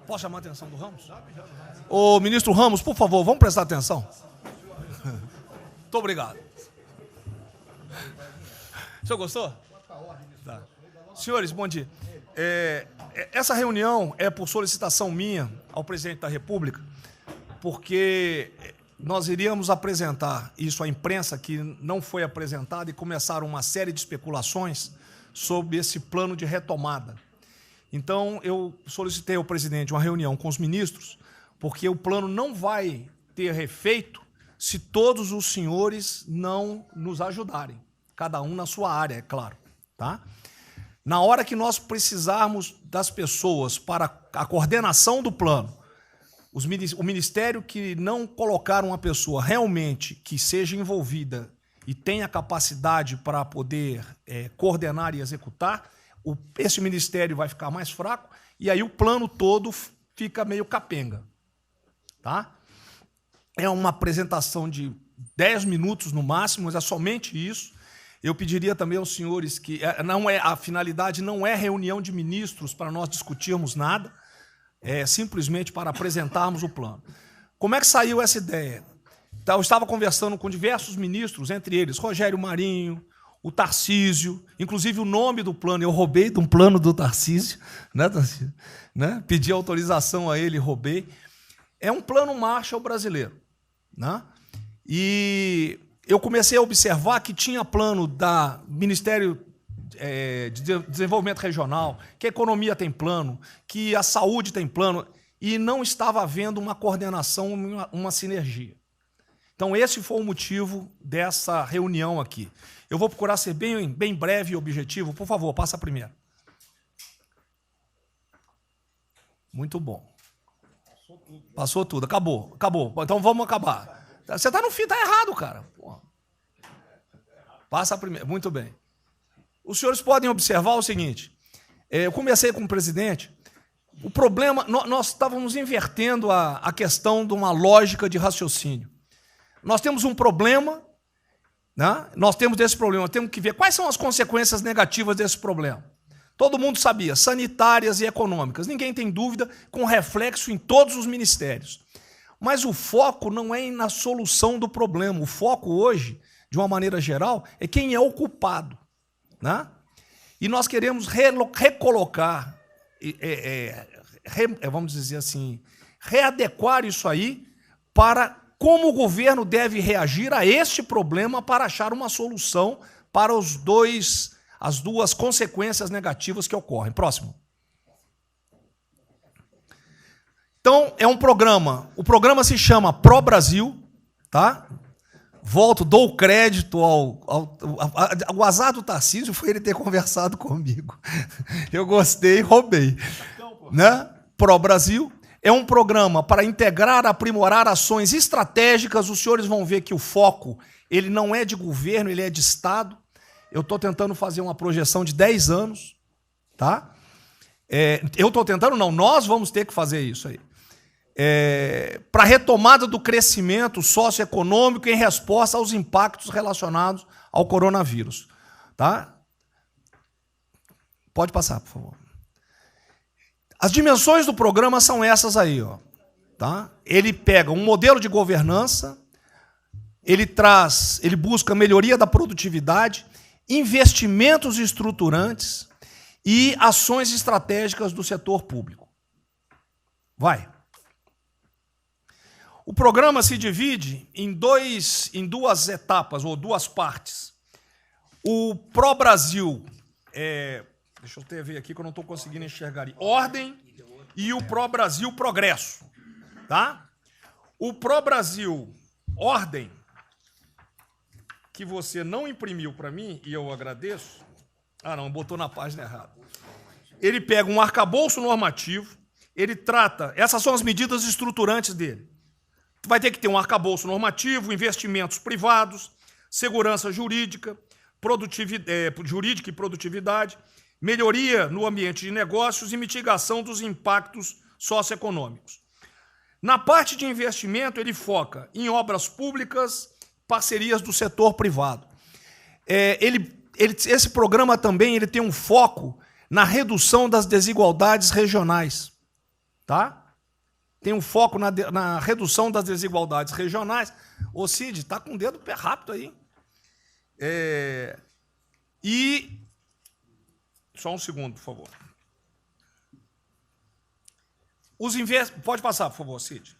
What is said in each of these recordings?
Posso chamar a atenção do Ramos? Ô, ministro Ramos, por favor, vamos prestar atenção. Muito obrigado. O senhor gostou? Tá. Senhores, bom dia. Essa reunião é por solicitação minha ao presidente da República, porque nós iríamos apresentar isso à imprensa, que não foi apresentada, e começaram uma série de especulações sobre esse plano de retomada. Então, eu solicitei ao presidente uma reunião com os ministros, porque o plano não vai ter efeito se todos os senhores não nos ajudarem, cada um na sua área, é claro. Tá? Na hora que nós precisarmos das pessoas para a coordenação do plano, o Ministério que não colocar uma pessoa realmente que seja envolvida e tenha capacidade para poder coordenar e executar, esse Ministério vai ficar mais fraco e aí o plano todo fica meio capenga. Tá? É uma apresentação de 10 minutos no máximo, mas é somente isso. Eu pediria também aos senhores que a finalidade não é reunião de ministros para nós discutirmos nada, é simplesmente para apresentarmos o plano. Como é que saiu essa ideia? Eu estava conversando com diversos ministros, entre eles Rogério Marinho, o Tarcísio, inclusive o nome do plano, eu roubei de um plano do Tarcísio, né, Tarcísio? Né? Pedi autorização a ele, roubei. É um plano Marshall brasileiro. Né? E eu comecei a observar que tinha plano da Ministério de Desenvolvimento Regional, que a economia tem plano, que a saúde tem plano, e não estava havendo uma coordenação, uma sinergia. Então, esse foi o motivo dessa reunião aqui. Eu vou procurar ser bem breve e objetivo. Por favor, passa a primeira. Muito bom. Passou tudo. Acabou. Então, vamos acabar. Você está no fim, está errado, cara. Porra. Passa a primeira. Muito bem. Os senhores podem observar o seguinte. Eu comecei com o presidente. O problema, nós estávamos invertendo a questão de uma lógica de raciocínio. Nós temos um problema, né? Nós temos que ver quais são as consequências negativas desse problema. Todo mundo sabia, sanitárias e econômicas. Ninguém tem dúvida, com reflexo em todos os ministérios. Mas o foco não é na solução do problema. O foco hoje, de uma maneira geral, é quem é o culpado. Né? E nós queremos recolocar, vamos dizer assim, readequar isso aí para como o governo deve reagir a este problema para achar uma solução para as duas consequências negativas que ocorrem. Próximo. Então, é um programa. O programa se chama Pro Brasil, tá? Dou crédito ao azar do Tarcísio foi ele ter conversado comigo. Eu gostei e roubei. Né? Pro Brasil é um programa para integrar, aprimorar ações estratégicas. Os senhores vão ver que o foco ele não é de governo, ele é de Estado. Eu estou tentando fazer uma projeção de 10 anos. Tá? Eu estou tentando, não, nós vamos ter que fazer isso aí. Para a retomada do crescimento socioeconômico em resposta aos impactos relacionados ao coronavírus. Tá? Pode passar, por favor. As dimensões do programa são essas aí. Ó, tá? Ele pega um modelo de governança, ele busca melhoria da produtividade, investimentos estruturantes e ações estratégicas do setor público. Vai. O programa se divide em duas etapas, ou duas partes. O Pro Brasil, deixa eu ver aqui que eu não estou conseguindo enxergar. Ordem e o Pro Brasil Progresso. Tá? O Pro Brasil Ordem, que você não imprimiu para mim, e eu agradeço. Ah, não, botou na página errada. Ele pega um arcabouço normativo, ele trata, essas são as medidas estruturantes dele. Vai ter que ter um arcabouço normativo, investimentos privados, segurança jurídica, jurídica e produtividade, melhoria no ambiente de negócios e mitigação dos impactos socioeconômicos. Na parte de investimento, ele foca em obras públicas, parcerias do setor privado. Esse programa também ele tem um foco na redução das desigualdades regionais. tá? Tem um foco na redução das desigualdades regionais. Ô, Cid, está com o dedo pé rápido aí. E... Só um segundo, por favor. Pode passar, por favor, Cid.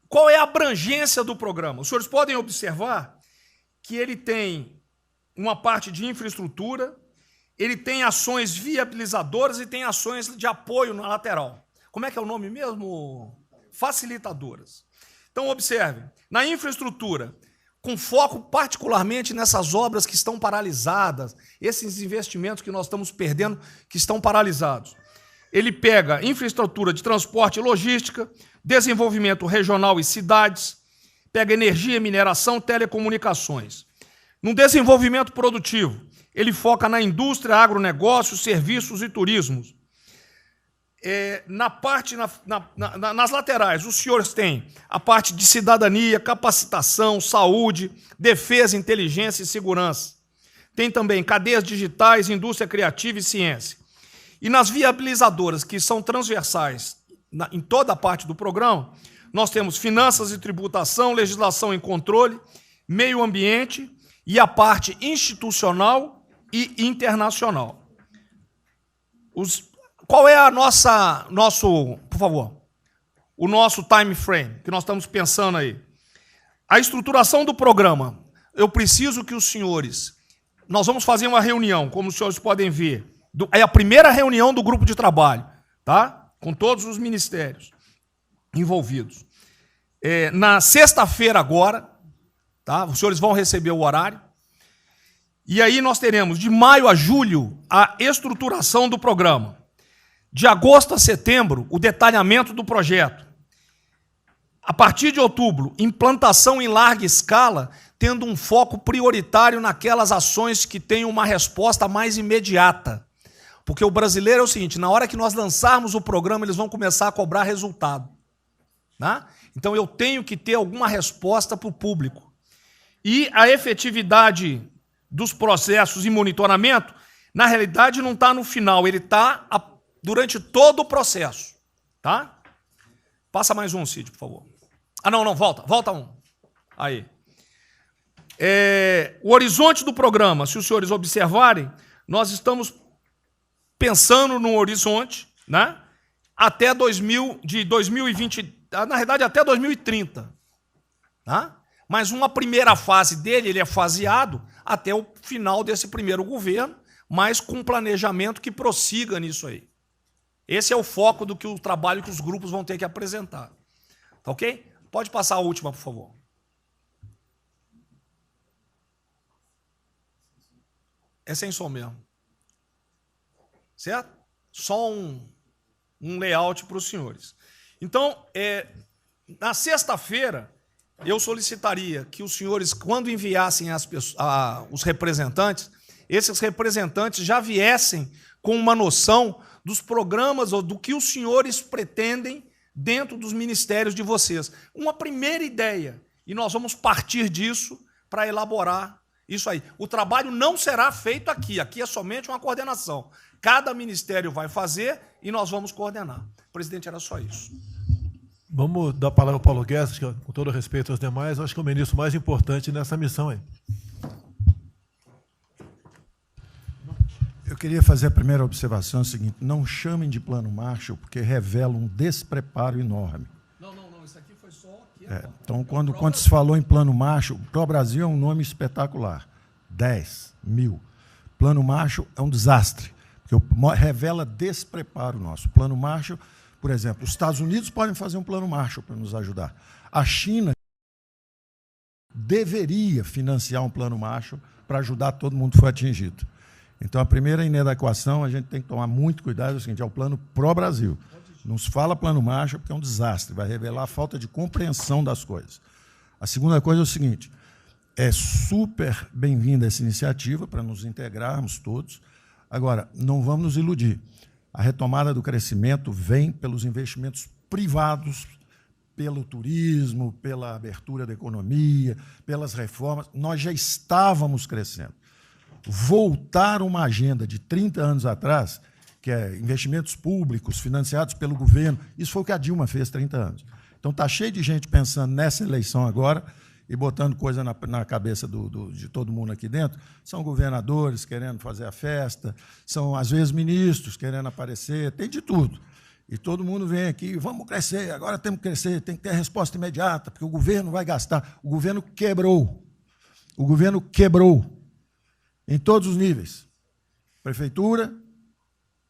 Qual é a abrangência do programa? Os senhores podem observar que ele tem uma parte de infraestrutura, ele tem ações viabilizadoras e tem ações de apoio na lateral. Como é que é o nome mesmo? Facilitadoras. Então, observe, na infraestrutura, com foco particularmente nessas obras que estão paralisadas, esses investimentos que nós estamos perdendo, que estão paralisados. Ele pega infraestrutura de transporte e logística, desenvolvimento regional e cidades, pega energia, mineração, telecomunicações. No desenvolvimento produtivo, ele foca na indústria, agronegócio, serviços e turismo. Nas laterais, os senhores têm a parte de cidadania, capacitação, saúde, defesa, inteligência e segurança. Tem também cadeias digitais, indústria criativa e ciência. E nas viabilizadoras, que são transversais em toda a parte do programa, nós temos finanças e tributação, legislação e controle, meio ambiente e a parte institucional e internacional. Qual é por favor, o nosso time frame que nós estamos pensando aí? A estruturação do programa. Eu preciso que os senhores... Nós vamos fazer uma reunião, como os senhores podem ver. É a primeira reunião do grupo de trabalho, tá? Com todos os ministérios envolvidos. Na sexta-feira agora, tá? Os senhores vão receber o horário. E aí nós teremos, de maio a julho, a estruturação do programa. De agosto a setembro, o detalhamento do projeto. A partir de outubro, implantação em larga escala, tendo um foco prioritário naquelas ações que têm uma resposta mais imediata. Porque o brasileiro é o seguinte, na hora que nós lançarmos o programa, eles vão começar a cobrar resultado. Né? Então, eu tenho que ter alguma resposta para o público. E a efetividade dos processos e monitoramento, na realidade, não está no final, ele está durante todo o processo. Tá? Passa mais um, Cid, por favor. Não, volta um. Aí. O horizonte do programa, se os senhores observarem, nós estamos pensando no horizonte, né? Até 2020, na realidade até 2030. Tá? Mas uma primeira fase dele, ele é faseado até o final desse primeiro governo, mas com um planejamento que prossiga nisso aí. Esse é o foco do que o trabalho que os grupos vão ter que apresentar. Tá ok? Pode passar a última, por favor. É sem som mesmo. Certo? Só um layout para os senhores. Então, na sexta-feira, eu solicitaria que os senhores, quando enviassem os representantes, esses representantes já viessem com uma noção dos programas ou do que os senhores pretendem dentro dos ministérios de vocês. Uma primeira ideia. E nós vamos partir disso para elaborar isso aí. O trabalho não será feito aqui. Aqui é somente uma coordenação. Cada ministério vai fazer e nós vamos coordenar. Presidente, era só isso. Vamos dar a palavra ao Paulo Guedes, que, com todo respeito aos demais, eu acho que é o ministro mais importante nessa missão aí. Eu queria fazer a primeira observação, é o seguinte, não chamem de plano Marshall, porque revela um despreparo enorme. Não, isso aqui foi só... Então, quando se falou em plano Marshall, Pro Brasil é um nome espetacular, 10 mil. Plano Marshall é um desastre, porque revela despreparo nosso. Plano Marshall, por exemplo, os Estados Unidos podem fazer um plano Marshall para nos ajudar. A China deveria financiar um plano Marshall para ajudar todo mundo que foi atingido. Então, a primeira inadequação, a gente tem que tomar muito cuidado, é o seguinte, é o plano pró-Brasil. Não se fala plano Marshall porque é um desastre, vai revelar a falta de compreensão das coisas. A segunda coisa é o seguinte, é super bem-vinda essa iniciativa para nos integrarmos todos. Agora, não vamos nos iludir. A retomada do crescimento vem pelos investimentos privados, pelo turismo, pela abertura da economia, pelas reformas. Nós já estávamos crescendo. Voltar uma agenda de 30 anos atrás, que é investimentos públicos financiados pelo governo. Isso foi o que a Dilma fez 30 anos. Então, está cheio de gente pensando nessa eleição agora e botando coisa na cabeça de todo mundo aqui dentro. São governadores querendo fazer a festa, são, às vezes, ministros querendo aparecer, tem de tudo. E todo mundo vem aqui, vamos crescer, agora temos que crescer, tem que ter a resposta imediata, porque o governo vai gastar. O governo quebrou. O governo quebrou em todos os níveis. Prefeitura,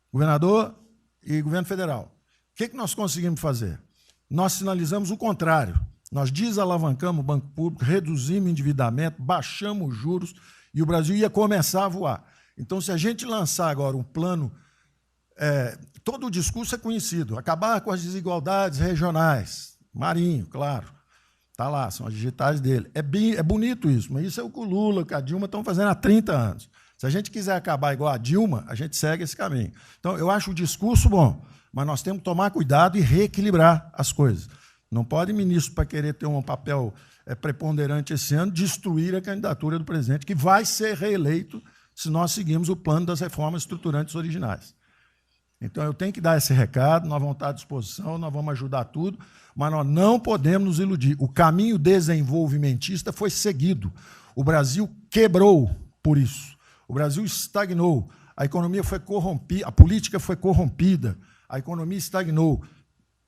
governador e governo federal. O que nós conseguimos fazer? Nós sinalizamos o contrário. Nós desalavancamos o banco público, reduzimos o endividamento, baixamos os juros e o Brasil ia começar a voar. Então, se a gente lançar agora um plano, todo o discurso é conhecido, acabar com as desigualdades regionais, Marinho, claro, está lá, são as digitais dele. É bonito isso, mas isso é o que o Lula, que a Dilma estão fazendo há 30 anos. Se a gente quiser acabar igual a Dilma, a gente segue esse caminho. Então, eu acho o discurso bom, mas nós temos que tomar cuidado e reequilibrar as coisas. Não pode ministro, para querer ter um papel preponderante esse ano, destruir a candidatura do presidente, que vai ser reeleito se nós seguirmos o plano das reformas estruturantes originais. Então, eu tenho que dar esse recado, nós vamos estar à disposição, nós vamos ajudar tudo, mas nós não podemos nos iludir. O caminho desenvolvimentista foi seguido. O Brasil quebrou por isso. O Brasil estagnou. A economia foi corrompida, a política foi corrompida, a economia estagnou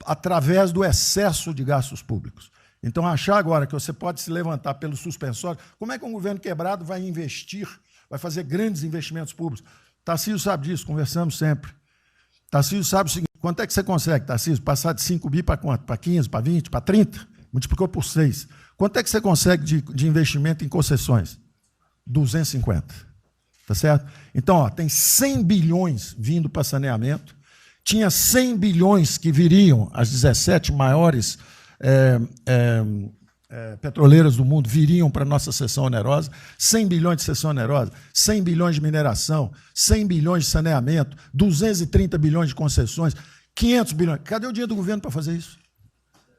através do excesso de gastos públicos. Então, achar agora que você pode se levantar pelo suspensório, como é que um governo quebrado vai investir, vai fazer grandes investimentos públicos? Tarcísio sabe disso, conversamos sempre. Tarcísio sabe o seguinte, quanto é que você consegue, Tarcísio, passar de 5 bi para quanto? Para 15, para 20, para 30? Multiplicou por 6. Quanto é que você consegue de investimento em concessões? 250. Tá certo? Então, ó, tem 100 bilhões vindo para saneamento, tinha 100 bilhões que viriam, as 17 maiores petroleiras do mundo viriam para a nossa cessão onerosa, 100 bilhões de cessão onerosa, 100 bilhões de mineração, 100 bilhões de saneamento, 230 bilhões de concessões, 500 bilhões. Cadê o dinheiro do governo para fazer isso?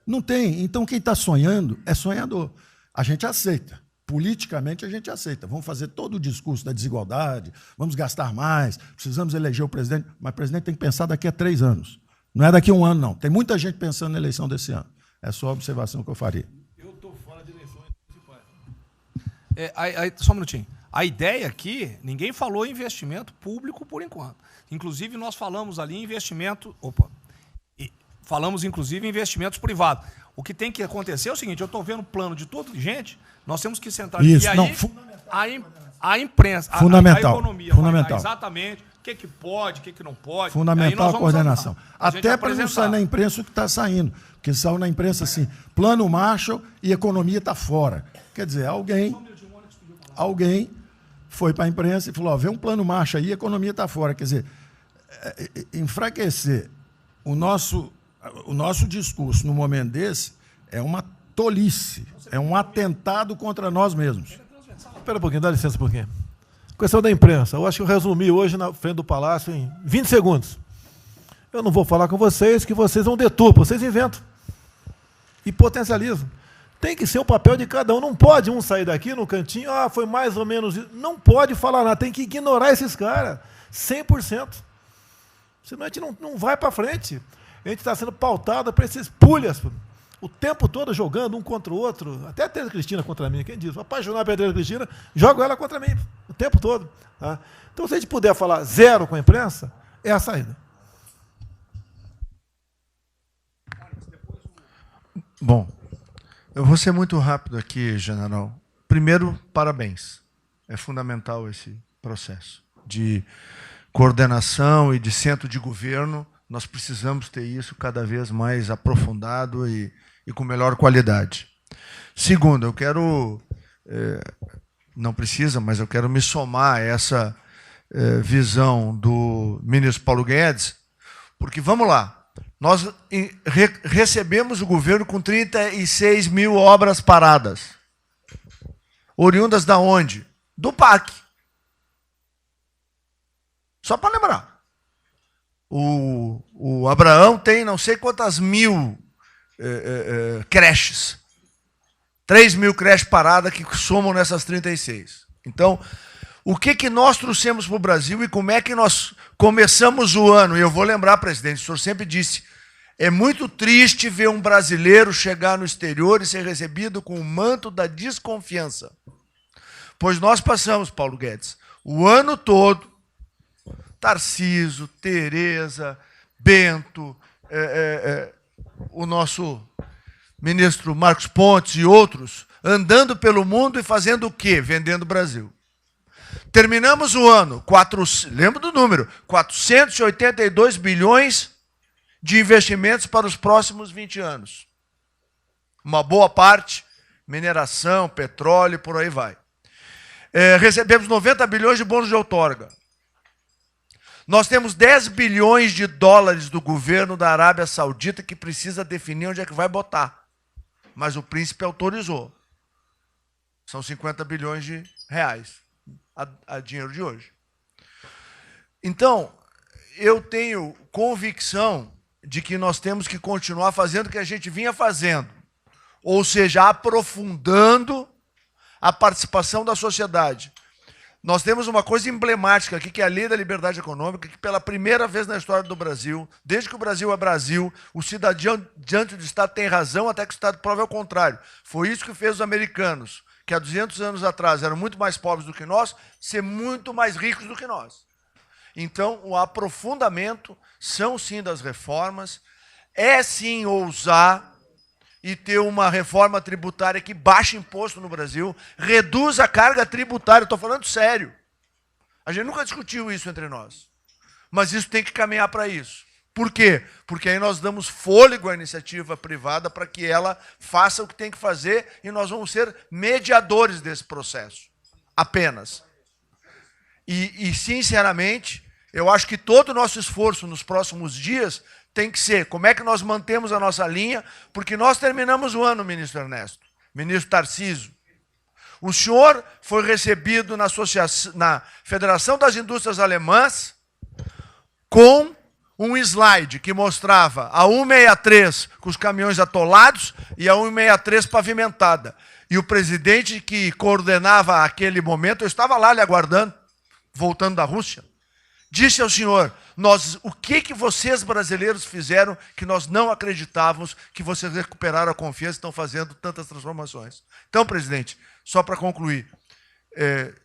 Não tem. Então, quem está sonhando é sonhador. A gente aceita. Politicamente, a gente aceita. Vamos fazer todo o discurso da desigualdade, vamos gastar mais, precisamos eleger o presidente, mas o presidente tem que pensar daqui a 3 anos. Não é daqui a 1 ano, não. Tem muita gente pensando na eleição desse ano. É só a observação que eu faria. Eu estou fora de eleições municipais. Só um minutinho. A ideia aqui, ninguém falou em investimento público por enquanto. Inclusive, nós falamos ali em investimento... Falamos, inclusive, em investimentos privados. O que tem que acontecer é o seguinte, eu estou vendo o plano de toda gente, nós temos que sentar... Isso, e aí, não, a imprensa, fundamental, a economia, fundamental. Exatamente o que pode, o que não pode. Fundamental a coordenação. Até para não sair na imprensa o que está saindo. Porque saiu na imprensa assim, plano Marshall e economia está fora. Quer dizer, alguém foi para a imprensa e falou, ó, vê um plano Marshall aí e a economia está fora. Quer dizer, enfraquecer o nosso discurso no momento desse é uma tolice, é um atentado contra nós mesmos. Espera um pouquinho, dá licença um pouquinho. Questão da imprensa. Eu acho que eu resumi hoje na frente do Palácio em 20 segundos. Eu não vou falar com vocês, que vocês vão deturpar, vocês inventam e potencializam. Tem que ser o papel de cada um. Não pode um sair daqui no cantinho, foi mais ou menos isso. Não pode falar nada, tem que ignorar esses caras, 100%. Senão a gente não vai para frente. A gente está sendo pautado para esses pulhas, o tempo todo jogando um contra o outro. Até a Tereza Cristina contra mim, quem diz? Vou apaixonar pela Tereza Cristina, jogo ela contra mim, o tempo todo. Tá? Então, se a gente puder falar zero com a imprensa, é a saída. Bom, eu vou ser muito rápido aqui, general. Primeiro, parabéns. É fundamental esse processo de coordenação e de centro de governo. Nós precisamos ter isso cada vez mais aprofundado e com melhor qualidade. Segundo, eu quero, não precisa, mas eu quero me somar a essa visão do ministro Paulo Guedes, porque, vamos lá, nós recebemos o governo com 36 mil obras paradas. Oriundas da onde? Do PAC. Só para lembrar. O Abraão tem não sei quantas mil creches. 3 mil creches paradas que somam nessas 36. Então, o que nós trouxemos para o Brasil e como é que nós começamos o ano, e eu vou lembrar, presidente, o senhor sempre disse, é muito triste ver um brasileiro chegar no exterior e ser recebido com o manto da desconfiança. Pois nós passamos, Paulo Guedes, o ano todo, Tarcísio, Tereza, Bento, o nosso ministro Marcos Pontes e outros, andando pelo mundo e fazendo o quê? Vendendo o Brasil. Terminamos o ano, lembra do número, 482 bilhões de investimentos para os próximos 20 anos. Uma boa parte, mineração, petróleo, por aí vai. Recebemos 90 bilhões de bônus de outorga. Nós temos 10 bilhões de dólares do governo da Arábia Saudita que precisa definir onde é que vai botar. Mas o príncipe autorizou. São 50 bilhões de reais, a dinheiro de hoje. Então, eu tenho convicção de que nós temos que continuar fazendo o que a gente vinha fazendo. Ou seja, aprofundando a participação da sociedade. Nós temos uma coisa emblemática aqui, que é a Lei da Liberdade Econômica, que pela primeira vez na história do Brasil, desde que o Brasil é Brasil, o cidadão diante do Estado tem razão até que o Estado prove ao contrário. Foi isso que fez os americanos, que há 200 anos atrás eram muito mais pobres do que nós, ser muito mais ricos do que nós. Então, o aprofundamento são sim das reformas, é sim ousar e ter uma reforma tributária que baixe imposto no Brasil, reduz a carga tributária, estou falando sério. A gente nunca discutiu isso entre nós, mas isso tem que caminhar para isso. Por quê? Porque aí nós damos fôlego à iniciativa privada para que ela faça o que tem que fazer e nós vamos ser mediadores desse processo, apenas. E sinceramente, eu acho que todo o nosso esforço nos próximos dias tem que ser como é que nós mantemos a nossa linha, porque nós terminamos o ano, ministro Ernesto, ministro Tarcísio. O senhor foi recebido na Federação das Indústrias Alemãs com um slide que mostrava a 163 com os caminhões atolados e a 163 pavimentada. E o presidente que coordenava aquele momento, eu estava lá lhe aguardando, voltando da Rússia, disse ao senhor, o que vocês brasileiros fizeram que nós não acreditávamos que vocês recuperaram a confiança e estão fazendo tantas transformações. Então, presidente, só para concluir,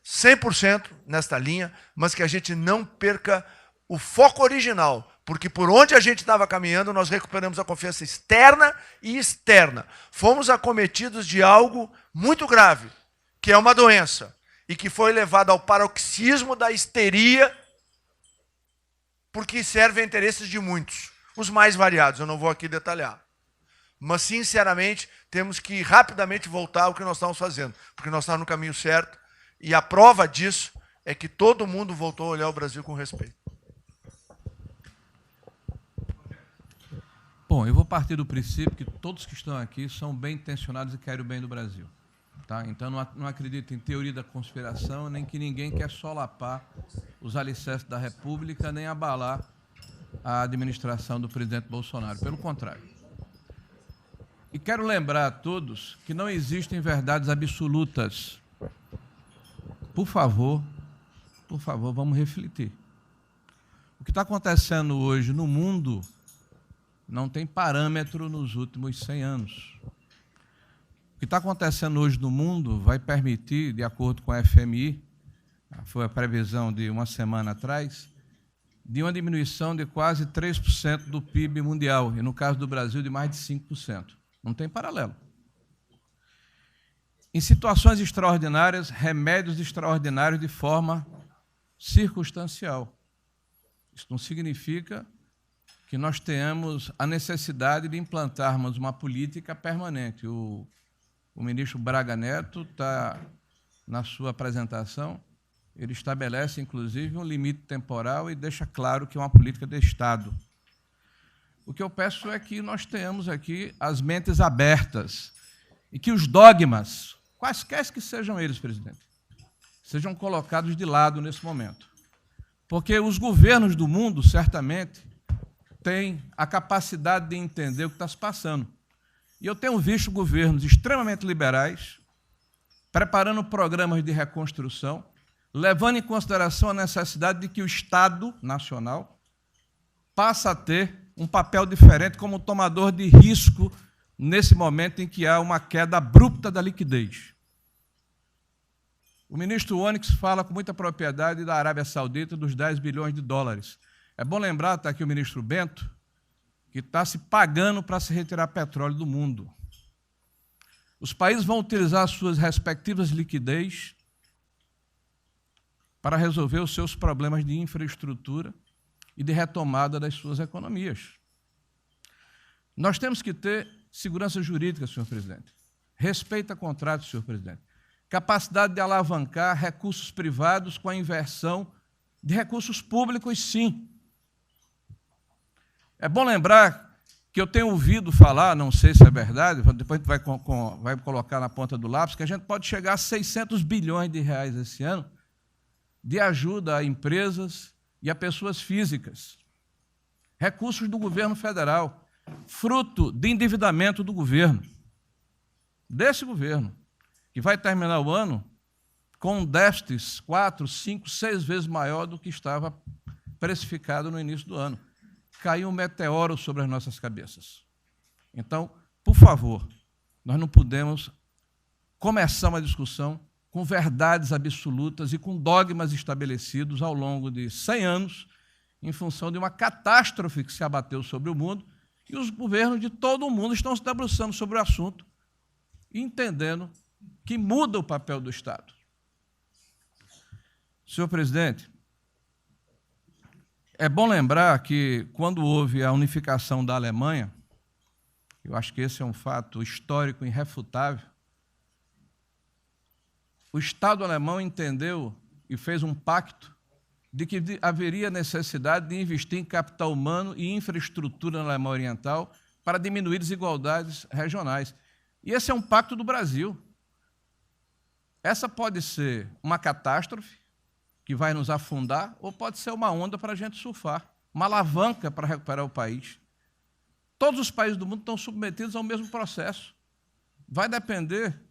100% nesta linha, mas que a gente não perca o foco original, porque por onde a gente estava caminhando, nós recuperamos a confiança externa e externa. Fomos acometidos de algo muito grave, que é uma doença, e que foi levado ao paroxismo da histeria, porque serve a interesses de muitos, os mais variados, eu não vou aqui detalhar. Mas, sinceramente, temos que rapidamente voltar ao que nós estamos fazendo, porque nós estamos no caminho certo, e a prova disso é que todo mundo voltou a olhar o Brasil com respeito. Bom, eu vou partir do princípio que todos que estão aqui são bem intencionados e querem o bem do Brasil. Tá? Então, não acredito em teoria da conspiração, nem que ninguém quer solapar os alicerces da República, nem abalar a administração do presidente Bolsonaro. Pelo contrário. E quero lembrar a todos que não existem verdades absolutas. Por favor, vamos refletir. O que está acontecendo hoje no mundo não tem parâmetro nos últimos 100 anos. O que está acontecendo hoje no mundo vai permitir, de acordo com a FMI, foi a previsão de uma semana atrás, de uma diminuição de quase 3% do PIB mundial, e no caso do Brasil, de mais de 5%. Não tem paralelo. Em situações extraordinárias, remédios extraordinários de forma circunstancial. Isso não significa que nós tenhamos a necessidade de implantarmos uma política permanente. O ministro Braga Neto está, na sua apresentação, ele estabelece, inclusive, um limite temporal e deixa claro que é uma política de Estado. O que eu peço é que nós tenhamos aqui as mentes abertas e que os dogmas, quaisquer que sejam eles, presidente, sejam colocados de lado nesse momento. Porque os governos do mundo, certamente, têm a capacidade de entender o que está se passando. E eu tenho visto governos extremamente liberais preparando programas de reconstrução, levando em consideração a necessidade de que o Estado Nacional passe a ter um papel diferente como tomador de risco nesse momento em que há uma queda abrupta da liquidez. O ministro Onyx fala com muita propriedade da Arábia Saudita, dos 10 bilhões de dólares. É bom lembrar, está aqui o ministro Bento, que está se pagando para se retirar petróleo do mundo. Os países vão utilizar suas respectivas liquidez para resolver os seus problemas de infraestrutura e de retomada das suas economias. Nós temos que ter segurança jurídica, senhor presidente. Respeito a contratos, senhor presidente. Capacidade de alavancar recursos privados com a inversão de recursos públicos, sim. É bom lembrar que eu tenho ouvido falar, não sei se é verdade, depois a gente vai colocar na ponta do lápis, que a gente pode chegar a 600 bilhões de reais esse ano de ajuda a empresas e a pessoas físicas. Recursos do governo federal, fruto de endividamento do governo, desse governo, que vai terminar o ano com um déficit 4, 5, 6 vezes maior do que estava precificado no início do ano. Caiu um meteoro sobre as nossas cabeças. Então, por favor, nós não podemos começar uma discussão com verdades absolutas e com dogmas estabelecidos ao longo de 100 anos, em função de uma catástrofe que se abateu sobre o mundo, e os governos de todo o mundo estão se debruçando sobre o assunto, entendendo que muda o papel do Estado. Senhor presidente, é bom lembrar que, quando houve a unificação da Alemanha, eu acho que esse é um fato histórico irrefutável, o Estado alemão entendeu e fez um pacto de que haveria necessidade de investir em capital humano e infraestrutura na Alemanha Oriental para diminuir desigualdades regionais. E esse é um pacto do Brasil. Essa pode ser uma catástrofe que vai nos afundar, ou pode ser uma onda para a gente surfar, uma alavanca para recuperar o país. Todos os países do mundo estão submetidos ao mesmo processo. Vai depender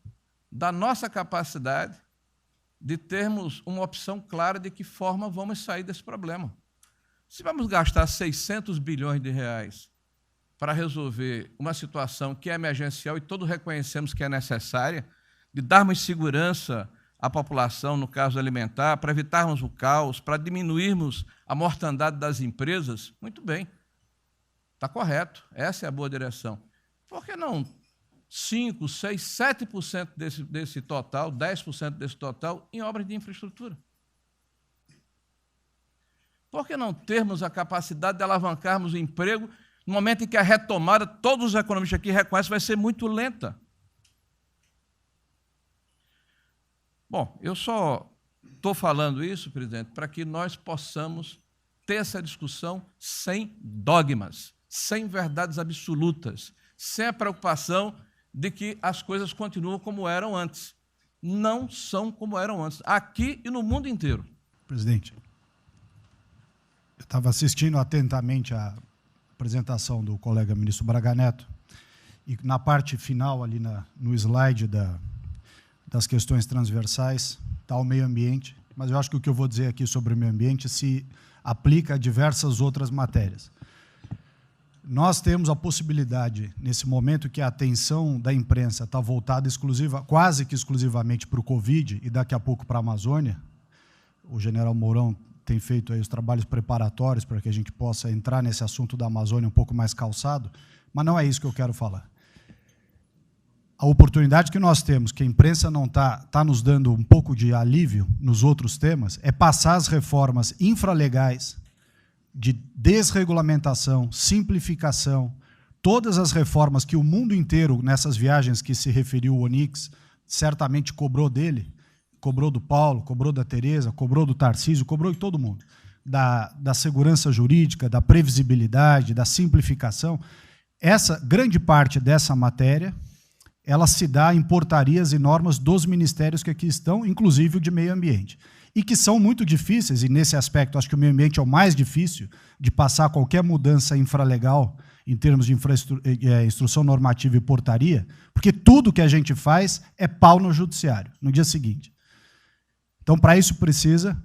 da nossa capacidade de termos uma opção clara de que forma vamos sair desse problema. Se vamos gastar 600 bilhões de reais para resolver uma situação que é emergencial e todos reconhecemos que é necessária, de darmos segurança à população, no caso alimentar, para evitarmos o caos, para diminuirmos a mortandade das empresas, muito bem, está correto, essa é a boa direção. Por que não 5%, 6%, 7% desse total, 10% desse total, em obras de infraestrutura? Por que não termos a capacidade de alavancarmos o emprego no momento em que a retomada, todos os economistas aqui reconhecem, vai ser muito lenta? Bom, eu só estou falando isso, presidente, para que nós possamos ter essa discussão sem dogmas, sem verdades absolutas, sem a preocupação de que as coisas continuam como eram antes. Não são como eram antes, aqui e no mundo inteiro. Presidente, eu estava assistindo atentamente a apresentação do colega ministro Braga Neto, e na parte final, ali no slide das questões transversais, está o meio ambiente, mas eu acho que o que eu vou dizer aqui sobre o meio ambiente se aplica a diversas outras matérias. Nós temos a possibilidade, nesse momento que a atenção da imprensa está voltada quase que exclusivamente para o Covid e daqui a pouco para a Amazônia, o general Mourão tem feito aí os trabalhos preparatórios para que a gente possa entrar nesse assunto da Amazônia um pouco mais calçado, mas não é isso que eu quero falar. A oportunidade que nós temos, que a imprensa não está nos dando um pouco de alívio nos outros temas, é passar as reformas infralegais de desregulamentação, simplificação, todas as reformas que o mundo inteiro, nessas viagens que se referiu o Onyx, certamente cobrou dele, cobrou do Paulo, cobrou da Tereza, cobrou do Tarcísio, cobrou de todo mundo, da segurança jurídica, da previsibilidade, da simplificação. Essa grande parte dessa matéria ela se dá em portarias e normas dos ministérios que aqui estão, inclusive o de meio ambiente, e que são muito difíceis, e nesse aspecto acho que o meio ambiente é o mais difícil de passar qualquer mudança infralegal em termos de instrução normativa e portaria, porque tudo que a gente faz é pau no judiciário, no dia seguinte. Então, para isso precisa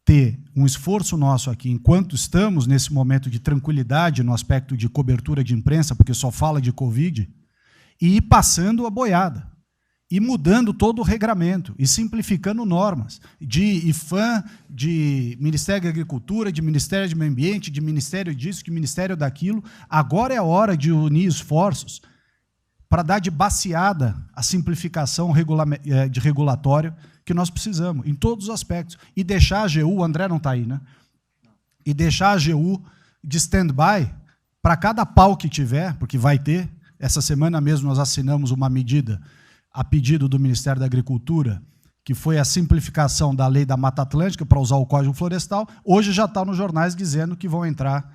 ter um esforço nosso aqui, enquanto estamos nesse momento de tranquilidade no aspecto de cobertura de imprensa, porque só fala de Covid, e ir passando a boiada, e mudando todo o regramento, e simplificando normas, de IFAM, de Ministério da Agricultura, de Ministério do Meio Ambiente, de Ministério disso, de Ministério daquilo. Agora é a hora de unir esforços para dar de baseada a simplificação de regulatório que nós precisamos, em todos os aspectos. E deixar a AGU, o André não está aí, né? E deixar a AGU de stand-by para cada pau que tiver, porque vai ter. Essa semana mesmo nós assinamos uma medida a pedido do Ministério da Agricultura, que foi a simplificação da lei da Mata Atlântica para usar o Código Florestal. Hoje já está nos jornais dizendo que vão entrar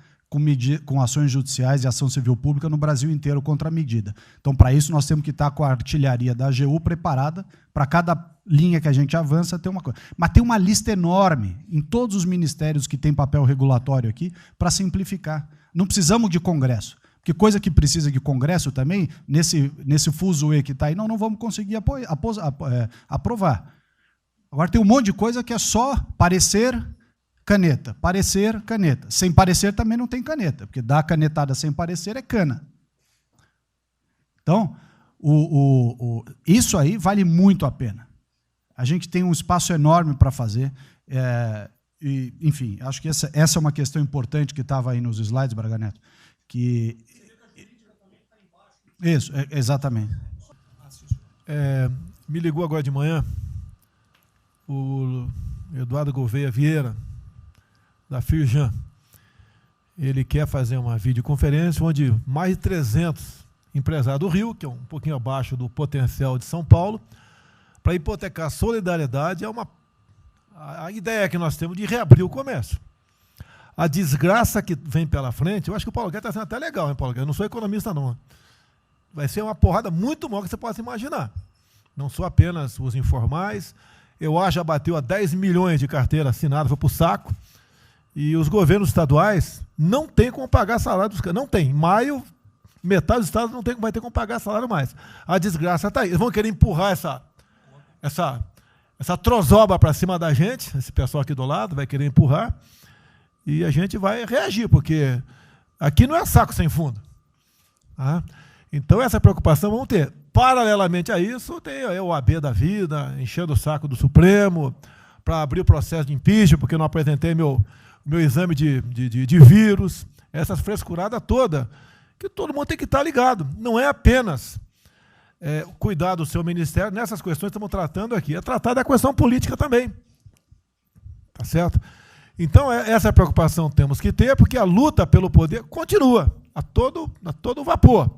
com ações judiciais e ação civil pública no Brasil inteiro contra a medida. Então, para isso, nós temos que estar com a artilharia da AGU preparada para cada linha que a gente avança ter uma coisa. Mas tem uma lista enorme em todos os ministérios que têm papel regulatório aqui para simplificar. Não precisamos de Congresso. Porque coisa que precisa de Congresso também, nesse fuzuê que está aí, não vamos conseguir aprovar. Agora tem um monte de coisa que é só parecer, caneta. Parecer, caneta. Sem parecer também não tem caneta, porque dar canetada sem parecer é cana. Então, isso aí vale muito a pena. A gente tem um espaço enorme para fazer. E, enfim, acho que essa é uma questão importante que estava aí nos slides, Braga Neto. Isso, exatamente. Me ligou agora de manhã o Eduardo Gouveia Vieira, da Firjan. Ele quer fazer uma videoconferência onde mais de 300 empresários do Rio, que é um pouquinho abaixo do potencial de São Paulo, para hipotecar a solidariedade. A ideia que nós temos de reabrir o comércio. A desgraça que vem pela frente, eu acho que o Paulo Guedes está sendo até legal, hein, Paulo Guedes? Eu não sou economista, não. Vai ser uma porrada muito maior que você possa imaginar. Não sou apenas os informais. Eu acho que já bateu a 10 milhões de carteira assinada, foi para o saco. E os governos estaduais não têm como pagar salário dos caras. Não tem. Em maio, metade dos estados vai ter como pagar salário mais. A desgraça está aí. Eles vão querer empurrar essa trozoba para cima da gente, esse pessoal aqui do lado vai querer empurrar, e a gente vai reagir, porque aqui não é saco sem fundo. Tá? Então, essa preocupação vamos ter. Paralelamente a isso, tem a OAB da vida, enchendo o saco do Supremo, para abrir o processo de impeachment, porque eu não apresentei meu exame de vírus, essas frescuradas todas, que todo mundo tem que estar ligado. Não é apenas cuidar do seu ministério, nessas questões que estamos tratando aqui, é tratar da questão política também. Tá certo? Então, essa preocupação temos que ter, porque a luta pelo poder continua, a todo vapor.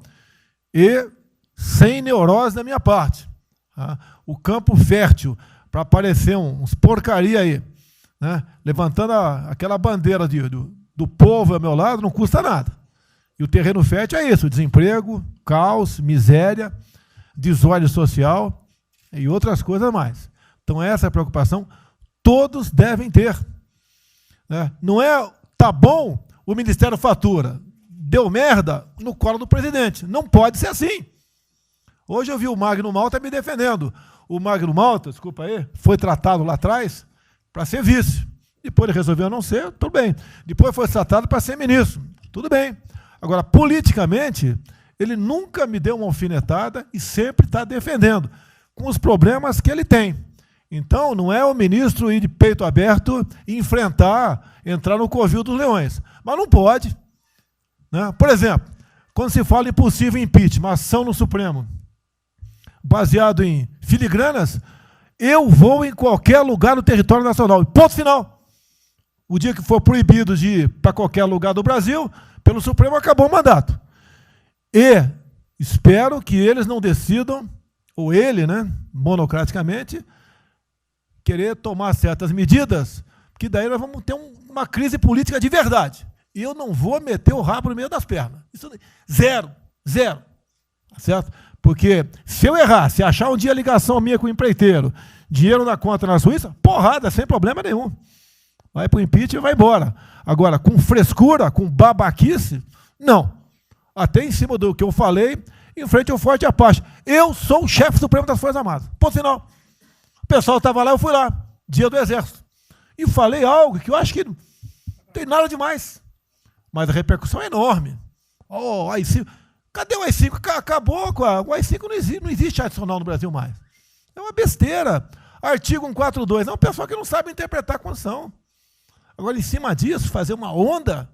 E sem neurose da minha parte. Tá? O campo fértil para aparecer uns porcaria aí, né? Levantando aquela bandeira do povo ao meu lado, não custa nada. E o terreno fértil é isso, desemprego, caos, miséria, desordem social e outras coisas mais. Então, essa preocupação todos devem ter. Né? Não é, tá bom, o Ministério fatura, deu merda no colo do presidente. Não pode ser assim. Hoje eu vi o Magno Malta me defendendo. O Magno Malta, desculpa aí, foi tratado lá atrás para ser vice. Depois ele resolveu não ser, tudo bem. Depois foi tratado para ser ministro, tudo bem. Agora, politicamente, ele nunca me deu uma alfinetada e sempre está defendendo, com os problemas que ele tem. Então, não é o ministro ir de peito aberto e entrar no covil dos leões. Mas não pode. Né? Por exemplo, quando se fala em possível impeachment, ação no Supremo, baseado em filigranas, eu vou em qualquer lugar do território nacional. Ponto final. O dia que for proibido de ir para qualquer lugar do Brasil, pelo Supremo acabou o mandato. E espero que eles não decidam, ou ele, né, monocraticamente, querer tomar certas medidas, que daí nós vamos ter uma crise política de verdade. E eu não vou meter o rabo no meio das pernas. Isso, zero. Tá certo? Porque se eu errar, se achar um dia ligação minha com o empreiteiro, dinheiro na conta na Suíça, porrada, sem problema nenhum. Vai para o impeachment e vai embora. Agora, com frescura, com babaquice, não. Até em cima do que eu falei, em frente ao Forte Apache. Eu sou o chefe supremo das Forças Armadas. Ponto final. O pessoal estava lá, eu fui lá. Dia do Exército. E falei algo que eu acho que não tem nada demais. Mas a repercussão é enorme. Oh, AI-5. Cadê o AI-5? Acabou com o AI-5, não existe adicional no Brasil mais. É uma besteira. Artigo 142. É um pessoal que não sabe interpretar a Constituição. Agora, em cima disso, fazer uma onda.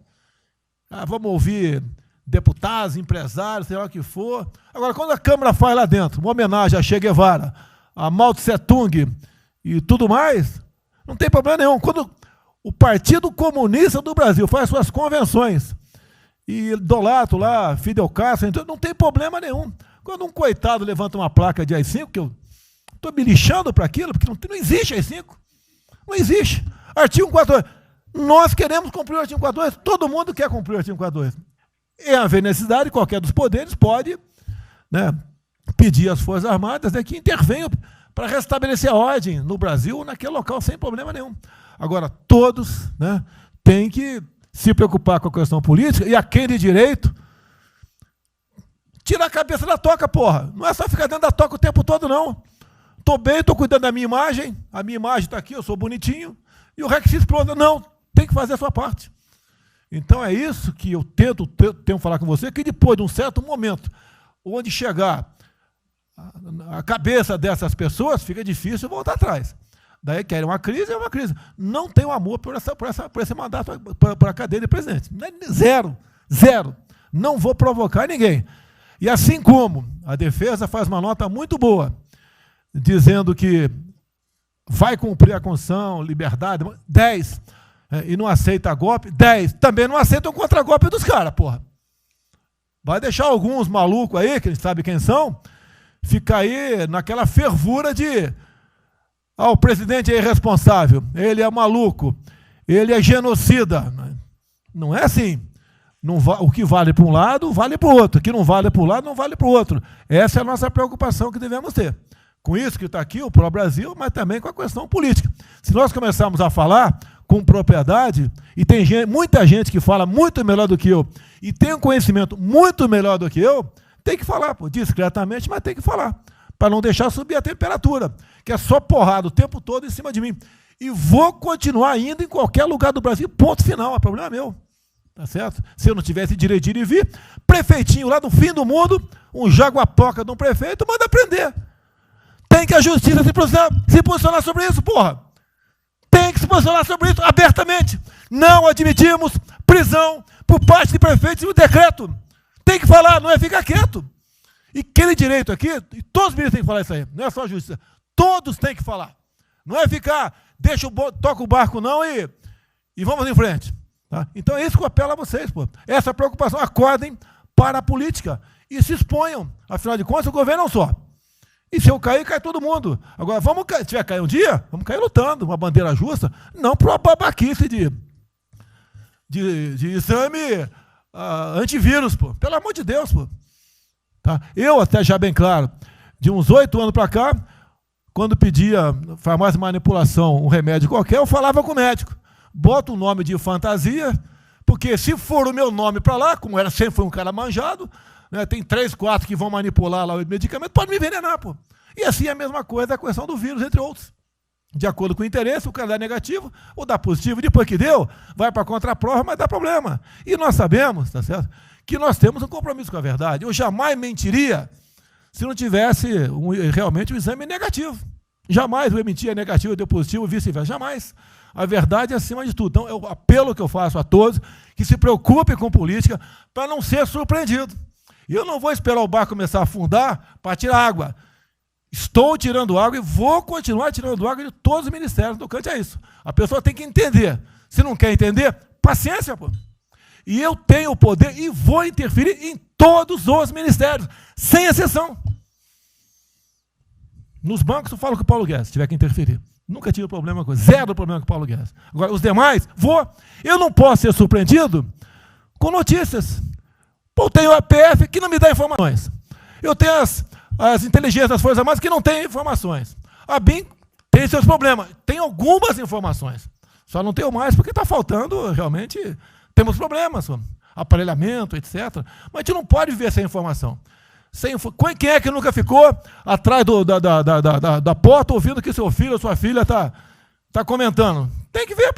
Vamos ouvir deputados, empresários, sei lá o que for. Agora, quando a Câmara faz lá dentro uma homenagem a Che Guevara, a Mao Tse Tung e tudo mais, não tem problema nenhum. Quando o Partido Comunista do Brasil faz suas convenções e idolato lá, Fidel Castro, então não tem problema nenhum. Quando um coitado levanta uma placa de AI-5, que eu estou me lixando para aquilo, porque não existe AI-5. Não existe. Artigo 142. Nós queremos cumprir o artigo 142, todo mundo quer cumprir o artigo 142. E haver necessidade, qualquer dos poderes pode, né, pedir às Forças Armadas, né, que intervenham para restabelecer a ordem no Brasil, naquele local, sem problema nenhum. Agora, todos, né, têm que se preocupar com a questão política, e a quem de direito, tira a cabeça da toca, porra. Não é só ficar dentro da toca o tempo todo, não. Estou bem, estou cuidando da minha imagem, a minha imagem está aqui, eu sou bonitinho, e o requisito explode. Não, tem que fazer a sua parte. Então é isso que eu tento falar com você, que depois de um certo momento, onde chegar a cabeça dessas pessoas, fica difícil voltar atrás. Daí querem uma crise, é uma crise. Não tenho amor por esse mandato, por a cadeira de presidente. Zero, zero. Não vou provocar ninguém. E assim como a defesa faz uma nota muito boa, dizendo que vai cumprir a Constituição, liberdade, 10, e não aceita golpe, 10, também não aceita o contragolpe dos caras, porra. Vai deixar alguns malucos aí, que a gente sabe quem são, ficar aí naquela fervura de o presidente é irresponsável, ele é maluco, ele é genocida. Não é assim. Não o que vale para um lado, vale para o outro. O que não vale para um lado, não vale para o outro. Essa é a nossa preocupação que devemos ter. Com isso que está aqui, o pró-Brasil, mas também com a questão política. Se nós começarmos a falar com propriedade, e tem muita gente que fala muito melhor do que eu, e tem um conhecimento muito melhor do que eu, tem que falar, pô, discretamente, mas tem que falar, para não deixar subir a temperatura, que é só porrada o tempo todo em cima de mim. E vou continuar indo em qualquer lugar do Brasil, ponto final, é problema meu. Tá certo? Se eu não tivesse direito de ir e vir, prefeitinho lá do fim do mundo, um jaguapoca de um prefeito, manda prender. Tem que a justiça se posicionar sobre isso, porra. Tem que se posicionar sobre isso abertamente. Não admitimos prisão por parte de prefeitos e o decreto. Tem que falar, não é ficar quieto. E aquele direito aqui, e todos os ministros têm que falar isso aí, não é só a justiça. Todos têm que falar. Não é ficar, toca o barco não e vamos em frente. Tá? Então é isso que eu apelo a vocês, pô. Essa preocupação, acordem para a política e se exponham. Afinal de contas, o governo não só. E se eu cair, cai todo mundo. Agora, se tiver cair um dia, vamos cair lutando, uma bandeira justa, não para uma babaquice de exame antivírus, pô. Pelo amor de Deus, pô. Tá? Eu, até já bem claro, de uns 8 anos para cá, quando pedia farmácia de manipulação, um remédio qualquer, eu falava com o médico. Bota um nome de fantasia, porque se for o meu nome para lá, como sempre foi um cara manjado, né, tem 3, 4 que vão manipular lá o medicamento, pode me envenenar, pô. E assim é a mesma coisa a questão do vírus, entre outros. De acordo com o interesse, o cara dá negativo ou dá positivo, depois que deu, vai para a contraprova, mas dá problema. E nós sabemos, tá certo, que nós temos um compromisso com a verdade. Eu jamais mentiria se não tivesse realmente um exame negativo. Jamais eu emitia negativo, deu positivo, vice-versa. Jamais. A verdade é acima de tudo. Então, é o apelo que eu faço a todos que se preocupem com política para não ser surpreendido. E eu não vou esperar o barco começar a afundar para tirar água. Estou tirando água e vou continuar tirando água de todos os ministérios. No cante é isso. A pessoa tem que entender. Se não quer entender, paciência, pô. E eu tenho o poder e vou interferir em todos os ministérios, sem exceção. Nos bancos eu falo com o Paulo Guedes, se tiver que interferir. Nunca tive problema com zero problema com o Paulo Guedes. Agora, os demais, eu não posso ser surpreendido com notícias. Pô, eu tenho a PF que não me dá informações. Eu tenho as inteligências das Forças Armadas que não têm informações. A BIM tem seus problemas. Tem algumas informações. Só não tenho mais porque está faltando, realmente, temos problemas. Aparelhamento, etc. Mas a gente não pode viver sem informação. Quem é que nunca ficou atrás da porta ouvindo que seu filho ou sua filha está está comentando. Tem que ver,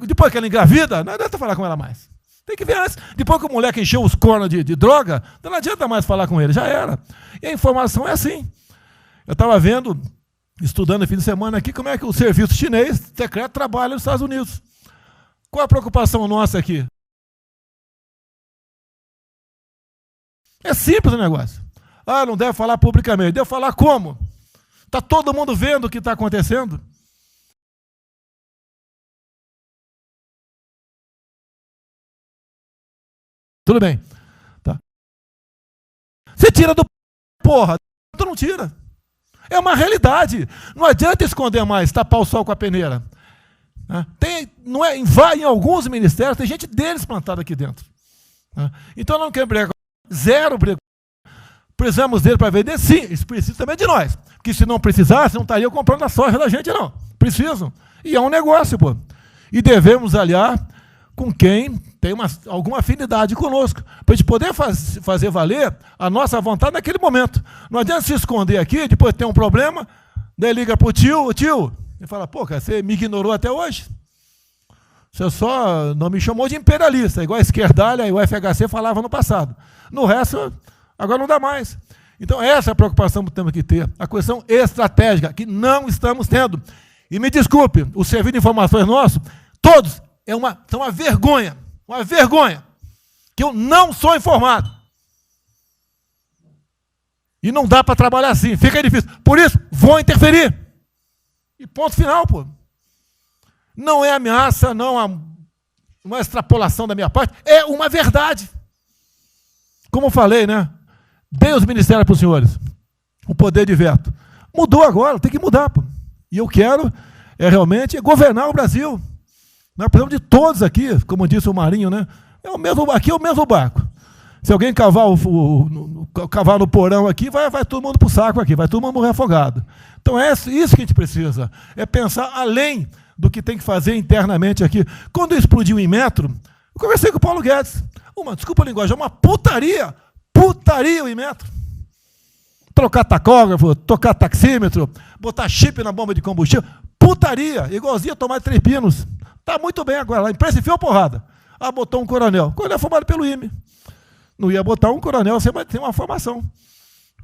depois que ela engravida, não adianta falar com ela mais. Tem que ver antes. Depois que o moleque encheu os cornos de droga, não adianta mais falar com ele, já era. E a informação é assim. Eu estava vendo, estudando no fim de semana aqui, como é que o serviço chinês secreto trabalha nos Estados Unidos. Qual a preocupação nossa aqui? É simples o negócio. Ah, não deve falar publicamente. Deve falar como? Está todo mundo vendo o que está acontecendo? Tudo bem. Tá. Você tira do porra, tu não tira. É uma realidade. Não adianta esconder mais, tapar o sol com a peneira. Vai em alguns ministérios, tem gente deles plantada aqui dentro. Então não quer brigar. Zero briga. Precisamos dele para vender? Sim, eles precisam também de nós. Porque se não precisasse, não estariam comprando a soja da gente, não. Precisam. E é um negócio, pô. E devemos aliar com quem tem alguma afinidade conosco, para a gente poder fazer valer a nossa vontade naquele momento. Não adianta se esconder aqui, depois tem um problema, daí liga para o tio, e fala, pô, cara, você me ignorou até hoje? Você só não me chamou de imperialista, igual a esquerdalha e o FHC falava no passado. No resto, agora não dá mais. Então, essa é a preocupação que temos que ter, a questão estratégica, que não estamos tendo. E me desculpe, o serviço de informações nosso, todos, são uma vergonha, que eu não sou informado. E não dá para trabalhar assim, fica difícil. Por isso, vou interferir. E ponto final, pô. Não é ameaça, não é uma extrapolação da minha parte, é uma verdade. Como eu falei, né? Dei os ministérios para os senhores, o poder de veto. Mudou agora, tem que mudar, pô. E eu quero realmente governar o Brasil. Nós precisamos de todos aqui, como disse o Marinho, né? Aqui é o mesmo barco. Se alguém cavar no porão aqui, vai todo mundo para o saco aqui, vai todo mundo morrer afogado. Então é isso que a gente precisa, é pensar além do que tem que fazer internamente aqui. Quando explodiu o Inmetro, eu conversei com o Paulo Guedes. Desculpa a linguagem, é uma putaria o Inmetro. Trocar tacógrafo, tocar taxímetro, botar chip na bomba de combustível, putaria, igualzinho a tomar 3 pinos. Está muito bem agora, a imprensa enfiou porrada. Botou um coronel. Coronel formado pelo IME. Não ia botar um coronel sem uma formação.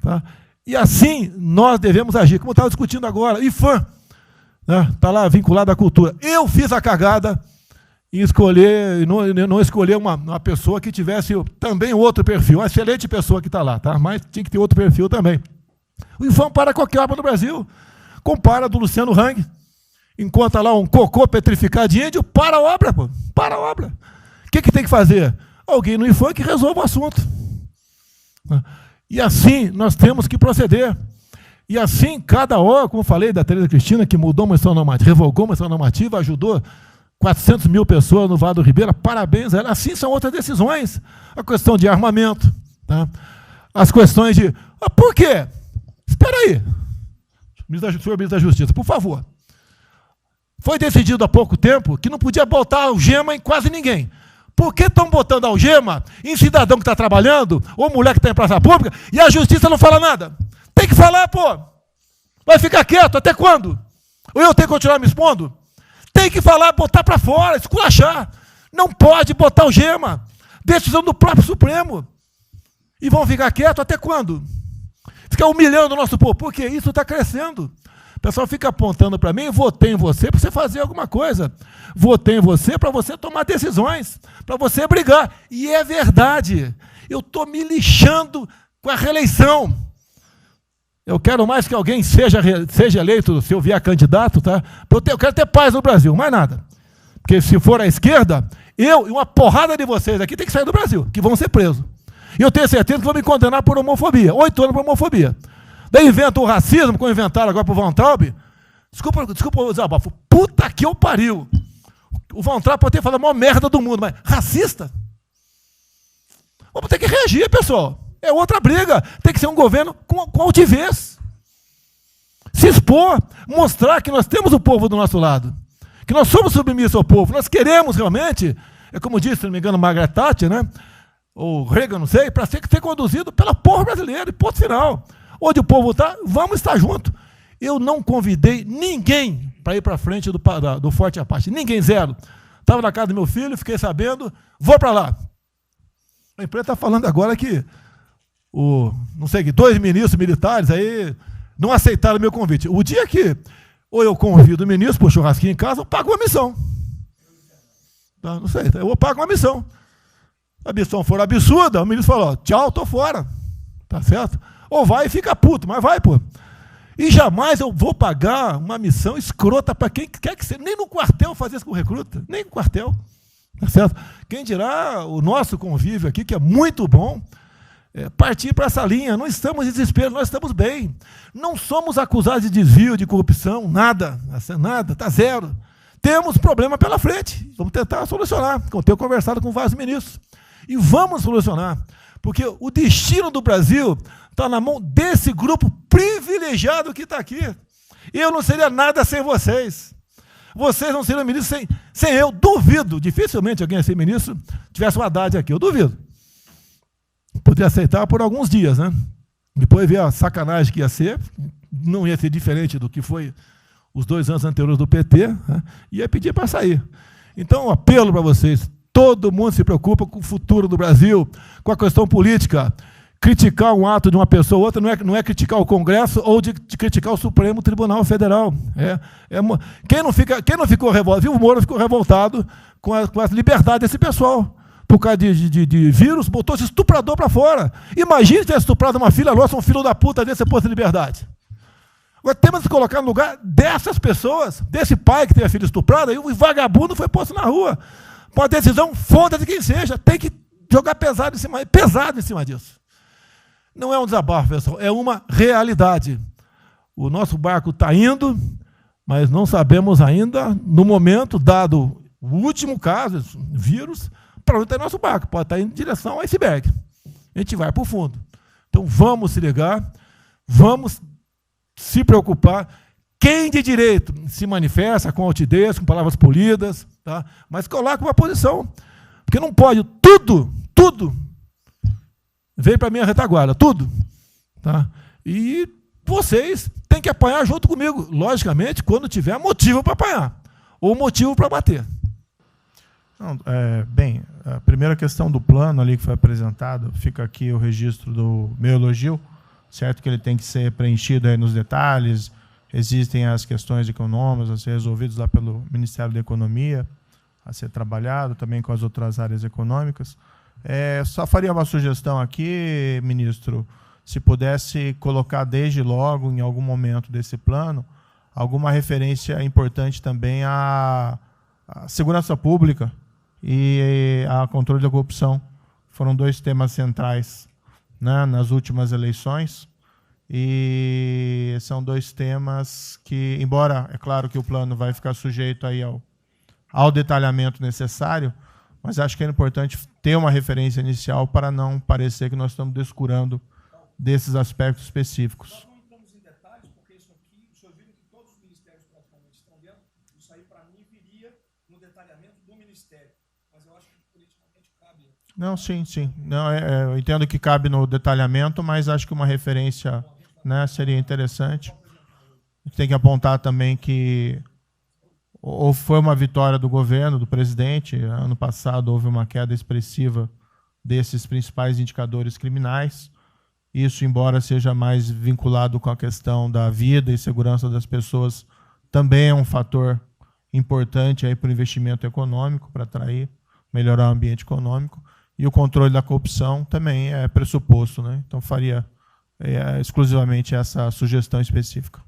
Tá? E assim nós devemos agir, como estava discutindo agora. IFAM, está lá vinculado à cultura. Eu fiz a cagada em escolher, não escolher uma pessoa que tivesse também outro perfil. Uma excelente pessoa que está lá, tá? Mas tinha que ter outro perfil também. O IFAM para qualquer obra no Brasil. Compara do Luciano Hang. Encontra lá um cocô petrificado de índio, para a obra, pô. Para a obra. O que tem que fazer? Alguém no IFAM que resolva o assunto. E assim nós temos que proceder. E assim, cada hora, como eu falei da Tereza Cristina, que mudou uma instituição normativa, revogou uma instituição normativa, ajudou 400 mil pessoas no Vale do Ribeira, parabéns a ela. Assim são outras decisões. A questão de armamento, tá? As questões de... por quê? Espera aí. Senhor ministro da Justiça, por favor. Foi decidido há pouco tempo que não podia botar algema em quase ninguém. Por que estão botando algema em cidadão que está trabalhando, ou mulher que está em praça pública, e a justiça não fala nada? Tem que falar, pô. Vai ficar quieto até quando? Ou eu tenho que continuar me expondo? Tem que falar, botar para fora, esculachar. Não pode botar algema. Decisão do próprio Supremo. E vão ficar quieto até quando? Ficar humilhando o nosso povo. Porque isso está crescendo. O pessoal fica apontando para mim, votei em você para você fazer alguma coisa. Votei em você para você tomar decisões, para você brigar. E é verdade. Eu estou me lixando com a reeleição. Eu quero mais que alguém seja eleito, se eu vier candidato, tá? Eu quero ter paz no Brasil, mais nada. Porque se for à esquerda, eu e uma porrada de vocês aqui tem que sair do Brasil, que vão ser presos. E eu tenho certeza que vão me condenar por homofobia. 8 anos por homofobia. Daí inventam o racismo, como inventaram agora para o Von Traub. Desculpa usar bafo. Puta que eu pariu. O Von Traub pode ter falado a maior merda do mundo, mas racista? Vamos ter que reagir, pessoal. É outra briga. Tem que ser um governo com altivez. Se expor, mostrar que nós temos o povo do nosso lado. Que nós somos submissos ao povo. Nós queremos realmente, é como disse, se não me engano, Margaret Thatcher, né? Ou Reagan, não sei, para ser conduzido pela porra brasileira, e ponto final. Onde o povo está, vamos estar junto. Eu não convidei ninguém para ir para frente do Forte Apache. Ninguém, zero. Estava na casa do meu filho, fiquei sabendo, vou para lá. A imprensa está falando agora que não sei, 2 ministros militares aí não aceitaram o meu convite. O dia que ou eu convido o ministro para o churrasquinho em casa, eu pago uma missão. Tá? Não sei, eu pago uma missão. A missão for absurda, o ministro falou, tchau, tô fora. Tá certo? Ou vai e fica puto, mas vai, pô. E jamais eu vou pagar uma missão escrota para quem quer que seja. Nem no quartel fazer isso com recruta, nem no quartel. Tá certo? Quem dirá o nosso convívio aqui, que é muito bom, partir para essa linha. Não estamos em desespero, nós estamos bem. Não somos acusados de desvio, de corrupção, nada, está zero. Temos problema pela frente, vamos tentar solucionar, como tenho conversado com vários ministros. E vamos solucionar, porque o destino do Brasil está na mão desse grupo privilegiado que está aqui. Eu não seria nada sem vocês. Vocês não seriam ministros sem eu. Duvido, dificilmente alguém ia ser ministro tivesse uma Haddad aqui, eu duvido. Poderia aceitar por alguns dias, né? Depois ver a sacanagem que ia ser, não ia ser diferente do que foi os 2 anos anteriores do PT, né? Ia pedir para sair. Então, um apelo para vocês, todo mundo se preocupa com o futuro do Brasil, com a questão política. Criticar um ato de uma pessoa ou outra não é criticar o Congresso ou de criticar o Supremo Tribunal Federal. Quem não ficou revoltado, viu, o Moro ficou revoltado com a liberdade desse pessoal. Por causa de vírus, botou esse estuprador para fora. Imagine se tivesse estuprado uma filha nossa, um filho da puta desse posto de liberdade. Agora temos que colocar no lugar dessas pessoas, desse pai que teve a filha estuprada, e o vagabundo foi posto na rua. Uma decisão, foda-se quem seja, tem que jogar pesado em cima disso. Não é um desabafo, pessoal, é uma realidade. O nosso barco está indo, mas não sabemos ainda, no momento, dado o último caso, vírus, para onde está nosso barco. Pode estar indo em direção ao iceberg. A gente vai para o fundo. Então, vamos se ligar, vamos se preocupar. Quem de direito se manifesta com altidez, com palavras polidas, tá? Mas coloca uma posição. Porque não pode, tudo, vem para a minha retaguarda, tudo. Tá? E vocês têm que apanhar junto comigo, logicamente, quando tiver motivo para apanhar, ou motivo para bater. Não, bem, a primeira questão do plano ali que foi apresentado, fica aqui o registro do meu elogio, certo que ele tem que ser preenchido aí nos detalhes, existem as questões econômicas a ser resolvidas lá pelo Ministério da Economia, a ser trabalhado também com as outras áreas econômicas. Só faria uma sugestão aqui, ministro, se pudesse colocar desde logo, em algum momento desse plano, alguma referência importante também à segurança pública e a controle da corrupção. Foram 2 temas centrais, né, nas últimas eleições, e são 2 temas que, embora, é claro que o plano vai ficar sujeito aí ao detalhamento necessário, mas acho que é importante ter uma referência inicial para não parecer que nós estamos descurando desses aspectos específicos. Nós não entramos em detalhes, porque isso aqui, o senhor viu que todos os ministérios praticamente estão dentro, isso aí, para mim, viria no detalhamento do Ministério. Mas eu acho que politicamente cabe. Não, sim. Não, eu entendo que cabe no detalhamento, mas acho que uma referência, né, seria interessante. A gente tem que apontar também que ou foi uma vitória do governo, do presidente. Ano passado houve uma queda expressiva desses principais indicadores criminais. Isso, embora seja mais vinculado com a questão da vida e segurança das pessoas, também é um fator importante para o investimento econômico, para atrair, melhorar o ambiente econômico. E o controle da corrupção também é pressuposto, né? Então, faria exclusivamente essa sugestão específica.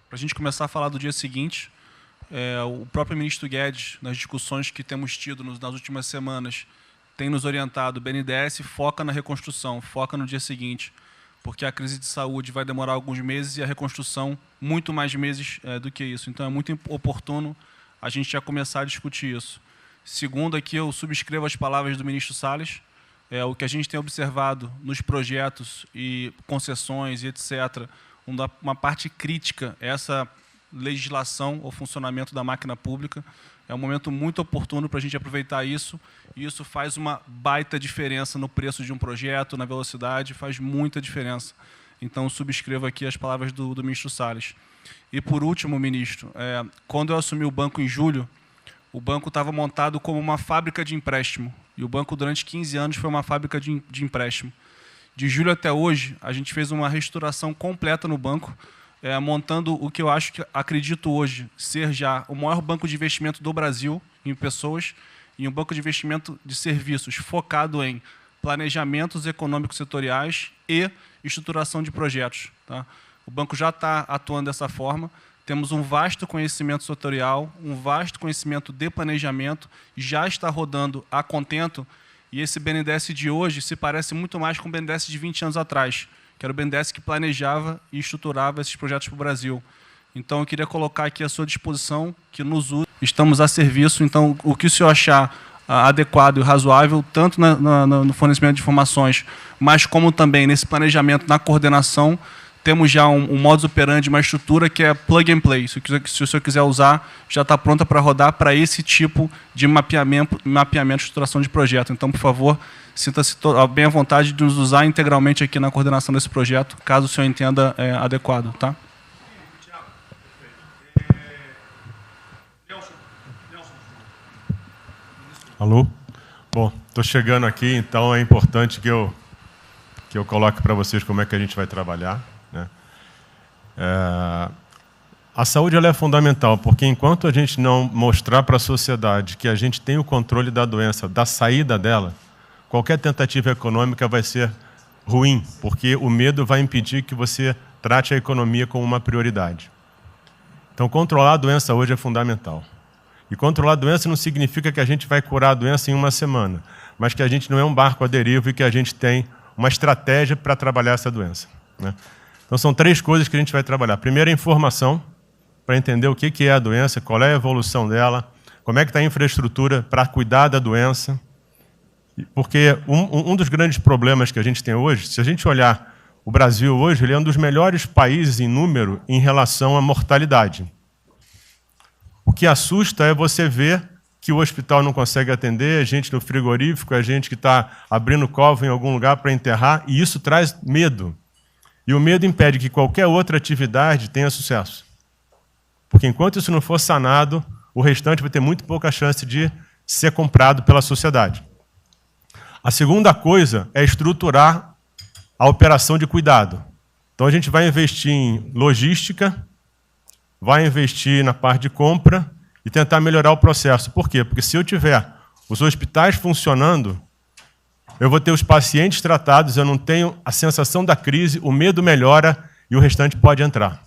Para a gente começar a falar do dia seguinte, o próprio ministro Guedes, nas discussões que temos tido nas últimas semanas, tem nos orientado, o BNDES foca na reconstrução, foca no dia seguinte, porque a crise de saúde vai demorar alguns meses e a reconstrução muito mais meses do que isso. Então, é muito oportuno a gente já começar a discutir isso. Segundo, aqui eu subscrevo as palavras do ministro Salles, o que a gente tem observado nos projetos e concessões e etc., uma parte crítica, essa legislação ou funcionamento da máquina pública. É um momento muito oportuno para a gente aproveitar isso, e isso faz uma baita diferença no preço de um projeto, na velocidade, faz muita diferença. Então, subscrevo aqui as palavras do ministro Salles. E, por último, ministro, quando eu assumi o banco em julho, o banco estava montado como uma fábrica de empréstimo, e o banco, durante 15 anos, foi uma fábrica de empréstimo. De julho até hoje, a gente fez uma reestruturação completa no banco, montando o que eu acredito hoje ser já o maior banco de investimento do Brasil em pessoas, e um banco de investimento de serviços focado em planejamentos econômicos setoriais e estruturação de projetos. Tá? O banco já está atuando dessa forma. Temos um vasto conhecimento setorial, um vasto conhecimento de planejamento, já está rodando a contento, e esse BNDES de hoje se parece muito mais com o BNDES de 20 anos atrás, que era o BNDES que planejava e estruturava esses projetos para o Brasil. Então, eu queria colocar aqui à sua disposição, que nos usa, estamos a serviço. Então, o que o senhor achar adequado e razoável, tanto no fornecimento de informações, mas como também nesse planejamento, na coordenação, temos já um modus operandi, uma estrutura que é plug and play. Se o senhor quiser usar, já está pronta para rodar para esse tipo de mapeamento e estruturação de projeto. Então, por favor, sinta-se bem à vontade de nos usar integralmente aqui na coordenação desse projeto, caso o senhor entenda adequado. Tá? Alô? Bom, estou chegando aqui, então é importante que eu coloque para vocês como é que a gente vai trabalhar. Né? A saúde ela é fundamental, porque enquanto a gente não mostrar para a sociedade que a gente tem o controle da doença, da saída dela, qualquer tentativa econômica vai ser ruim, porque o medo vai impedir que você trate a economia como uma prioridade. Então, controlar a doença hoje é fundamental. E controlar a doença não significa que a gente vai curar a doença em uma semana, mas que a gente não é um barco à deriva e que a gente tem uma estratégia para trabalhar essa doença. Né? Então, são 3 coisas que a gente vai trabalhar. Primeiro, a informação, para entender o que é a doença, qual é a evolução dela, como é que está a infraestrutura para cuidar da doença. Porque um dos grandes problemas que a gente tem hoje, se a gente olhar o Brasil hoje, ele é um dos melhores países em número em relação à mortalidade. O que assusta é você ver que o hospital não consegue atender, a gente no frigorífico, a gente que está abrindo cova em algum lugar para enterrar, e isso traz medo. E o medo impede que qualquer outra atividade tenha sucesso. Porque enquanto isso não for sanado, o restante vai ter muito pouca chance de ser comprado pela sociedade. A segunda coisa é estruturar a operação de cuidado. Então, a gente vai investir em logística, vai investir na parte de compra e tentar melhorar o processo. Por quê? Porque se eu tiver os hospitais funcionando, eu vou ter os pacientes tratados, eu não tenho a sensação da crise, o medo melhora e o restante pode entrar.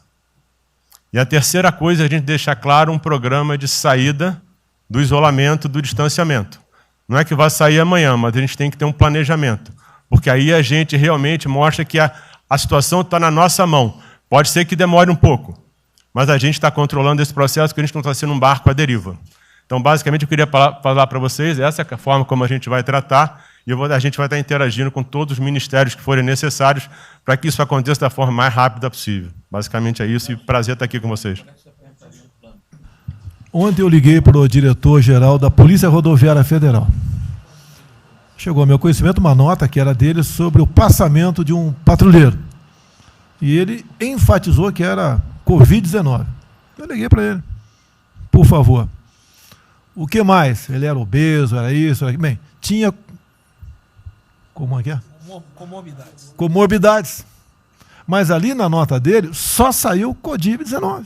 E a terceira coisa é a gente deixar claro um programa de saída do isolamento, do distanciamento. Não é que vai sair amanhã, mas a gente tem que ter um planejamento. Porque aí a gente realmente mostra que a situação está na nossa mão. Pode ser que demore um pouco, mas a gente está controlando esse processo, que a gente não está sendo um barco à deriva. Então, basicamente, eu queria falar para vocês, essa é a forma como a gente vai tratar, e a gente vai estar interagindo com todos os ministérios que forem necessários para que isso aconteça da forma mais rápida possível. Basicamente é isso, e prazer estar aqui com vocês. Ontem eu liguei para o diretor-geral da Polícia Rodoviária Federal. Chegou ao meu conhecimento uma nota que era dele sobre o passamento de um patrulheiro. E ele enfatizou que era Covid-19. Eu liguei para ele. Por favor. O que mais? Ele era obeso, era isso, era... Bem, tinha... Como é que é? Comorbidades. Comorbidades. Mas ali na nota dele só saiu Covid-19.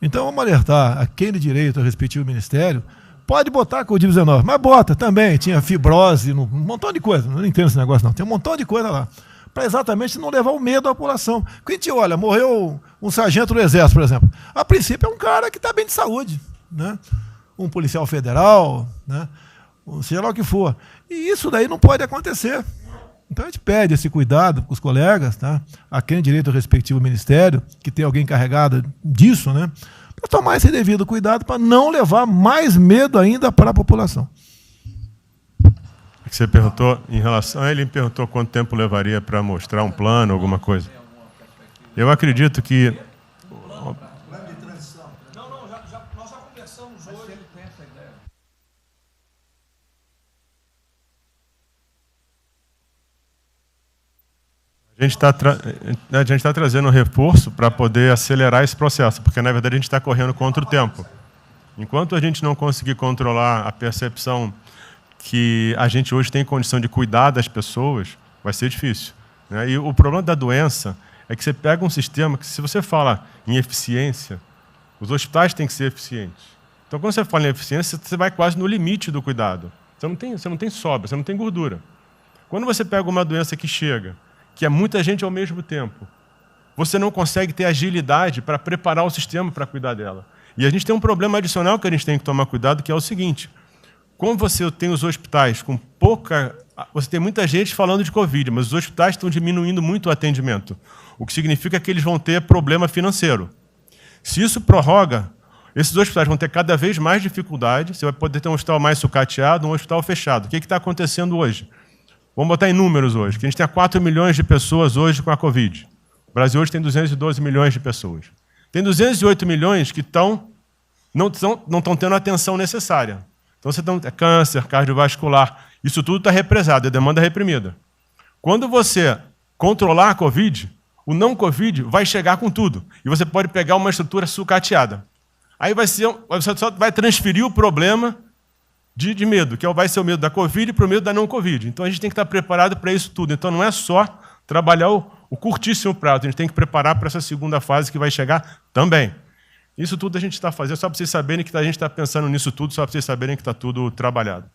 Então vamos alertar a quem de direito ao respectivo ministério, pode botar Covid-19, mas bota também, tinha fibrose, um montão de coisa, não entendo esse negócio não, tem um montão de coisa lá, para exatamente não levar o medo à população. Porque a gente olha, morreu um sargento do Exército, por exemplo, a princípio é um cara que está bem de saúde, né? Um policial federal, né? Seja lá o que for, e isso daí não pode acontecer. Então a gente pede esse cuidado com os colegas, tá? A quem direito ao respectivo ministério, que tem alguém encarregado disso, né? Para tomar esse devido cuidado, para não levar mais medo ainda para a população. Você perguntou em relação a ele, perguntou quanto tempo levaria para mostrar um plano, alguma coisa. Eu acredito que A gente está trazendo um reforço para poder acelerar esse processo, porque, na verdade, a gente está correndo contra o tempo. Enquanto a gente não conseguir controlar a percepção que a gente hoje tem condição de cuidar das pessoas, vai ser difícil, né? E o problema da doença é que você pega um sistema que, se você fala em eficiência, os hospitais têm que ser eficientes. Então, quando você fala em eficiência, você vai quase no limite do cuidado. Você não tem sobra, você não tem gordura. Quando você pega uma doença que chega, que é muita gente ao mesmo tempo, você não consegue ter agilidade para preparar o sistema para cuidar dela. E a gente tem um problema adicional que a gente tem que tomar cuidado, que é o seguinte: como você tem os hospitais com pouca... Você tem muita gente falando de Covid, mas os hospitais estão diminuindo muito o atendimento, o que significa que eles vão ter problema financeiro. Se isso prorroga, esses hospitais vão ter cada vez mais dificuldade, você vai poder ter um hospital mais sucateado, um hospital fechado. O que está acontecendo hoje? Vamos botar em números hoje, que a gente tem 4 milhões de pessoas hoje com a Covid. O Brasil hoje tem 212 milhões de pessoas. Tem 208 milhões que não estão tendo a atenção necessária. Então, você tem câncer, cardiovascular, isso tudo está represado, é demanda reprimida. Quando você controlar a Covid, o não Covid vai chegar com tudo. E você pode pegar uma estrutura sucateada. Aí você só vai transferir o problema de medo, que vai ser o medo da Covid para o medo da não Covid. Então, a gente tem que estar preparado para isso tudo. Então, não é só trabalhar o curtíssimo prazo, a gente tem que preparar para essa segunda fase que vai chegar também. Isso tudo a gente está fazendo, só para vocês saberem que a gente está pensando nisso tudo, só para vocês saberem que está tudo trabalhado.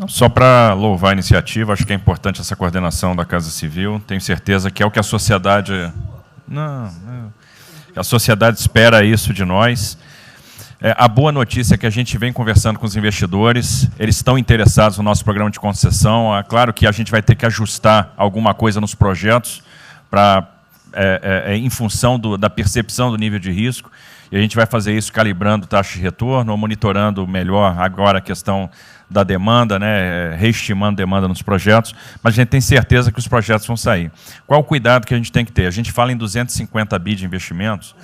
Só para louvar a iniciativa, acho que é importante essa coordenação da Casa Civil. Tenho certeza que é o que a sociedade... A sociedade espera isso de nós. A boa notícia é que a gente vem conversando com os investidores, eles estão interessados no nosso programa de concessão. É claro que a gente vai ter que ajustar alguma coisa nos projetos em função da percepção do nível de risco, e a gente vai fazer isso calibrando taxa de retorno, monitorando melhor agora a questão da demanda, né, reestimando demanda nos projetos, mas a gente tem certeza que os projetos vão sair. Qual o cuidado que a gente tem que ter? A gente fala em 250 bi de investimentos,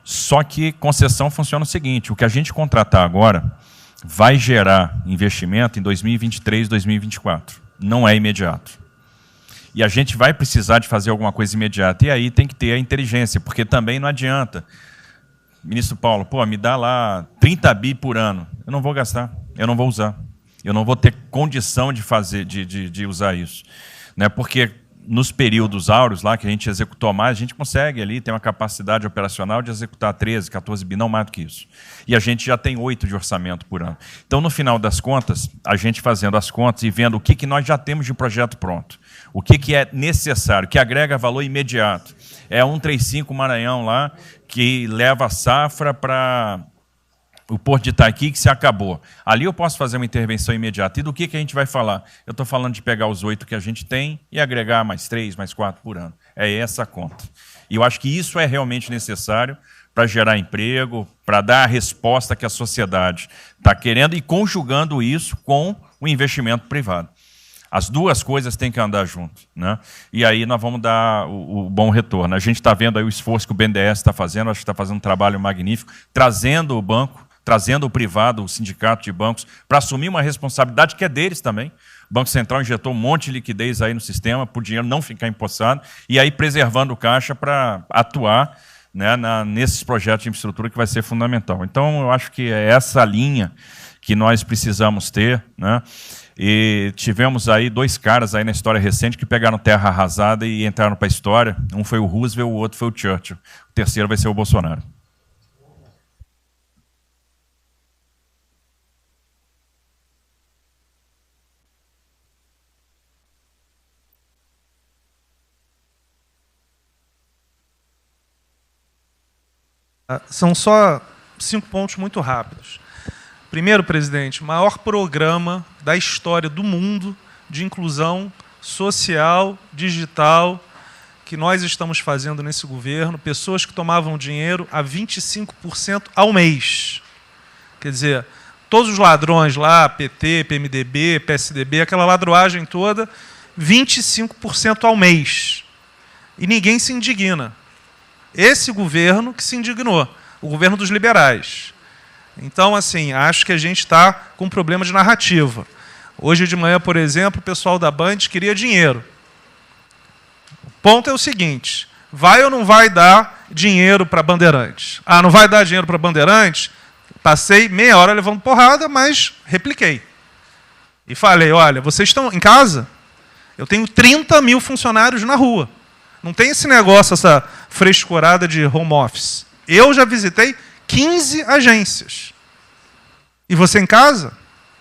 só que concessão funciona o seguinte: o que a gente contratar agora vai gerar investimento em 2023, 2024. Não é imediato. E a gente vai precisar de fazer alguma coisa imediata. E aí tem que ter a inteligência, porque também não adianta. Ministro Paulo, me dá lá 30 bi por ano. Eu não vou gastar, eu não vou usar. Eu não vou ter condição de usar isso. Né? Porque nos períodos áureos lá, que a gente executou mais, a gente consegue ali ter uma capacidade operacional de executar 13, 14 bi, não mais do que isso. E a gente já tem 8 de orçamento por ano. Então, no final das contas, a gente fazendo as contas e vendo o que nós já temos de projeto pronto, o que é necessário, que agrega valor imediato. É 135 Maranhão lá, que leva a safra para o Porto de Itaqui, que se acabou. Ali eu posso fazer uma intervenção imediata. E do que a gente vai falar? Eu estou falando de pegar os 8 que a gente tem e agregar mais 3, mais 4 por ano. É essa a conta. E eu acho que isso é realmente necessário para gerar emprego, para dar a resposta que a sociedade está querendo e conjugando isso com o investimento privado. As duas coisas têm que andar junto, né? E aí nós vamos dar o bom retorno. A gente está vendo aí o esforço que o BNDES está fazendo, acho que está fazendo um trabalho magnífico, trazendo o banco, trazendo o privado, o sindicato de bancos, para assumir uma responsabilidade que é deles também. O Banco Central injetou um monte de liquidez aí no sistema, para o dinheiro não ficar empossado, e aí preservando o caixa para atuar, né, nesses projetos de infraestrutura, que vai ser fundamental. Então, eu acho que é essa linha que nós precisamos ter, né? E tivemos aí 2 caras aí na história recente que pegaram terra arrasada e entraram para a história. Um foi o Roosevelt, o outro foi o Churchill. O terceiro vai ser o Bolsonaro. São só 5 pontos muito rápidos. Primeiro, presidente, o maior programa da história do mundo de inclusão social, digital, que nós estamos fazendo nesse governo, pessoas que tomavam dinheiro a 25% ao mês. Quer dizer, todos os ladrões lá, PT, PMDB, PSDB, aquela ladroagem toda, 25% ao mês. E ninguém se indigna. Esse governo que se indignou, o governo dos liberais. Então, assim, acho que a gente está com um problema de narrativa. Hoje de manhã, por exemplo, o pessoal da Band queria dinheiro. O ponto é o seguinte, vai ou não vai dar dinheiro para Bandeirantes? Ah, não vai dar dinheiro para Bandeirantes? Passei meia hora levando porrada, mas repliquei. E falei, olha, vocês estão em casa? Eu tenho 30 mil funcionários na rua. Não tem esse negócio, essa frescurada de home office. Eu já visitei 15 agências. E você em casa?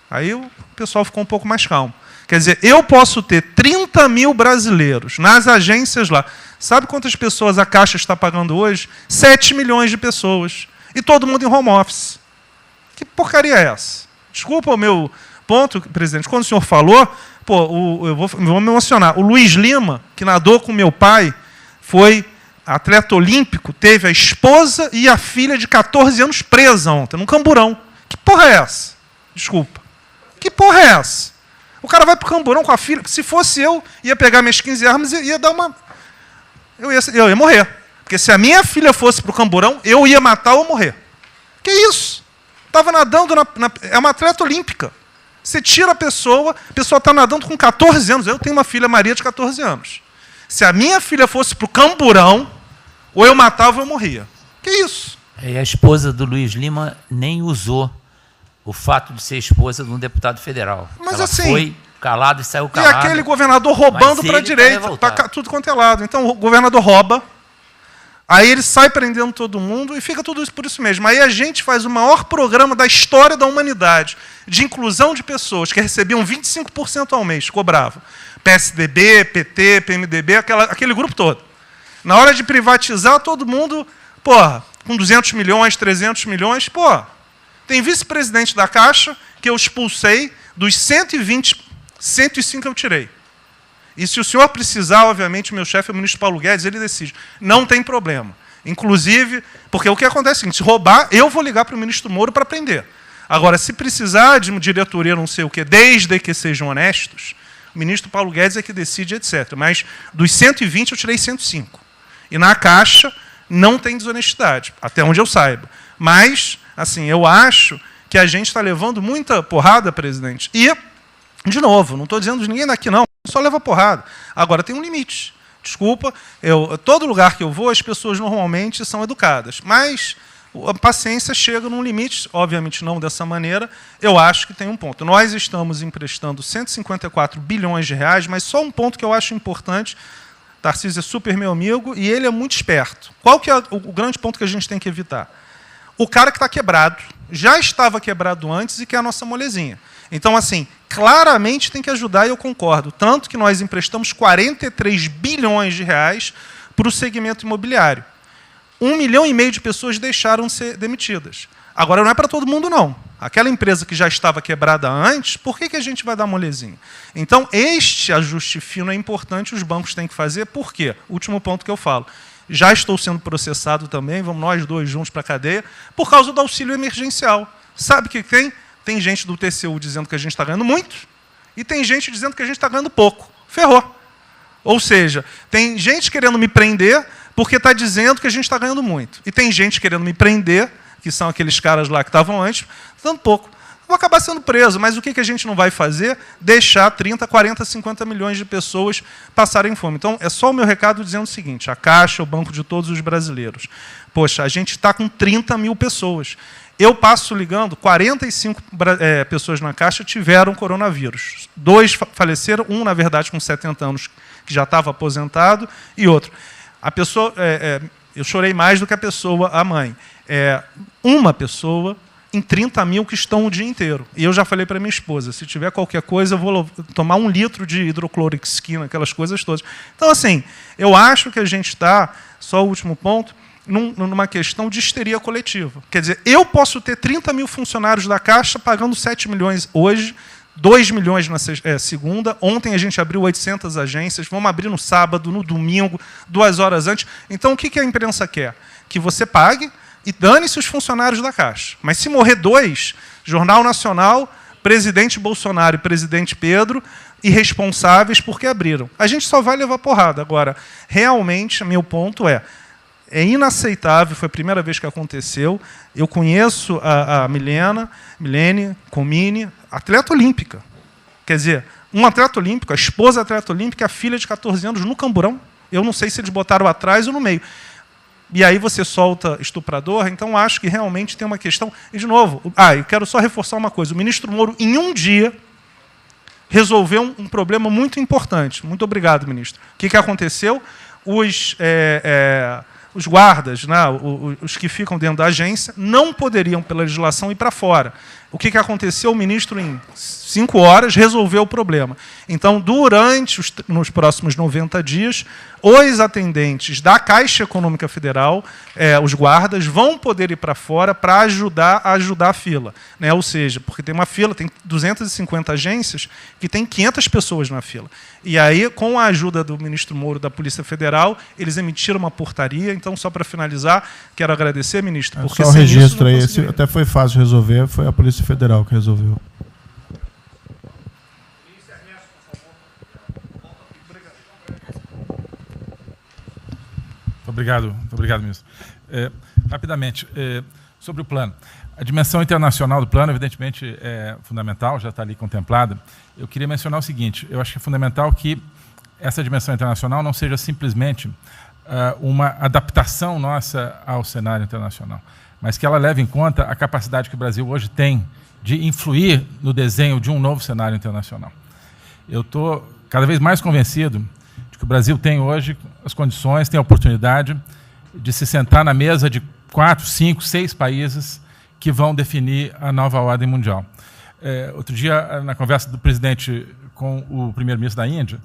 Aí o pessoal ficou um pouco mais calmo. Quer dizer, eu posso ter 30 mil brasileiros nas agências lá. Sabe quantas pessoas a Caixa está pagando hoje? 7 milhões de pessoas. E todo mundo em home office. Que porcaria é essa? Desculpa o meu ponto, presidente. Quando o senhor falou, pô, eu vou me emocionar. O Luiz Lima, que nadou com meu pai, foi atleta olímpico, teve a esposa e a filha de 14 anos presa ontem, num camburão. Que porra é essa? Desculpa. Que porra é essa? O cara vai pro camburão com a filha. Se fosse eu, ia pegar minhas 15 armas e ia dar uma... Eu ia morrer. Porque se a minha filha fosse pro camburão, eu ia matar ou morrer. Que isso? Estava nadando, é uma atleta olímpica. Você tira a pessoa está nadando com 14 anos. Eu tenho uma filha, Maria, de 14 anos. Se a minha filha fosse para o camburão, ou eu matava ou eu morria. Que isso? E a esposa do Luiz Lima nem usou o fato de ser esposa de um deputado federal. Mas ela assim, foi calada e saiu calada. E aquele governador roubando para a direita, para tudo quanto é lado. Então o governador rouba, aí ele sai prendendo todo mundo e fica tudo isso por isso mesmo. Aí a gente faz o maior programa da história da humanidade de inclusão de pessoas que recebiam 25% ao mês, cobravam. PSDB, PT, PMDB, aquele grupo todo. Na hora de privatizar, todo mundo, porra, com 200 milhões, 300 milhões, porra. Tem vice-presidente da Caixa que eu expulsei, dos 120, 105 eu tirei. E se o senhor precisar, obviamente, o meu chefe é o ministro Paulo Guedes, ele decide. Não tem problema. Inclusive, porque o que acontece é o seguinte, se roubar, eu vou ligar para o ministro Moro para prender. Agora, se precisar de uma diretoria não sei o quê, desde que sejam honestos, o ministro Paulo Guedes é que decide, etc. Mas dos 120 eu tirei 105. E na Caixa não tem desonestidade, até onde eu saiba. Mas, assim, eu acho que a gente está levando muita porrada, presidente. E, de novo, não estou dizendo de ninguém daqui, não. Só leva porrada. Agora, tem um limite. Desculpa, todo lugar que eu vou, as pessoas normalmente são educadas. Mas a paciência chega num limite, obviamente não dessa maneira, eu acho que tem um ponto. Nós estamos emprestando 154 bilhões de reais, mas só um ponto que eu acho importante. Tarcísio é super meu amigo e ele é muito esperto. Qual que é o grande ponto que a gente tem que evitar? O cara que está quebrado, já estava quebrado antes e quer a nossa molezinha. Então, assim, claramente tem que ajudar, e eu concordo. Tanto que nós emprestamos 43 bilhões de reais para o segmento imobiliário. 1,5 milhão de pessoas deixaram de ser demitidas. Agora, não é para todo mundo, não. Aquela empresa que já estava quebrada antes, por que a gente vai dar molezinha? Então, este ajuste fino é importante, os bancos têm que fazer. Por quê? Último ponto que eu falo. Já estou sendo processado também, vamos nós dois juntos para a cadeia, por causa do auxílio emergencial. Sabe o que tem? Tem gente do TCU dizendo que a gente está ganhando muito e tem gente dizendo que a gente está ganhando pouco. Ferrou. Ou seja, tem gente querendo me prender porque está dizendo que a gente está ganhando muito. E tem gente querendo me prender, que são aqueles caras lá que estavam antes, dando pouco. Vou acabar sendo preso, mas o que a gente não vai fazer? Deixar 30, 40, 50 milhões de pessoas passarem fome. Então, é só o meu recado dizendo o seguinte, a Caixa, o banco de todos os brasileiros. Poxa, a gente está com 30 mil pessoas. Eu passo ligando, 45 pessoas na Caixa tiveram coronavírus. 2 faleceram, um, na verdade, com 70 anos, que já estava aposentado, e outro. A pessoa, eu chorei mais do que a pessoa, a mãe. Uma pessoa em 30 mil que estão o dia inteiro. E eu já falei para minha esposa, se tiver qualquer coisa, eu vou tomar 1 litro de hidrocloroquina, aquelas coisas todas. Então, assim, eu acho que a gente está, só o último ponto, numa questão de histeria coletiva. Quer dizer, eu posso ter 30 mil funcionários da Caixa pagando 7 milhões hoje, 2 milhões na segunda, ontem a gente abriu 800 agências, vamos abrir no sábado, no domingo, 2 horas antes. Então, o que a imprensa quer? Que você pague e dane-se os funcionários da Caixa. Mas se morrer 2, Jornal Nacional, presidente Bolsonaro e presidente Pedro, irresponsáveis porque abriram. A gente só vai levar porrada. Agora, realmente, meu ponto é, É inaceitável, foi a primeira vez que aconteceu. Eu conheço a Milene Comini, atleta olímpica. Quer dizer, um atleta olímpico, a esposa atleta olímpica, a filha de 14 anos no camburão. Eu não sei se eles botaram atrás ou no meio. E aí você solta estuprador, então acho que realmente tem uma questão. E, de novo, eu quero só reforçar uma coisa. O ministro Moro, em um dia, resolveu um problema muito importante. Muito obrigado, ministro. O que aconteceu? Os guardas, né, os que ficam dentro da agência, não poderiam, pela legislação, ir para fora. O que aconteceu? O ministro, em 5 horas, resolveu o problema. Então, nos próximos 90 dias, os atendentes da Caixa Econômica Federal, os guardas, vão poder ir para fora para ajudar a fila. Né? Ou seja, porque tem uma fila, tem 250 agências que tem 500 pessoas na fila. E aí, com a ajuda do ministro Moro da Polícia Federal, eles emitiram uma portaria. Então, só para finalizar, quero agradecer, ministro. Porque só o registro aí, esse até foi fácil resolver, foi a Polícia Federal que resolveu. Muito obrigado, ministro. Rapidamente, sobre o plano. A dimensão internacional do plano, evidentemente, é fundamental, já está ali contemplada. Eu queria mencionar o seguinte, eu acho que é fundamental que essa dimensão internacional não seja simplesmente uma adaptação nossa ao cenário internacional, mas que ela leve em conta a capacidade que o Brasil hoje tem de influir no desenho de um novo cenário internacional. Eu estou cada vez mais convencido de que o Brasil tem hoje as condições, tem a oportunidade de se sentar na mesa de 4, 5, 6 países que vão definir a nova ordem mundial. Outro dia, na conversa do presidente com o primeiro-ministro da Índia,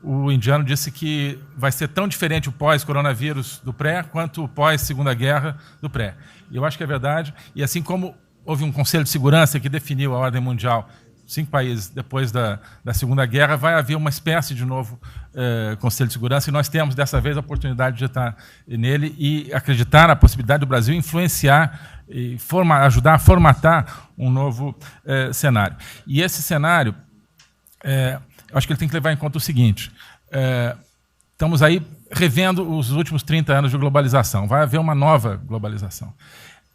o indiano disse que vai ser tão diferente o pós-coronavírus do pré quanto o pós-Segunda Guerra do pré. E eu acho que é verdade. E assim como houve um Conselho de Segurança que definiu a ordem mundial 5 países depois da Segunda Guerra, vai haver uma espécie de novo Conselho de Segurança, e nós temos, dessa vez, a oportunidade de estar nele e acreditar na possibilidade do Brasil influenciar e ajudar a formatar um novo cenário. E esse cenário, eu acho que ele tem que levar em conta o seguinte, estamos aí revendo os últimos 30 anos de globalização, vai haver uma nova globalização.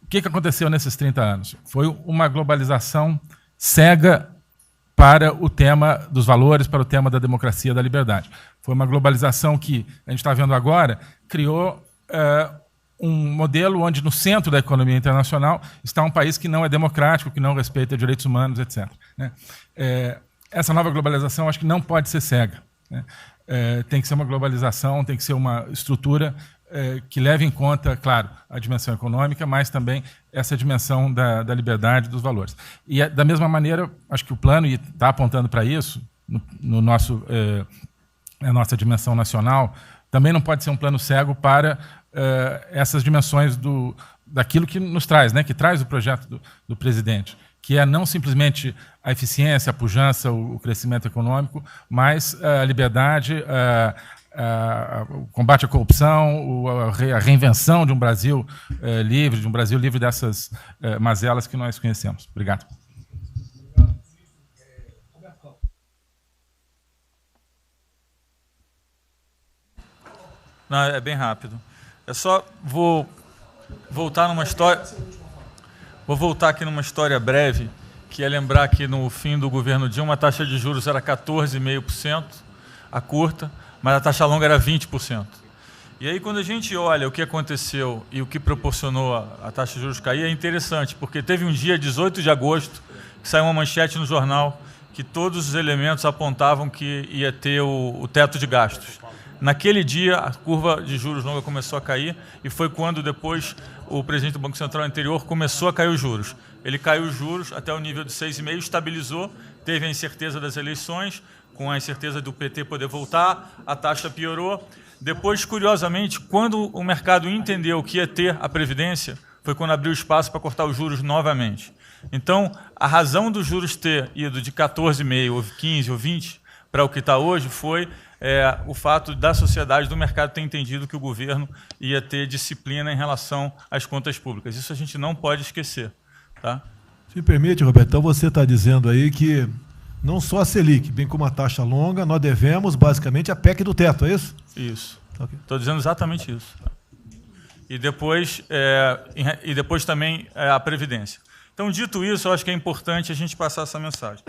O que aconteceu nesses 30 anos? Foi uma globalização cega para o tema dos valores, para o tema da democracia e da liberdade. Foi uma globalização que, a gente está vendo agora, criou um modelo onde no centro da economia internacional está um país que não é democrático, que não respeita direitos humanos, etc. Né? Essa nova globalização, acho que não pode ser cega. Né? Tem que ser uma globalização, tem que ser uma estrutura que leve em conta, claro, a dimensão econômica, mas também essa dimensão da liberdade dos valores. E, da mesma maneira, acho que o plano está apontando para isso, na nossa dimensão nacional, também não pode ser um plano cego para essas dimensões daquilo que nos traz, né, que traz o projeto do presidente, que é não simplesmente a eficiência, a pujança, o crescimento econômico, mas a liberdade, o combate à corrupção, a reinvenção de um Brasil livre, dessas mazelas que nós conhecemos. Obrigado. Não, é bem rápido. Eu só vou voltar numa história. Vou voltar aqui numa história breve, que é lembrar que no fim do governo Dilma a taxa de juros era 14,5%, a curta, mas a taxa longa era 20%. E aí, quando a gente olha o que aconteceu e o que proporcionou a taxa de juros cair, é interessante, porque teve um dia, 18 de agosto, que saiu uma manchete no jornal que todos os elementos apontavam que ia ter o teto de gastos. Naquele dia, a curva de juros longa começou a cair e foi quando depois o presidente do Banco Central anterior começou a cair os juros. Ele caiu os juros até o nível de 6,5%, estabilizou, teve a incerteza das eleições, com a incerteza do PT poder voltar, a taxa piorou. Depois, curiosamente, quando o mercado entendeu que ia ter a Previdência, foi quando abriu espaço para cortar os juros novamente. Então, a razão dos juros ter ido de 14,5%, ou 15%, ou 20% para o que está hoje foi o fato da sociedade, do mercado, ter entendido que o governo ia ter disciplina em relação às contas públicas. Isso a gente não pode esquecer. Tá? Se me permite, Roberto, então você está dizendo aí que não só a Selic, bem como a taxa longa, nós devemos basicamente a PEC do teto, é isso? Isso. Estou dizendo exatamente isso. e depois também a Previdência. Então, dito isso, eu acho que é importante a gente passar essa mensagem.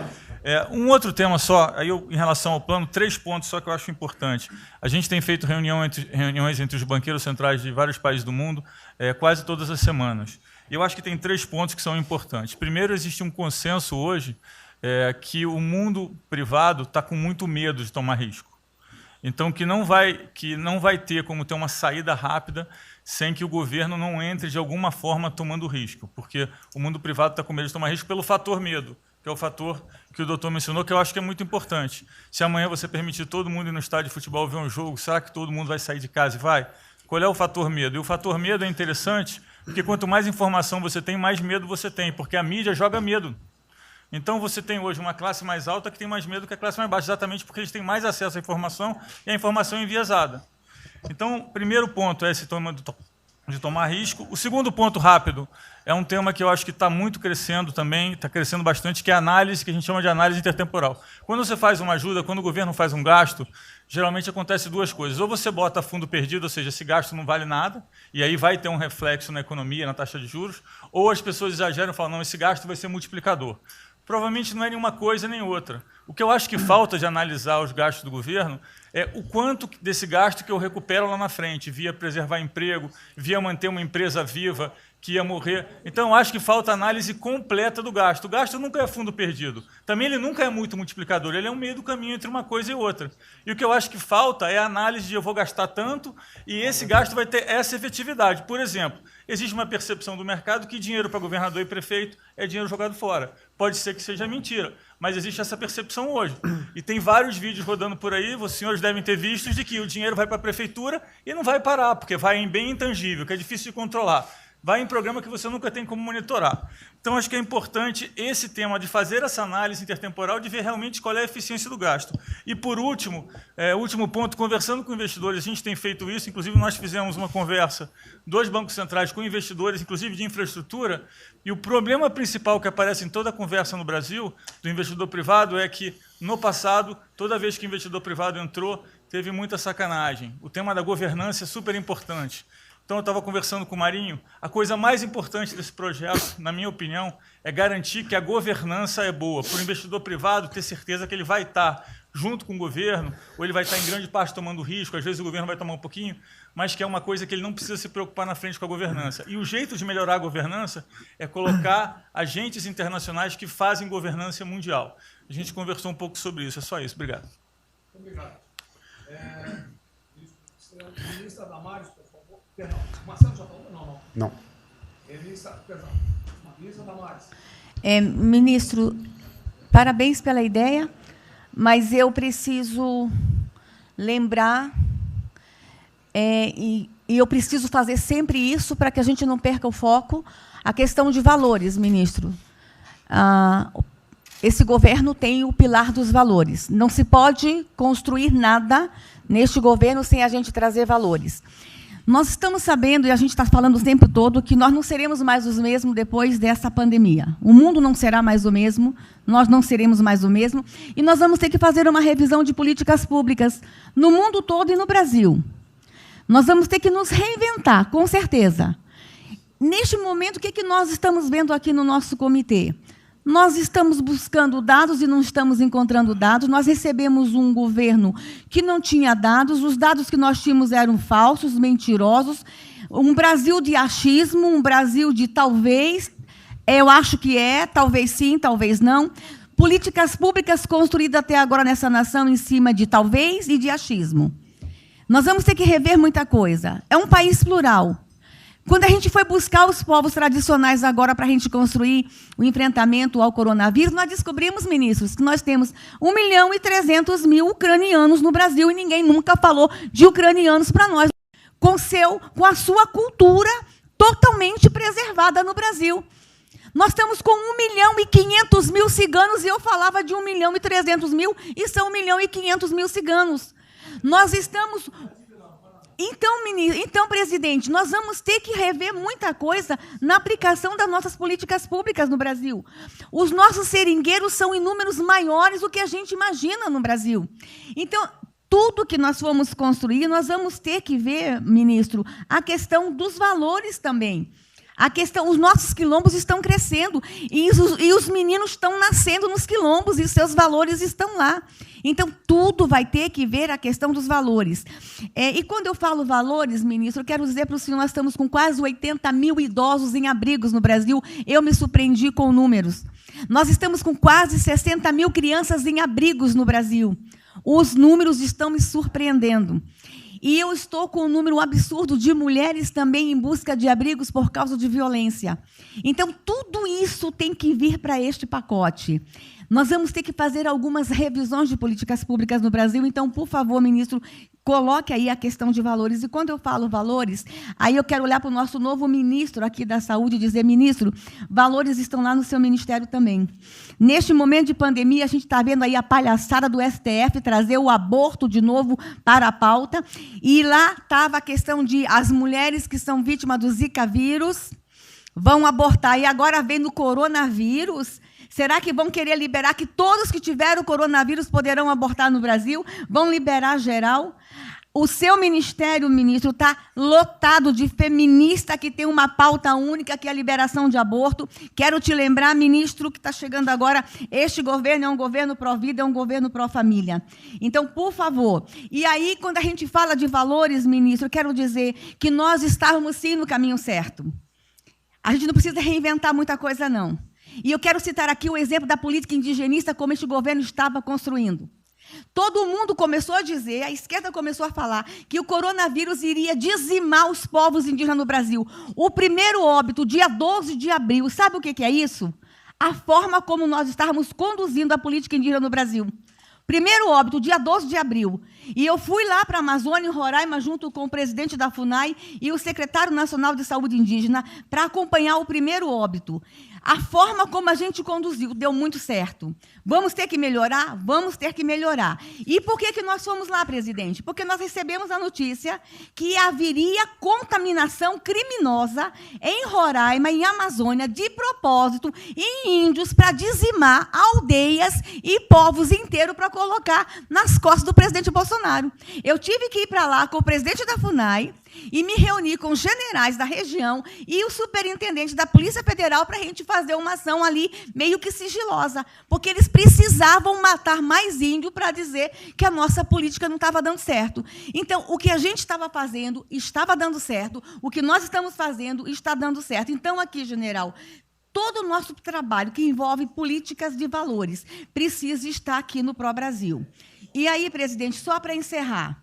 Um outro tema só, em relação ao plano, 3 pontos só que eu acho importante. A gente tem feito reuniões entre os banqueiros centrais de vários países do mundo quase todas as semanas. E eu acho que tem 3 pontos que são importantes. Primeiro, existe um consenso hoje que o mundo privado está com muito medo de tomar risco. Então, que não vai ter como ter uma saída rápida sem que o governo não entre de alguma forma tomando risco, porque o mundo privado está com medo de tomar risco pelo fator medo, que é o fator que o doutor mencionou, que eu acho que é muito importante. Se amanhã você permitir todo mundo ir no estádio de futebol ver um jogo, será que todo mundo vai sair de casa e vai? Qual é o fator medo? E o fator medo é interessante, porque quanto mais informação você tem, mais medo você tem, porque a mídia joga medo. Então, você tem hoje uma classe mais alta que tem mais medo que a classe mais baixa, exatamente porque eles têm mais acesso à informação e a informação é enviesada. Então, o primeiro ponto é esse tema de tomar risco. O segundo ponto, rápido, é um tema que eu acho que está muito crescendo também, está crescendo bastante, que é a análise, que a gente chama de análise intertemporal. Quando você faz uma ajuda, quando o governo faz um gasto, geralmente acontece 2 coisas. Ou você bota fundo perdido, ou seja, esse gasto não vale nada, e aí vai ter um reflexo na economia, na taxa de juros, ou as pessoas exageram e falam, não, esse gasto vai ser multiplicador. Provavelmente não é nenhuma coisa nem outra. O que eu acho que falta de analisar os gastos do governo é o quanto desse gasto que eu recupero lá na frente, via preservar emprego, via manter uma empresa viva que ia morrer. Então, eu acho que falta análise completa do gasto. O gasto nunca é fundo perdido. Também ele nunca é muito multiplicador, ele é um meio do caminho entre uma coisa e outra. E o que eu acho que falta é a análise de eu vou gastar tanto e esse gasto vai ter essa efetividade. Por exemplo, existe uma percepção do mercado que dinheiro para governador e prefeito é dinheiro jogado fora. Pode ser que seja mentira, mas existe essa percepção hoje. E tem vários vídeos rodando por aí, os senhores devem ter visto, de que o dinheiro vai para a prefeitura e não vai parar, porque vai em bem intangível, que é difícil de controlar. Vai em programa que você nunca tem como monitorar. Então, acho que é importante esse tema de fazer essa análise intertemporal, de ver realmente qual é a eficiência do gasto. E, por último, último ponto, conversando com investidores, a gente tem feito isso, inclusive nós fizemos uma conversa, 2 bancos centrais com investidores, inclusive de infraestrutura, e o problema principal que aparece em toda a conversa no Brasil, do investidor privado, é que, no passado, toda vez que o investidor privado entrou, teve muita sacanagem. O tema da governança é super importante. Então, eu estava conversando com o Marinho, a coisa mais importante desse projeto, na minha opinião, é garantir que a governança é boa, para o investidor privado ter certeza que ele vai estar junto com o governo, ou ele vai estar em grande parte tomando risco, às vezes o governo vai tomar um pouquinho, mas que é uma coisa que ele não precisa se preocupar na frente com a governança. E o jeito de melhorar a governança é colocar agentes internacionais que fazem governança mundial. A gente conversou um pouco sobre isso, é só isso. Obrigado. Obrigado. Ministra Damares, por favor. Perdão, Marcelo já falou? Não. Ministra Damares. Ministro, parabéns pela ideia, mas eu preciso lembrar, e eu preciso fazer sempre isso para que a gente não perca o foco, a questão de valores, ministro. Esse governo tem o pilar dos valores. Não se pode construir nada neste governo sem a gente trazer valores. Nós estamos sabendo, e a gente está falando o tempo todo, que nós não seremos mais os mesmos depois dessa pandemia. O mundo não será mais o mesmo, nós não seremos mais o mesmo, e nós vamos ter que fazer uma revisão de políticas públicas no mundo todo e no Brasil. Nós vamos ter que nos reinventar, com certeza. Neste momento, o que nós estamos vendo aqui no nosso comitê? Nós estamos buscando dados e não estamos encontrando dados. Nós recebemos um governo que não tinha dados, os dados que nós tínhamos eram falsos, mentirosos, um Brasil de achismo, um Brasil de talvez, eu acho que é, talvez sim, talvez não. Políticas públicas construídas até agora nessa nação em cima de talvez e de achismo. Nós vamos ter que rever muita coisa. É um país plural. Quando a gente foi buscar os povos tradicionais agora para a gente construir o enfrentamento ao coronavírus, nós descobrimos, ministros, que nós temos 1.300.000 ucranianos no Brasil e ninguém nunca falou de ucranianos para nós, com a sua cultura totalmente preservada no Brasil. Nós estamos com 1.500.000 ciganos e eu falava de 1.300.000 e são 1.500.000 ciganos. Nós estamos... Então, presidente, nós vamos ter que rever muita coisa na aplicação das nossas políticas públicas no Brasil. Os nossos seringueiros são em números maiores do que a gente imagina no Brasil. Então, tudo que nós formos construir, nós vamos ter que ver, ministro, a questão dos valores também. A questão, os nossos quilombos estão crescendo e os meninos estão nascendo nos quilombos e os seus valores estão lá. Então, tudo vai ter que ver a questão dos valores. E quando eu falo valores, ministro, eu quero dizer para o senhor, nós estamos com quase 80 mil idosos em abrigos no Brasil. Eu me surpreendi com números. Nós estamos com quase 60 mil crianças em abrigos no Brasil. Os números estão me surpreendendo. E eu estou com um número absurdo de mulheres também em busca de abrigos por causa de violência. Então, tudo isso tem que vir para este pacote. Nós vamos ter que fazer algumas revisões de políticas públicas no Brasil. Então, por favor, ministro, coloque aí a questão de valores. E quando eu falo valores, aí eu quero olhar para o nosso novo ministro aqui da Saúde e dizer, ministro, valores estão lá no seu ministério também. Neste momento de pandemia, a gente está vendo aí a palhaçada do STF trazer o aborto de novo para a pauta. E lá estava a questão de as mulheres que são vítimas do Zika vírus vão abortar. E agora vem no coronavírus. Será que vão querer liberar que todos que tiveram o coronavírus poderão abortar no Brasil? Vão liberar geral? O seu ministério, ministro, está lotado de feminista que tem uma pauta única, que é a liberação de aborto. Quero te lembrar, ministro, que está chegando agora, este governo é um governo pró-vida, é um governo pró-família. Então, por favor. E aí, quando a gente fala de valores, ministro, eu quero dizer que nós estávamos, sim, no caminho certo. A gente não precisa reinventar muita coisa, não. E eu quero citar aqui o exemplo da política indigenista, como este governo estava construindo. Todo mundo começou a dizer, a esquerda começou a falar, que o coronavírus iria dizimar os povos indígenas no Brasil. O primeiro óbito, dia 12 de abril, sabe o que é isso? A forma como nós estávamos conduzindo a política indígena no Brasil. Primeiro óbito, dia 12 de abril. E eu fui lá para a Amazônia, em Roraima, junto com o presidente da FUNAI e o secretário nacional de saúde indígena, para acompanhar o primeiro óbito. A forma como a gente conduziu deu muito certo. Vamos ter que melhorar? Vamos ter que melhorar. E por que nós fomos lá, presidente? Porque nós recebemos a notícia que haveria contaminação criminosa em Roraima, em Amazônia, de propósito, em índios, para dizimar aldeias e povos inteiros para colocar nas costas do presidente Bolsonaro. Eu tive que ir para lá com o presidente da FUNAI e me reuni com os generais da região e o superintendente da Polícia Federal para a gente fazer uma ação ali meio que sigilosa, porque eles precisavam matar mais índio para dizer que a nossa política não estava dando certo. Então, o que a gente estava fazendo estava dando certo, o que nós estamos fazendo está dando certo. Então, aqui, general, todo o nosso trabalho que envolve políticas de valores precisa estar aqui no Pró-Brasil. E aí, presidente, só para encerrar,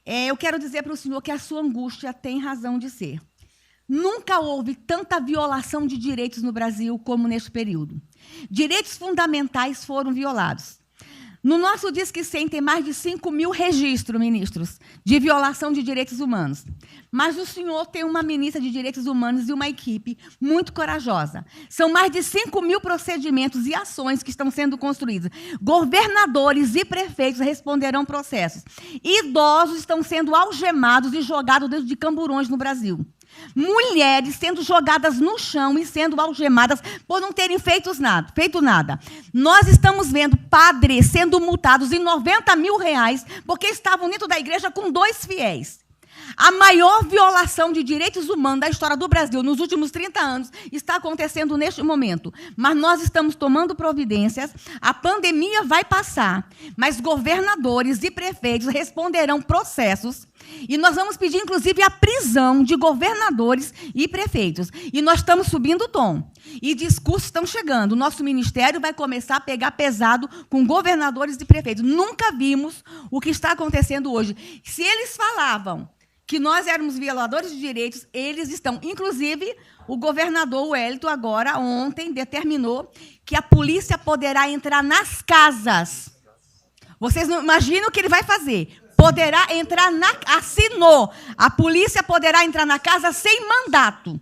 eu quero dizer para o senhor que a sua angústia tem razão de ser. Nunca houve tanta violação de direitos no Brasil como neste período. Direitos fundamentais foram violados. No nosso Disque 100 tem mais de 5 mil registros, ministros, de violação de direitos humanos. Mas o senhor tem uma ministra de Direitos Humanos e uma equipe muito corajosa. São mais de 5 mil procedimentos e ações que estão sendo construídos. Governadores e prefeitos responderão processos. Idosos estão sendo algemados e jogados dentro de camburões no Brasil. Mulheres sendo jogadas no chão e sendo algemadas por não terem feito nada. Nós estamos vendo padres sendo multados em R$90 mil porque estavam dentro da igreja com 2 fiéis. A maior violação de direitos humanos da história do Brasil nos últimos 30 anos está acontecendo neste momento. Mas nós estamos tomando providências, a pandemia vai passar, mas governadores e prefeitos responderão processos e nós vamos pedir, inclusive, a prisão de governadores e prefeitos. E nós estamos subindo o tom. E discursos estão chegando. O nosso ministério vai começar a pegar pesado com governadores e prefeitos. Nunca vimos o que está acontecendo hoje. Se eles falavam que nós éramos violadores de direitos, eles estão. Inclusive, o governador Wellington, agora, ontem, determinou que a polícia poderá entrar nas casas. Vocês não imaginam o que ele vai fazer. Poderá entrar assinou. A polícia poderá entrar na casa sem mandato.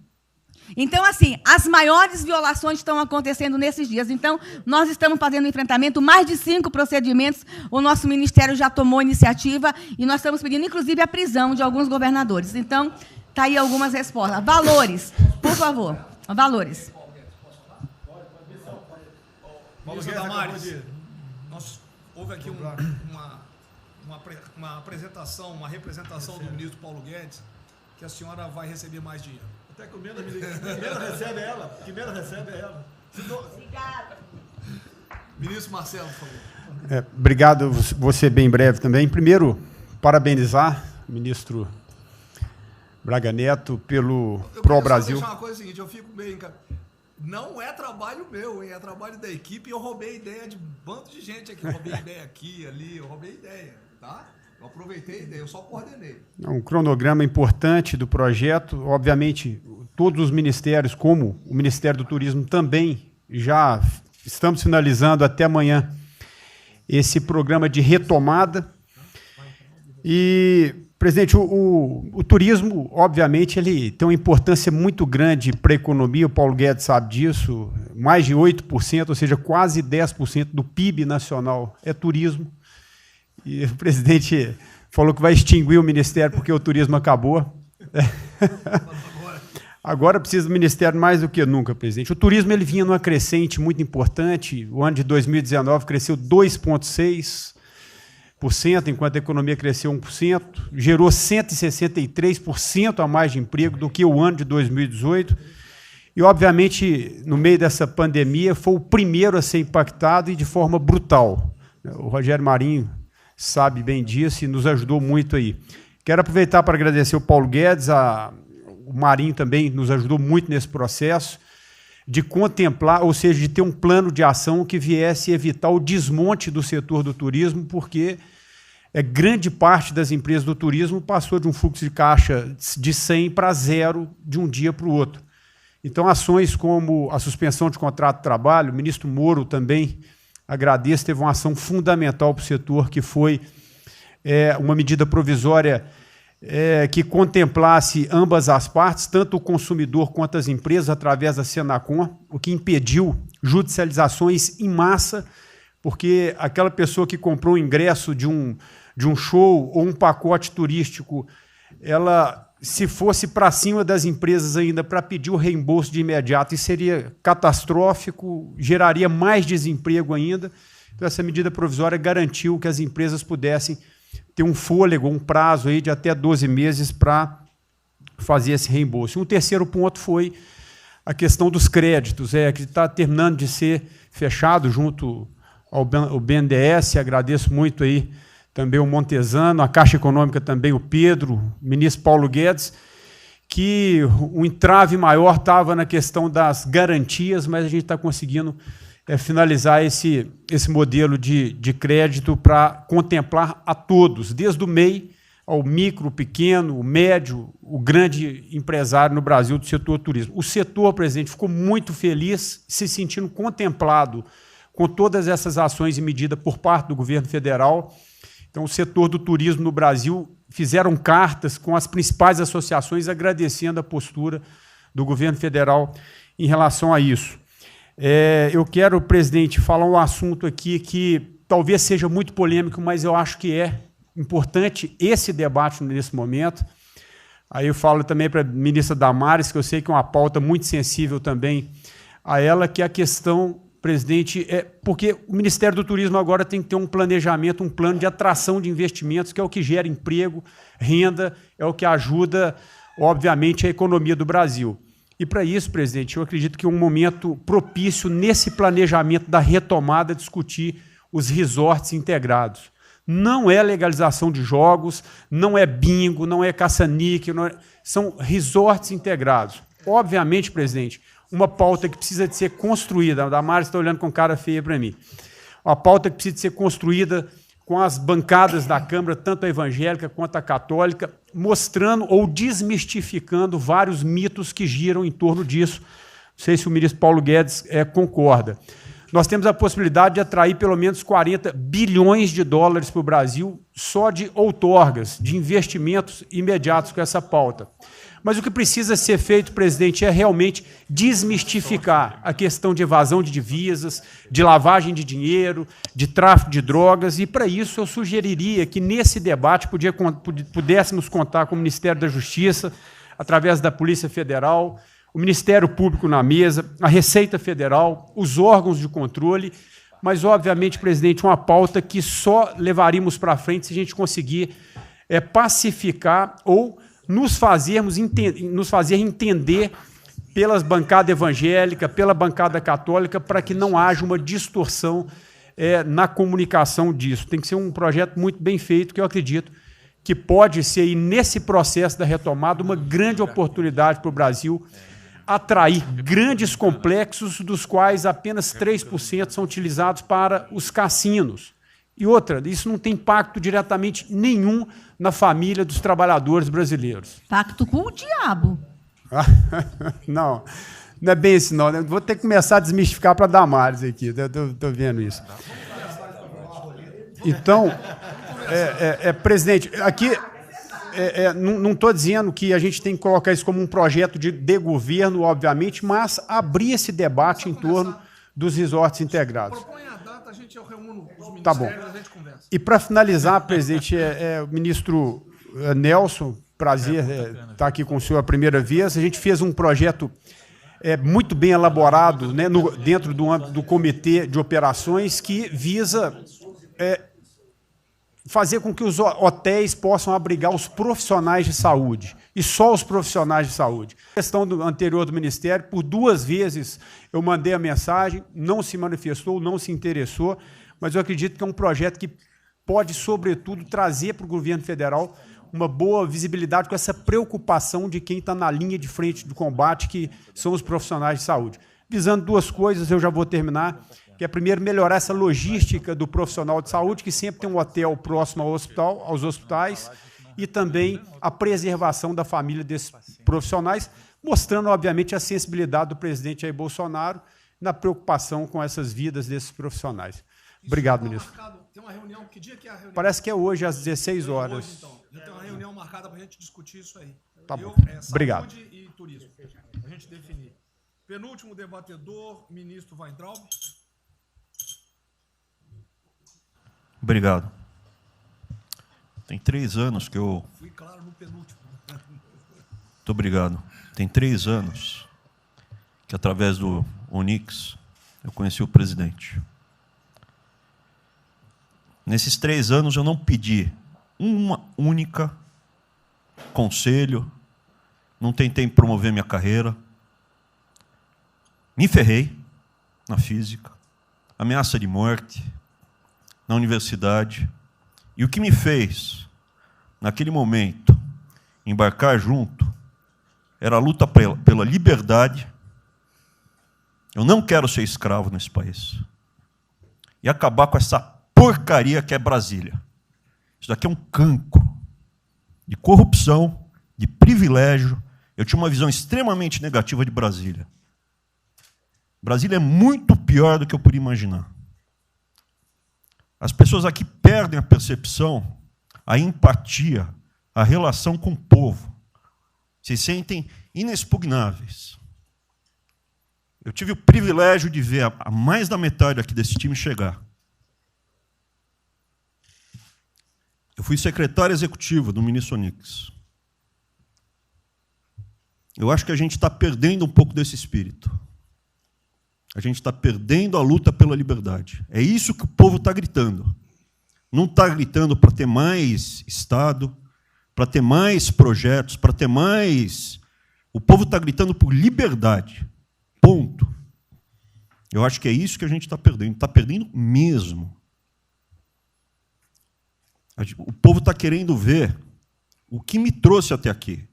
Então, assim, as maiores violações estão acontecendo nesses dias. Então, nós estamos fazendo enfrentamento, mais de 5 procedimentos, o nosso ministério já tomou iniciativa e nós estamos pedindo, inclusive, a prisão de alguns governadores. Então, está aí algumas respostas. Valores, por favor. Valores. Paulo Damares, houve aqui uma apresentação, uma representação do ministro Paulo Guedes, que a senhora vai receber mais dinheiro. Até que o menos recebe ela. Que menos recebe ela. Obrigada. Ministro Marcelo, por favor. Obrigado, vou ser bem breve também. Primeiro, parabenizar o ministro Braga Neto pelo Pro Brasil. Eu quero deixar uma coisa seguinte, eu fico bem... Não é trabalho meu, hein? É trabalho da equipe e eu roubei ideia de bando de gente aqui. Eu roubei ideia aqui, ali, eu roubei ideia, tá? Eu aproveitei a ideia, eu só coordenei. Um cronograma importante do projeto. Obviamente, todos os ministérios, como o Ministério do Turismo, também já estamos finalizando até amanhã esse programa de retomada. E, presidente, o turismo, obviamente, ele tem uma importância muito grande para a economia, o Paulo Guedes sabe disso, mais de 8%, ou seja, quase 10% do PIB nacional é turismo. E o presidente falou que vai extinguir o ministério porque o turismo acabou. Agora precisa do ministério mais do que nunca, presidente. O turismo ele vinha numa crescente muito importante. O ano de 2019 cresceu 2,6%, enquanto a economia cresceu 1%. Gerou 163% a mais de emprego do que o ano de 2018. E, obviamente, no meio dessa pandemia, foi o primeiro a ser impactado e de forma brutal. O Rogério Marinho sabe bem disso e nos ajudou muito aí. Quero aproveitar para agradecer o Paulo Guedes, o Marinho também nos ajudou muito nesse processo, de contemplar, ou seja, de ter um plano de ação que viesse evitar o desmonte do setor do turismo, porque grande parte das empresas do turismo passou de um fluxo de caixa de 100 para 0 de um dia para o outro. Então, ações como a suspensão de contrato de trabalho, o ministro Moro também, agradeço, teve uma ação fundamental para o setor, que foi uma medida provisória que contemplasse ambas as partes, tanto o consumidor quanto as empresas, através da Senacom, o que impediu judicializações em massa, porque aquela pessoa que comprou o ingresso de um show ou um pacote turístico, ela, se fosse para cima das empresas ainda para pedir o reembolso de imediato, isso seria catastrófico, geraria mais desemprego ainda. Então, essa medida provisória garantiu que as empresas pudessem ter um fôlego, um prazo aí de até 12 meses para fazer esse reembolso. Um terceiro ponto foi a questão dos créditos, que está terminando de ser fechado junto ao BNDES. Agradeço muito aí também o Montesano, a Caixa Econômica também, o Pedro, o ministro Paulo Guedes, que o entrave maior estava na questão das garantias, mas a gente está conseguindo finalizar esse modelo de crédito para contemplar a todos, desde o MEI ao micro, o pequeno, o médio, o grande empresário no Brasil do setor turismo. O setor, presidente, ficou muito feliz, se sentindo contemplado com todas essas ações e medidas por parte do governo federal. Então, o setor do turismo no Brasil fizeram cartas com as principais associações agradecendo a postura do governo federal em relação a isso. Eu quero, presidente, falar um assunto aqui que talvez seja muito polêmico, mas eu acho que é importante esse debate nesse momento. Aí eu falo também para a ministra Damares, que eu sei que é uma pauta muito sensível também a ela, que é a questão, presidente, porque o Ministério do Turismo agora tem que ter um planejamento, um plano de atração de investimentos, que é o que gera emprego, renda, é o que ajuda, obviamente, a economia do Brasil. E, para isso, presidente, eu acredito que é um momento propício, nesse planejamento da retomada, discutir os resorts integrados. Não é legalização de jogos, não é bingo, não é caça-níquel, são resorts integrados. Obviamente, presidente, uma pauta que precisa de ser construída, a Damares está olhando com cara feia para mim, uma pauta que precisa de ser construída com as bancadas da Câmara, tanto a evangélica quanto a católica, mostrando ou desmistificando vários mitos que giram em torno disso. Não sei se o ministro Paulo Guedes concorda. Nós temos a possibilidade de atrair pelo menos 40 bilhões de dólares para o Brasil só de outorgas, de investimentos imediatos com essa pauta. Mas o que precisa ser feito, presidente, é realmente desmistificar a questão de evasão de divisas, de lavagem de dinheiro, de tráfico de drogas, e, para isso, eu sugeriria que, nesse debate, pudéssemos contar com o Ministério da Justiça, através da Polícia Federal, o Ministério Público na mesa, a Receita Federal, os órgãos de controle, mas, obviamente, presidente, uma pauta que só levaríamos para frente se a gente conseguir pacificar ou nos fazer entender pelas bancadas evangélicas, pela bancada católica, para que não haja uma distorção na comunicação disso. Tem que ser um projeto muito bem feito, que eu acredito que pode ser, aí, nesse processo da retomada, uma grande oportunidade para o Brasil atrair grandes complexos, dos quais apenas 3% são utilizados para os cassinos. E outra, isso não tem impacto diretamente nenhum na família dos trabalhadores brasileiros. Pacto com o diabo. Não, não é bem isso, não. Vou ter que começar a desmistificar para a Damares aqui. Estou vendo isso. Então, presidente, aqui não estou dizendo que a gente tem que colocar isso como um projeto de governo, obviamente, mas abrir esse debate em torno dos resorts integrados. Propõe a data, a gente reúne os ministérios, Tá bom. a gente conversa. E para finalizar, presidente, o ministro Nelson, prazer estar aqui com o senhor a primeira vez. A gente fez um projeto muito bem elaborado, né, dentro do âmbito do Comitê de Operações, que visa fazer com que os hotéis possam abrigar os profissionais de saúde, e só os profissionais de saúde. A questão anterior do Ministério, por 2 vezes eu mandei a mensagem, não se manifestou, não se interessou, mas eu acredito que é um projeto que pode, sobretudo, trazer para o governo federal uma boa visibilidade com essa preocupação de quem está na linha de frente do combate, que são os profissionais de saúde. Visando 2 coisas, eu já vou terminar, que é, primeiro, melhorar essa logística do profissional de saúde, que sempre tem um hotel próximo ao hospital, aos hospitais, e também a preservação da família desses profissionais, mostrando, obviamente, a sensibilidade do presidente Jair Bolsonaro na preocupação com essas vidas desses profissionais. Obrigado, ministro. Tem uma reunião, que dia que é a reunião? Parece que é hoje, às 16 horas. Hoje, então. Já tem uma reunião marcada para a gente discutir isso aí. Tá bom. Obrigado. Saúde e turismo. A gente definir. Penúltimo debatedor, ministro Weintraub. Obrigado. Tem 3 anos que eu... Fui claro no penúltimo. Muito obrigado. Tem 3 anos que, através do Onix, eu conheci o presidente. Nesses 3 anos, eu não pedi uma única conselho, não tentei promover minha carreira, me ferrei na física, ameaça de morte na universidade, e o que me fez, naquele momento, embarcar junto, era a luta pela liberdade. Eu não quero ser escravo nesse país. E acabar com essa porcaria que é Brasília. Isso daqui é um cancro de corrupção, de privilégio. Eu tinha uma visão extremamente negativa de Brasília. Brasília é muito pior do que eu podia imaginar. As pessoas aqui perdem a percepção, a empatia, a relação com o povo. Se sentem inexpugnáveis. Eu tive o privilégio de ver a mais da metade aqui desse time chegar. Eu fui secretário executivo do ministro Onix. Eu acho que a gente está perdendo um pouco desse espírito. A gente está perdendo a luta pela liberdade. É isso que o povo está gritando. Não está gritando para ter mais Estado, para ter mais projetos, para ter mais... O povo está gritando por liberdade. Ponto. Eu acho que é isso que a gente está perdendo. Está perdendo mesmo. O povo está querendo ver o que me trouxe até aqui.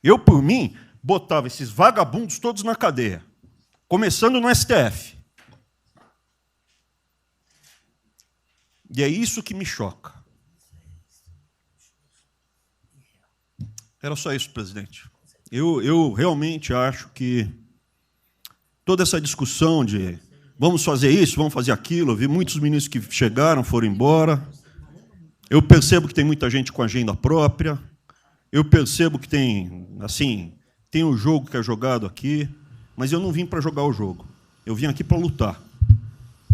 Eu, por mim, botava esses vagabundos todos na cadeia. Começando no STF. E é isso que me choca. Era só isso, presidente. Eu realmente acho que toda essa discussão de vamos fazer isso, vamos fazer aquilo, eu vi muitos ministros que chegaram, foram embora. Eu percebo que tem muita gente com agenda própria. Eu percebo que tem, assim, tem um jogo que é jogado aqui. Mas eu não vim para jogar o jogo. Eu vim aqui para lutar.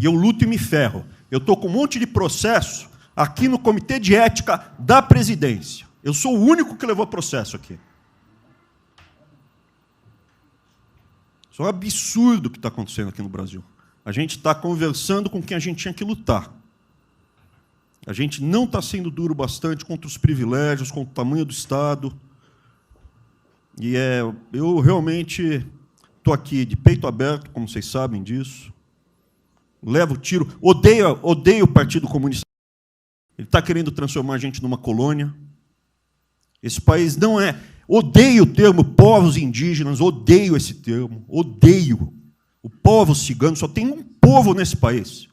E eu luto e me ferro. Eu estou com um monte de processo aqui no Comitê de Ética da Presidência. Eu sou o único que levou processo aqui. Isso é um absurdo o que está acontecendo aqui no Brasil. A gente está conversando com quem a gente tinha que lutar. A gente não está sendo duro bastante contra os privilégios, contra o tamanho do Estado. E eu realmente estou aqui de peito aberto, como vocês sabem disso. Levo tiro. Odeio o Partido Comunista. Ele está querendo transformar a gente numa colônia. Esse país não é... Odeio o termo povos indígenas, odeio esse termo, odeio. O povo cigano, só tem um povo nesse país.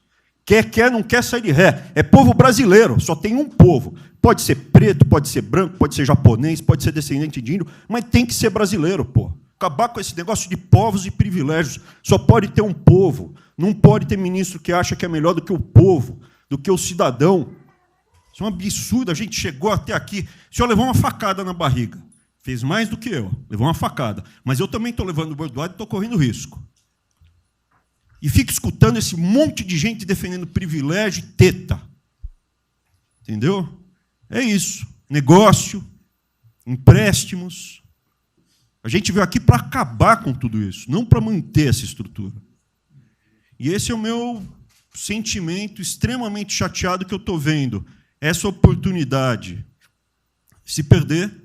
Quer, não quer sair de ré. É povo brasileiro, só tem um povo. Pode ser preto, pode ser branco, pode ser japonês, pode ser descendente de índio, mas tem que ser brasileiro, pô. Acabar com esse negócio de povos e privilégios. Só pode ter um povo. Não pode ter ministro que acha que é melhor do que o povo, do que o cidadão. Isso é um absurdo. A gente chegou até aqui. O senhor levou uma facada na barriga. Fez mais do que eu. Levou uma facada. Mas eu também estou levando bordoada e estou correndo risco. E fica escutando esse monte de gente defendendo privilégio e teta. Entendeu? É isso. Negócio, empréstimos. A gente veio aqui para acabar com tudo isso, não para manter essa estrutura. E esse é o meu sentimento extremamente chateado que eu estou vendo. Essa oportunidade se perder.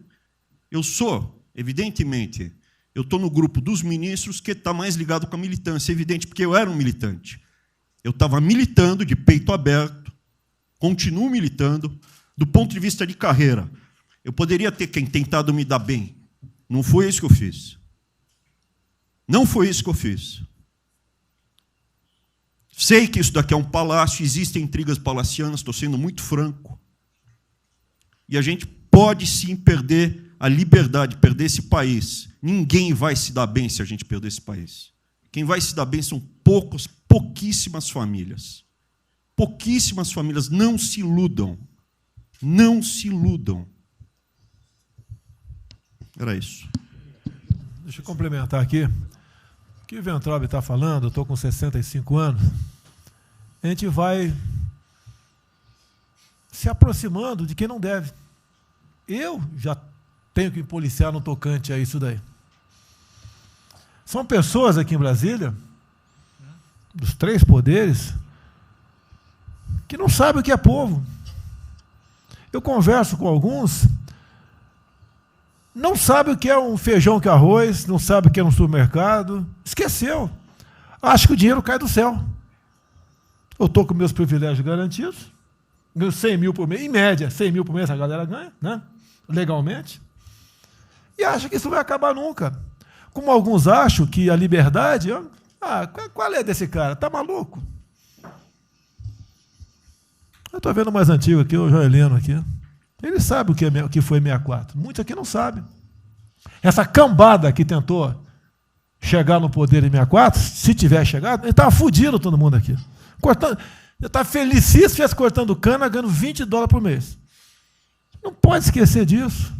Eu sou, evidentemente, eu estou no grupo dos ministros que está mais ligado com a militância, evidente, porque eu era um militante. Eu estava militando de peito aberto, continuo militando, do ponto de vista de carreira. Eu poderia ter tentado me dar bem. Não foi isso que eu fiz. Não foi isso que eu fiz. Sei que isso daqui é um palácio, existem intrigas palacianas, estou sendo muito franco. E a gente pode sim perder a liberdade, perder esse país. Ninguém vai se dar bem se a gente perder esse país. Quem vai se dar bem são pouquíssimas famílias. Pouquíssimas famílias. Não se iludam. Não se iludam. Era isso. Deixa eu complementar aqui. O que o Weintraub está falando, eu estou com 65 anos, a gente vai se aproximando de quem não deve. Eu já tenho que me policiar no tocante a isso daí. São pessoas aqui em Brasília, dos 3 poderes, que não sabem o que é povo. Eu converso com alguns, não sabem o que é um feijão com arroz, não sabem o que é um supermercado, esqueceu. Acho que o dinheiro cai do céu. Eu estou com meus privilégios garantidos, ganho 100 mil por mês, em média, 100 mil por mês a galera ganha, né? Legalmente, e acha que isso vai acabar nunca. Como alguns acham que a liberdade... qual é desse cara? Está maluco? Eu estou vendo o mais antigo aqui, o Joelino aqui. Ele sabe o que foi 64. Muitos aqui não sabem. Essa cambada que tentou chegar no poder em 64, se tiver chegado, ele estava fudido todo mundo aqui. Cortando, eu estava felicíssimo cortando cana, ganhando $20 por mês. Não pode esquecer disso.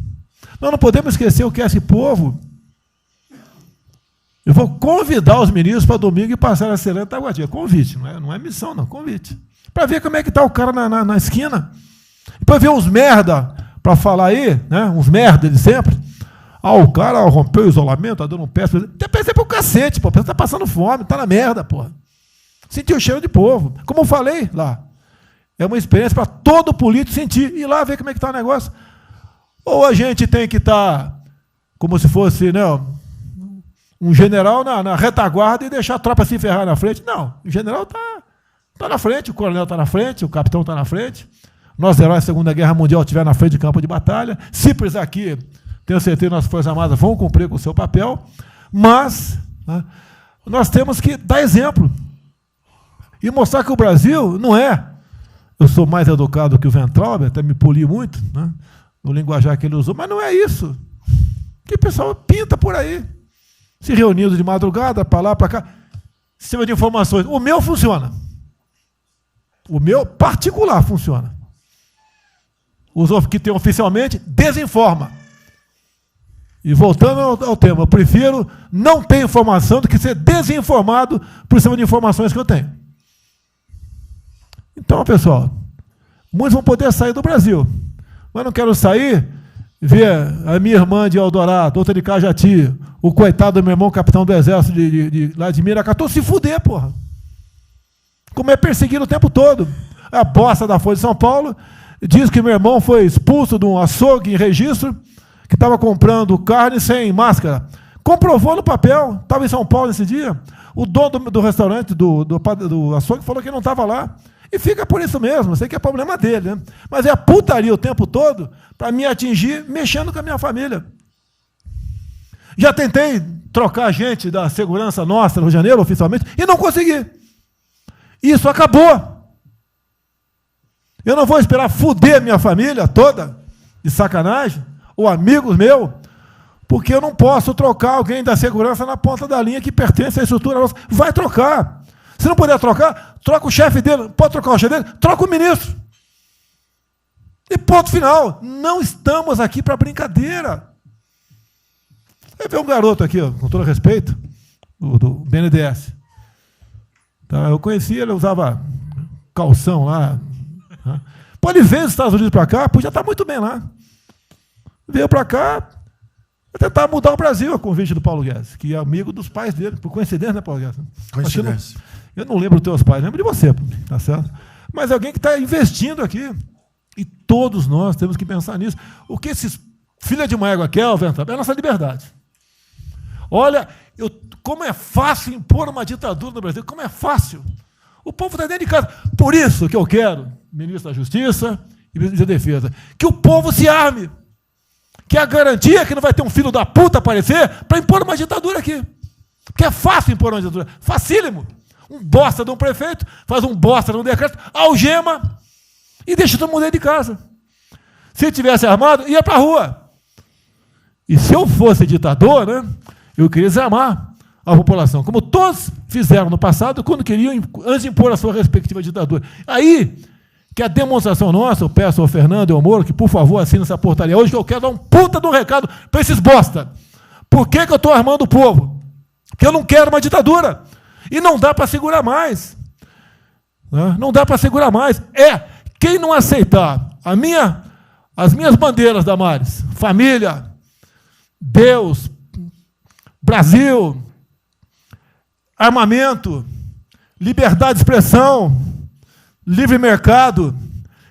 Nós não podemos esquecer o que é esse povo. Eu vou convidar os ministros para domingo e passar a Serena Taguatinga. Convite, não é missão, não, convite. Para ver como é que está o cara na esquina. Para ver uns merda, para falar aí, né, uns merda de sempre. O cara rompeu o isolamento, está dando um pé. Tem pé para o cacete, pô. Você está passando fome, está na merda, porra. Sentiu o cheiro de povo. Como eu falei lá. É uma experiência para todo político sentir. Ir lá ver como é que está o negócio. Ou a gente tem que estar como se fosse, né, um general na retaguarda e deixar a tropa se ferrar na frente. Não, o general está na frente, o coronel está na frente, o capitão está na frente. Nossos heróis da Segunda Guerra Mundial estiveram na frente de campo de batalha. Se precisar aqui, tenho certeza que nossas Forças Armadas vão cumprir com o seu papel. Mas, né, nós temos que dar exemplo. E mostrar que o Brasil não é... Eu sou mais educado que o Weintraub, até me poli muito, né, no linguajar que ele usou, mas não é isso. Que o pessoal pinta por aí. Se reunindo de madrugada, para lá, para cá. Sistema de informações. O meu funciona. O meu particular funciona. Os que tem oficialmente, desinforma. E voltando ao tema, eu prefiro não ter informação do que ser desinformado por sistema de informações que eu tenho. Então, pessoal, muitos vão poder sair do Brasil, mas não quero sair, ver a minha irmã de Eldorado, outra de Cajati, o coitado do meu irmão, capitão do exército lá de Miracatu, se fuder, porra. como é perseguido o tempo todo. A bosta da Folha de São Paulo diz que meu irmão foi expulso de um açougue em registro, que estava comprando carne sem máscara. Comprovou no papel, estava em São Paulo nesse dia. O dono do restaurante, do açougue, falou que não estava lá. E fica por isso mesmo, eu sei que é problema dele, né? Mas é a putaria o tempo todo para me atingir mexendo com a minha família. Já tentei trocar gente da segurança nossa no Rio de Janeiro, oficialmente, e não consegui. Isso acabou. Eu não vou esperar fuder minha família toda, de sacanagem, ou amigos meus, porque eu não posso trocar alguém da segurança na ponta da linha que pertence à estrutura nossa. Vai trocar. Se não puder trocar, troca o chefe dele. Pode trocar o chefe dele? Troca o ministro. E ponto final. Não estamos aqui para brincadeira. Você vê um garoto aqui, ó, com todo respeito, do BNDES. Tá, eu conheci ele, usava calção lá. Tá? Pô, ele veio dos Estados Unidos para cá, podia estar muito bem lá. Veio para cá, vai tentar mudar o Brasil, a convite do Paulo Guedes, que é amigo dos pais dele, por coincidência, né, Paulo Guedes? Coincidência. Eu não lembro dos teus pais, lembro de você, tá certo? Mas alguém que está investindo aqui. E todos nós temos que pensar nisso. O que esses filha de uma égua querem, é a nossa liberdade. Olha, como é fácil impor uma ditadura no Brasil, como é fácil. O povo está dentro de casa. Por isso que eu quero, ministro da Justiça e ministro da Defesa, que o povo se arme. Que é a garantia que não vai ter um filho da puta aparecer para impor uma ditadura aqui. Porque é fácil impor uma ditadura. Facílimo. Um bosta de um prefeito, faz um bosta de um decreto, algema e deixa todo mundo dentro de casa. Se tivesse armado, ia para a rua. E se eu fosse ditador, né, eu queria desarmar a população, como todos fizeram no passado, quando queriam, antes de impor a sua respectiva ditadura. Aí, que a demonstração nossa, eu peço ao Fernando e ao Moro, que por favor assine essa portaria hoje, que eu quero dar um puta de um recado para esses bosta. Por que eu estou armando o povo? Porque eu não quero uma ditadura. E não dá para segurar mais. Não dá para segurar mais. Quem não aceitar as minhas bandeiras, Damares, família, Deus, Brasil, armamento, liberdade de expressão, livre mercado,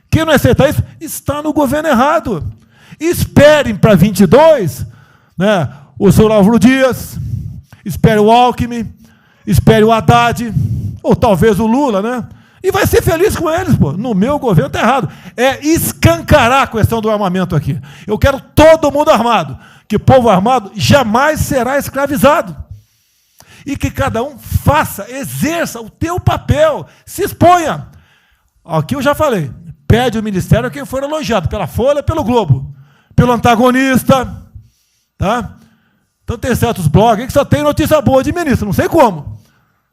quem não aceitar isso está no governo errado. Esperem para 22, né, o senhor Álvaro Dias, espere o Alckmin, espere o Haddad, ou talvez o Lula, né? E vai ser feliz com eles, pô. No meu governo está errado. É escancarar a questão do armamento aqui. Eu quero todo mundo armado. Que povo armado jamais será escravizado. E que cada um faça, exerça o teu papel, se exponha. Aqui eu já falei. Pede o ministério a quem for elogiado, pela Folha, pelo Globo, pelo antagonista. Tá? Então tem certos blogs que só tem notícia boa de ministro, não sei como.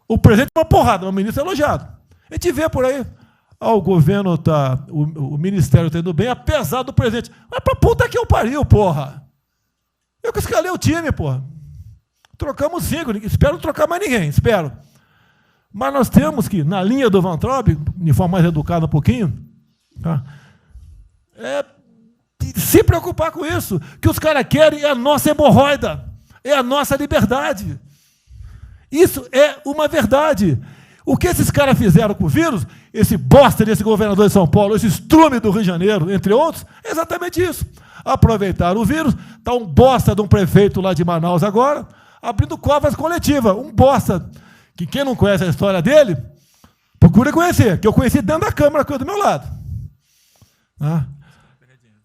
O presidente é uma porrada, mas o ministro é elogiado. A gente vê por aí, o governo está, o ministério está indo bem, apesar do presidente. Mas pra puta que eu pariu, porra. Eu que escalei o time, porra. Trocamos 5, espero não trocar mais ninguém, espero. Mas nós temos que, na linha do Van Traub, de forma mais educada um pouquinho, tá? Se preocupar com isso. O que os caras querem é a nossa hemorroida, é a nossa liberdade. Isso é uma verdade. O que esses caras fizeram com o vírus, esse bosta desse governador de São Paulo, esse estrume do Rio de Janeiro, entre outros, é exatamente isso. Aproveitaram o vírus, está um bosta de um prefeito lá de Manaus agora, abrindo covas coletivas. Um bosta, que quem não conhece a história dele, procura conhecer, que eu conheci dentro da Câmara, que é do meu lado.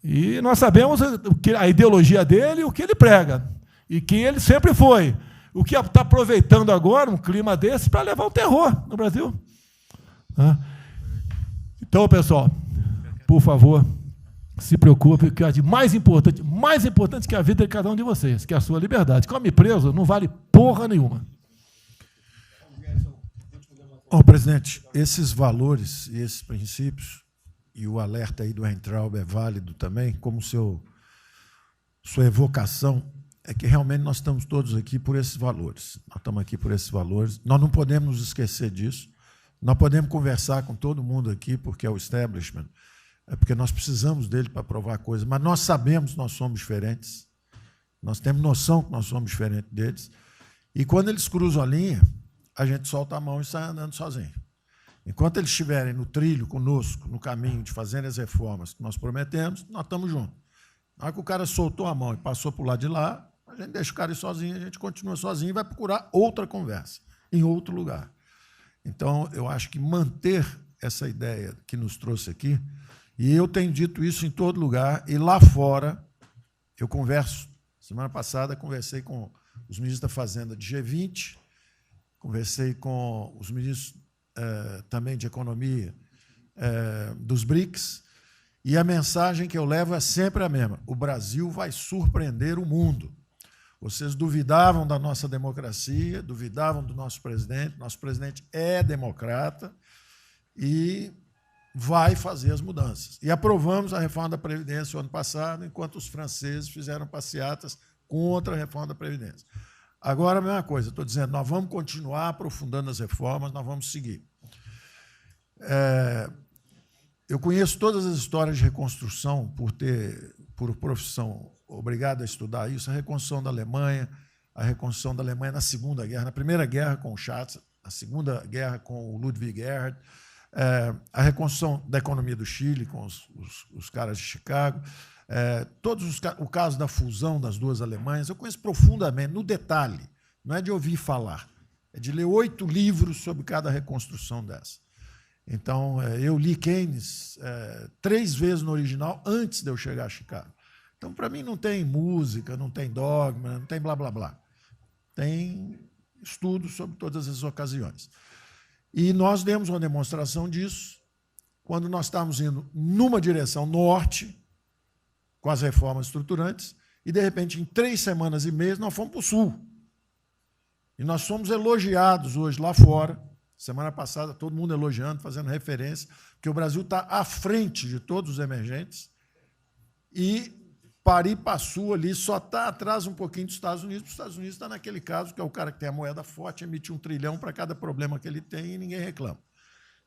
E nós sabemos a ideologia dele e o que ele prega. E quem ele sempre foi. O que está aproveitando agora um clima desse para levar o terror no Brasil. Então, pessoal, por favor, se preocupe, que é de mais importante que a vida de cada um de vocês, que é a sua liberdade. Come preso não vale porra nenhuma. Presidente, esses valores e esses princípios, e o alerta aí do Weintraub é válido também, como sua evocação, é que realmente nós estamos todos aqui por esses valores. Nós estamos aqui por esses valores. Nós não podemos nos esquecer disso. Nós podemos conversar com todo mundo aqui, porque é o establishment, porque nós precisamos dele para provar coisas, mas nós sabemos que nós somos diferentes. Nós temos noção que nós somos diferentes deles. E quando eles cruzam a linha, a gente solta a mão e sai andando sozinho. Enquanto eles estiverem no trilho conosco, no caminho de fazer as reformas que nós prometemos, nós estamos juntos. Na hora que o cara soltou a mão e passou para o lado de lá, a gente deixa o cara ir sozinho, a gente continua sozinho e vai procurar outra conversa, em outro lugar. Então, eu acho que manter essa ideia que nos trouxe aqui, e eu tenho dito isso em todo lugar, e lá fora, eu converso. Semana passada, conversei com os ministros da Fazenda de G20, conversei com os ministros também de Economia dos BRICS, e a mensagem que eu levo é sempre a mesma: o Brasil vai surpreender o mundo. Vocês duvidavam da nossa democracia, duvidavam do nosso presidente é democrata e vai fazer as mudanças. E aprovamos a reforma da Previdência o ano passado, enquanto os franceses fizeram passeatas contra a reforma da Previdência. Agora, a mesma coisa, estou dizendo, nós vamos continuar aprofundando as reformas, nós vamos seguir. Eu conheço todas as histórias de reconstrução por profissão, obrigado a estudar isso, a reconstrução da Alemanha na Segunda Guerra, na Primeira Guerra com o Schatz, na Segunda Guerra com o Ludwig Erhard, a reconstrução da economia do Chile com os caras de Chicago, o caso da fusão das duas Alemanhas, eu conheço profundamente, no detalhe, não é de ouvir falar, é de ler 8 livros sobre cada reconstrução dessa. Então, eu li Keynes 3 vezes no original antes de eu chegar a Chicago. Então, para mim, não tem música, não tem dogma, não tem blá, blá, blá. Tem estudos sobre todas as ocasiões. E nós demos uma demonstração disso quando nós estávamos indo numa direção norte, com as reformas estruturantes, e, de repente, em 3 semanas e meia, nós fomos para o sul. E nós somos elogiados hoje lá fora. Semana passada, todo mundo elogiando, fazendo referência, que o Brasil está à frente de todos os emergentes e Pari-Passu ali só está atrás um pouquinho dos Estados Unidos, porque os Estados Unidos está naquele caso que é o cara que tem a moeda forte, emite 1 trilhão para cada problema que ele tem e ninguém reclama.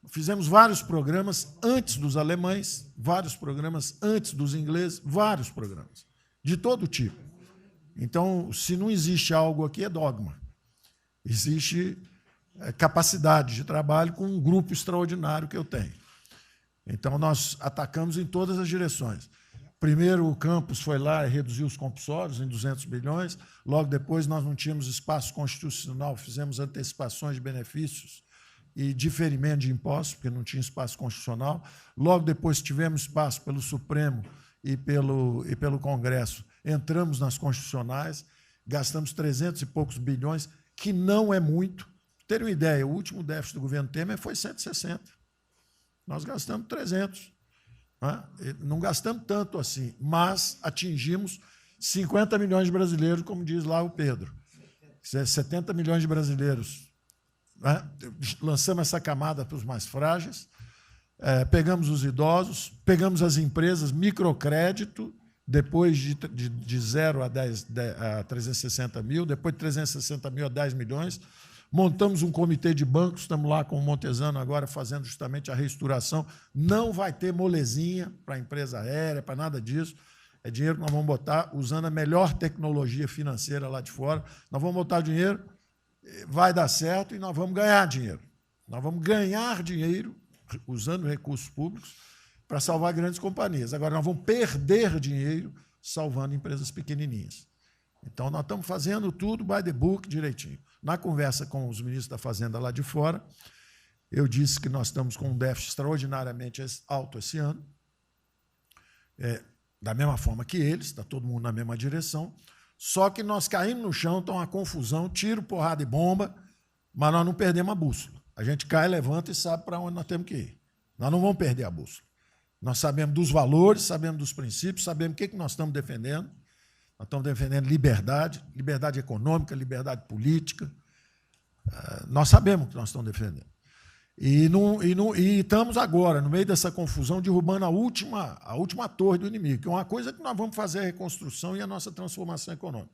Fizemos vários programas antes dos alemães, vários programas antes dos ingleses, vários programas, de todo tipo. Então, se não existe algo aqui, é dogma. Existe capacidade de trabalho com um grupo extraordinário que eu tenho. Então, nós atacamos em todas as direções. Primeiro, o campus foi lá e reduziu os compulsórios em 200 bilhões. Logo depois, nós não tínhamos espaço constitucional, fizemos antecipações de benefícios e diferimento de impostos, porque não tinha espaço constitucional. Logo depois, tivemos espaço pelo Supremo e pelo Congresso. Entramos nas constitucionais, gastamos 300 e poucos bilhões, que não é muito. Para terem uma ideia, o último déficit do governo Temer foi 160. Nós gastamos 300. Não gastamos tanto assim, mas atingimos 50 milhões de brasileiros, como diz lá o Pedro. 70 milhões de brasileiros. Lançamos essa camada para os mais frágeis, pegamos os idosos, pegamos as empresas, microcrédito, depois de 0 a 360 mil, depois de 360 mil a 10 milhões, montamos um comitê de bancos, estamos lá com o Montesano agora fazendo justamente a reestruturação. Não vai ter molezinha para a empresa aérea, para nada disso. É dinheiro que nós vamos botar usando a melhor tecnologia financeira lá de fora. Nós vamos botar dinheiro, vai dar certo e nós vamos ganhar dinheiro. Nós vamos ganhar dinheiro usando recursos públicos para salvar grandes companhias. Agora, nós vamos perder dinheiro salvando empresas pequenininhas. Então, nós estamos fazendo tudo by the book direitinho. Na conversa com os ministros da Fazenda lá de fora, eu disse que nós estamos com um déficit extraordinariamente alto esse ano, da mesma forma que eles, está todo mundo na mesma direção, só que nós caímos no chão, está uma confusão, tiro, porrada e bomba, mas nós não perdemos a bússola. A gente cai, levanta e sabe para onde nós temos que ir. Nós não vamos perder a bússola. Nós sabemos dos valores, sabemos dos princípios, sabemos o que nós estamos defendendo. Nós estamos defendendo liberdade, liberdade econômica, liberdade política. Nós sabemos o que nós estamos defendendo. E estamos agora, no meio dessa confusão, derrubando a última torre do inimigo, que é uma coisa que nós vamos fazer a reconstrução e a nossa transformação econômica.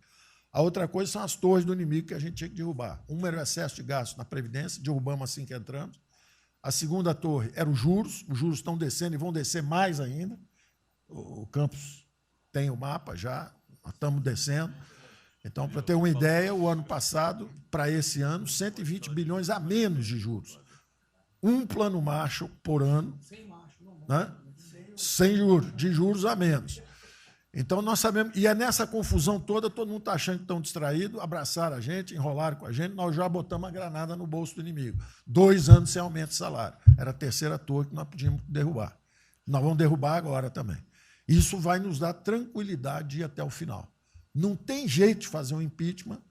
A outra coisa são as torres do inimigo que a gente tinha que derrubar. Uma era o excesso de gasto na Previdência, derrubamos assim que entramos. A segunda torre era os juros estão descendo e vão descer mais ainda. O Campos tem o mapa já, nós estamos descendo. Então, para ter uma ideia, o ano passado, para esse ano, 120 bilhões a menos de juros. um plano Marshall por ano, né? Sem juros, de juros a menos. Então, nós sabemos, e é nessa confusão toda, todo mundo está achando que estão distraídos, abraçaram a gente, enrolaram com a gente, nós já botamos a granada no bolso do inimigo. 2 anos sem aumento de salário. Era a terceira torre que nós podíamos derrubar. Nós vamos derrubar agora também. Isso vai nos dar tranquilidade de ir até o final. Não tem jeito de fazer um impeachment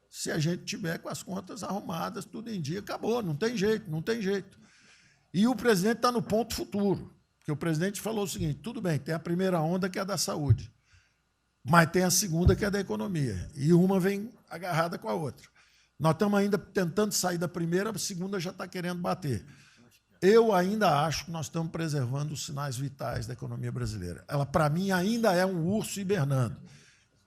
se a gente tiver com as contas arrumadas, tudo em dia, acabou, não tem jeito, não tem jeito. E o presidente está no ponto futuro. Porque o presidente falou o seguinte, tudo bem, tem a primeira onda que é a da saúde, mas tem a segunda que é da economia, e uma vem agarrada com a outra. Nós estamos ainda tentando sair da primeira, a segunda já está querendo bater. Eu ainda acho que nós estamos preservando os sinais vitais da economia brasileira. Ela, para mim, ainda é um urso hibernando.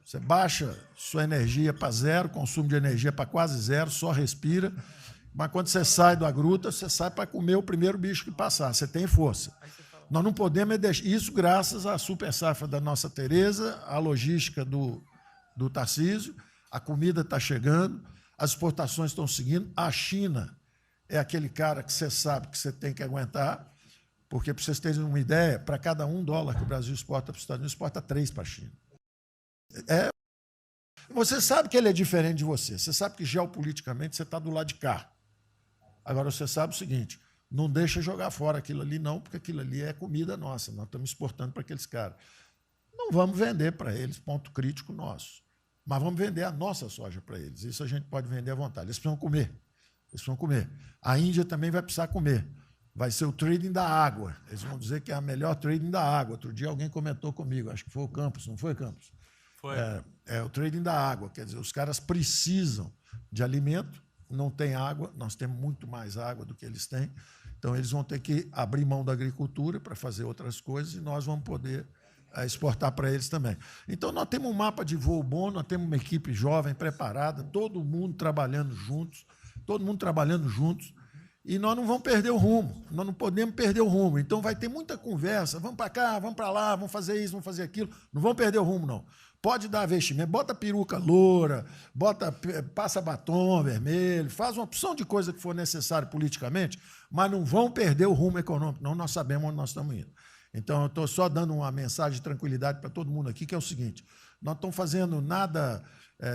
Você baixa sua energia para zero, consumo de energia para quase zero, só respira, mas quando você sai da gruta, você sai para comer o primeiro bicho que passar, você tem força. Nós não podemos deixar isso graças à super safra da nossa Tereza, à logística do Tarcísio, a comida está chegando, as exportações estão seguindo, a China é aquele cara que você sabe que você tem que aguentar, porque, para vocês terem uma ideia, para cada $1 que o Brasil exporta para os Estados Unidos, exporta 3 para a China. Você sabe que ele é diferente de você, você sabe que geopoliticamente você está do lado de cá. Agora, você sabe o seguinte, não deixa jogar fora aquilo ali, não, porque aquilo ali é comida nossa, nós estamos exportando para aqueles caras. Não vamos vender para eles, ponto crítico nosso, mas vamos vender a nossa soja para eles. Isso a gente pode vender à vontade. Eles precisam comer. Eles precisam comer. A Índia também vai precisar comer. Vai ser o trading da água. Eles vão dizer que é a melhor trading da água. Outro dia alguém comentou comigo, acho que foi o Campos, não foi, Campos? Foi. É o trading da água. Quer dizer, os caras precisam de alimento, não tem água, nós temos muito mais água do que eles têm. Então, eles vão ter que abrir mão da agricultura para fazer outras coisas e nós vamos poder exportar para eles também. Então, nós temos um mapa de voo bom, nós temos uma equipe jovem, preparada, todo mundo trabalhando juntos, e nós não vamos perder o rumo, nós não podemos perder o rumo. Então, vai ter muita conversa, vamos para cá, vamos para lá, vamos fazer isso, vamos fazer aquilo. Não vamos perder o rumo, não. Pode dar vestimento, bota peruca loura, passa batom vermelho, faz uma opção de coisa que for necessário politicamente, mas não vão perder o rumo econômico, não, nós sabemos onde nós estamos indo. Então, eu estou só dando uma mensagem de tranquilidade para todo mundo aqui, que é o seguinte, nós não estamos fazendo nada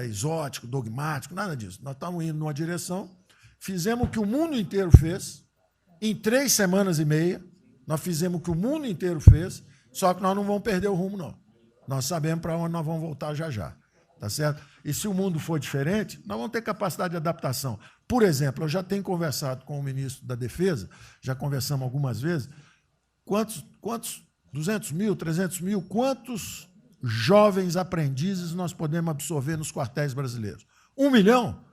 exótico, dogmático, nada disso. Nós estamos indo numa direção, fizemos o que o mundo inteiro fez, em 3 semanas e meia, nós fizemos o que o mundo inteiro fez, só que nós não vamos perder o rumo, não. Nós sabemos para onde nós vamos voltar já já, tá certo? E se o mundo for diferente, nós vamos ter capacidade de adaptação. Por exemplo, eu já tenho conversado com o ministro da Defesa, já conversamos algumas vezes, quantos 200 mil, 300 mil, quantos jovens aprendizes nós podemos absorver nos quartéis brasileiros? 1 milhão?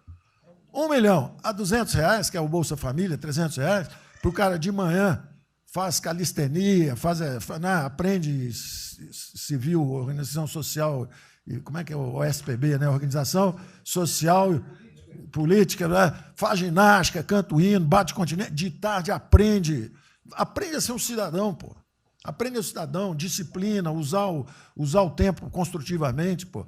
1 milhão a R$200, que é o Bolsa Família, R$300, para o cara de manhã faz calistenia, aprende civil, organização social, como é que é o OSPB, né? Organização Social Política, né? Faz ginástica, canta o hino, bate continente, de tarde aprende a ser um cidadão, pô. Aprende a ser cidadão, disciplina, usar o tempo construtivamente, pô.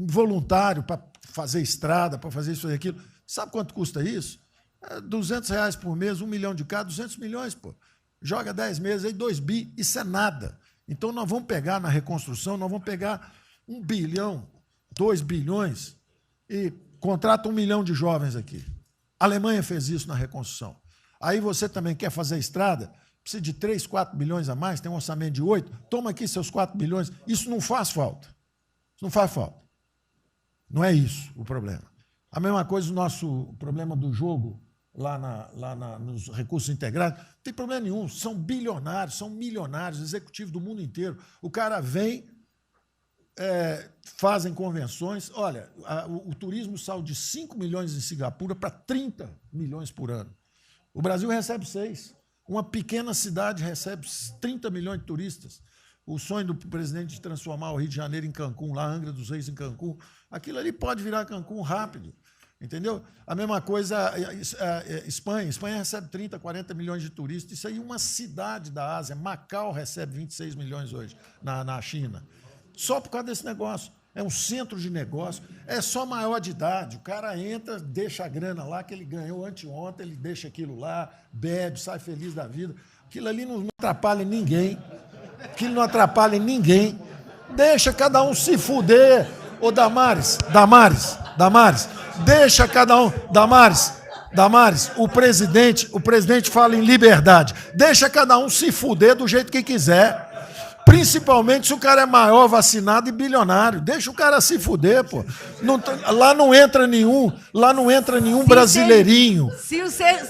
Voluntário para fazer estrada, para fazer isso e aquilo. Sabe quanto custa isso? R$200 por mês, 1 milhão de cada, 200 milhões, pô. Joga 10 meses aí, 2 bi, isso é nada. Então, nós vamos pegar na reconstrução, nós vamos pegar 1 bilhão, 2 bilhões e contrata 1 milhão de jovens aqui. A Alemanha fez isso na reconstrução. Aí você também quer fazer estrada, precisa de 3, 4 bilhões a mais, tem um orçamento de 8, toma aqui seus 4 bilhões. Isso não faz falta. Isso não faz falta. Não é isso o problema. A mesma coisa o nosso problema do jogo, lá nos recursos integrados, não tem problema nenhum, são bilionários, são milionários, executivos do mundo inteiro. O cara vem, fazem convenções. Olha, o turismo saiu de 5 milhões em Singapura para 30 milhões por ano. O Brasil recebe 6. Uma pequena cidade recebe 30 milhões de turistas. O sonho do presidente de transformar o Rio de Janeiro em Cancún, lá Angra dos Reis em Cancún, aquilo ali pode virar Cancún rápido. Entendeu? A mesma coisa, Espanha. Espanha recebe 30, 40 milhões de turistas. Isso aí é uma cidade da Ásia. Macau recebe 26 milhões hoje na China. Só por causa desse negócio. É um centro de negócio. É só maior de idade. O cara entra, deixa a grana lá, que ele ganhou anteontem, ele deixa aquilo lá, bebe, sai feliz da vida. Aquilo ali não atrapalha ninguém. Aquilo não atrapalha ninguém. Deixa cada um se fuder. Ô, Damares, deixa cada um... Damares, o presidente fala em liberdade. Deixa cada um se fuder do jeito que quiser. Principalmente se o cara é maior, vacinado e bilionário. Deixa o cara se fuder, pô. Lá não entra nenhum brasileirinho.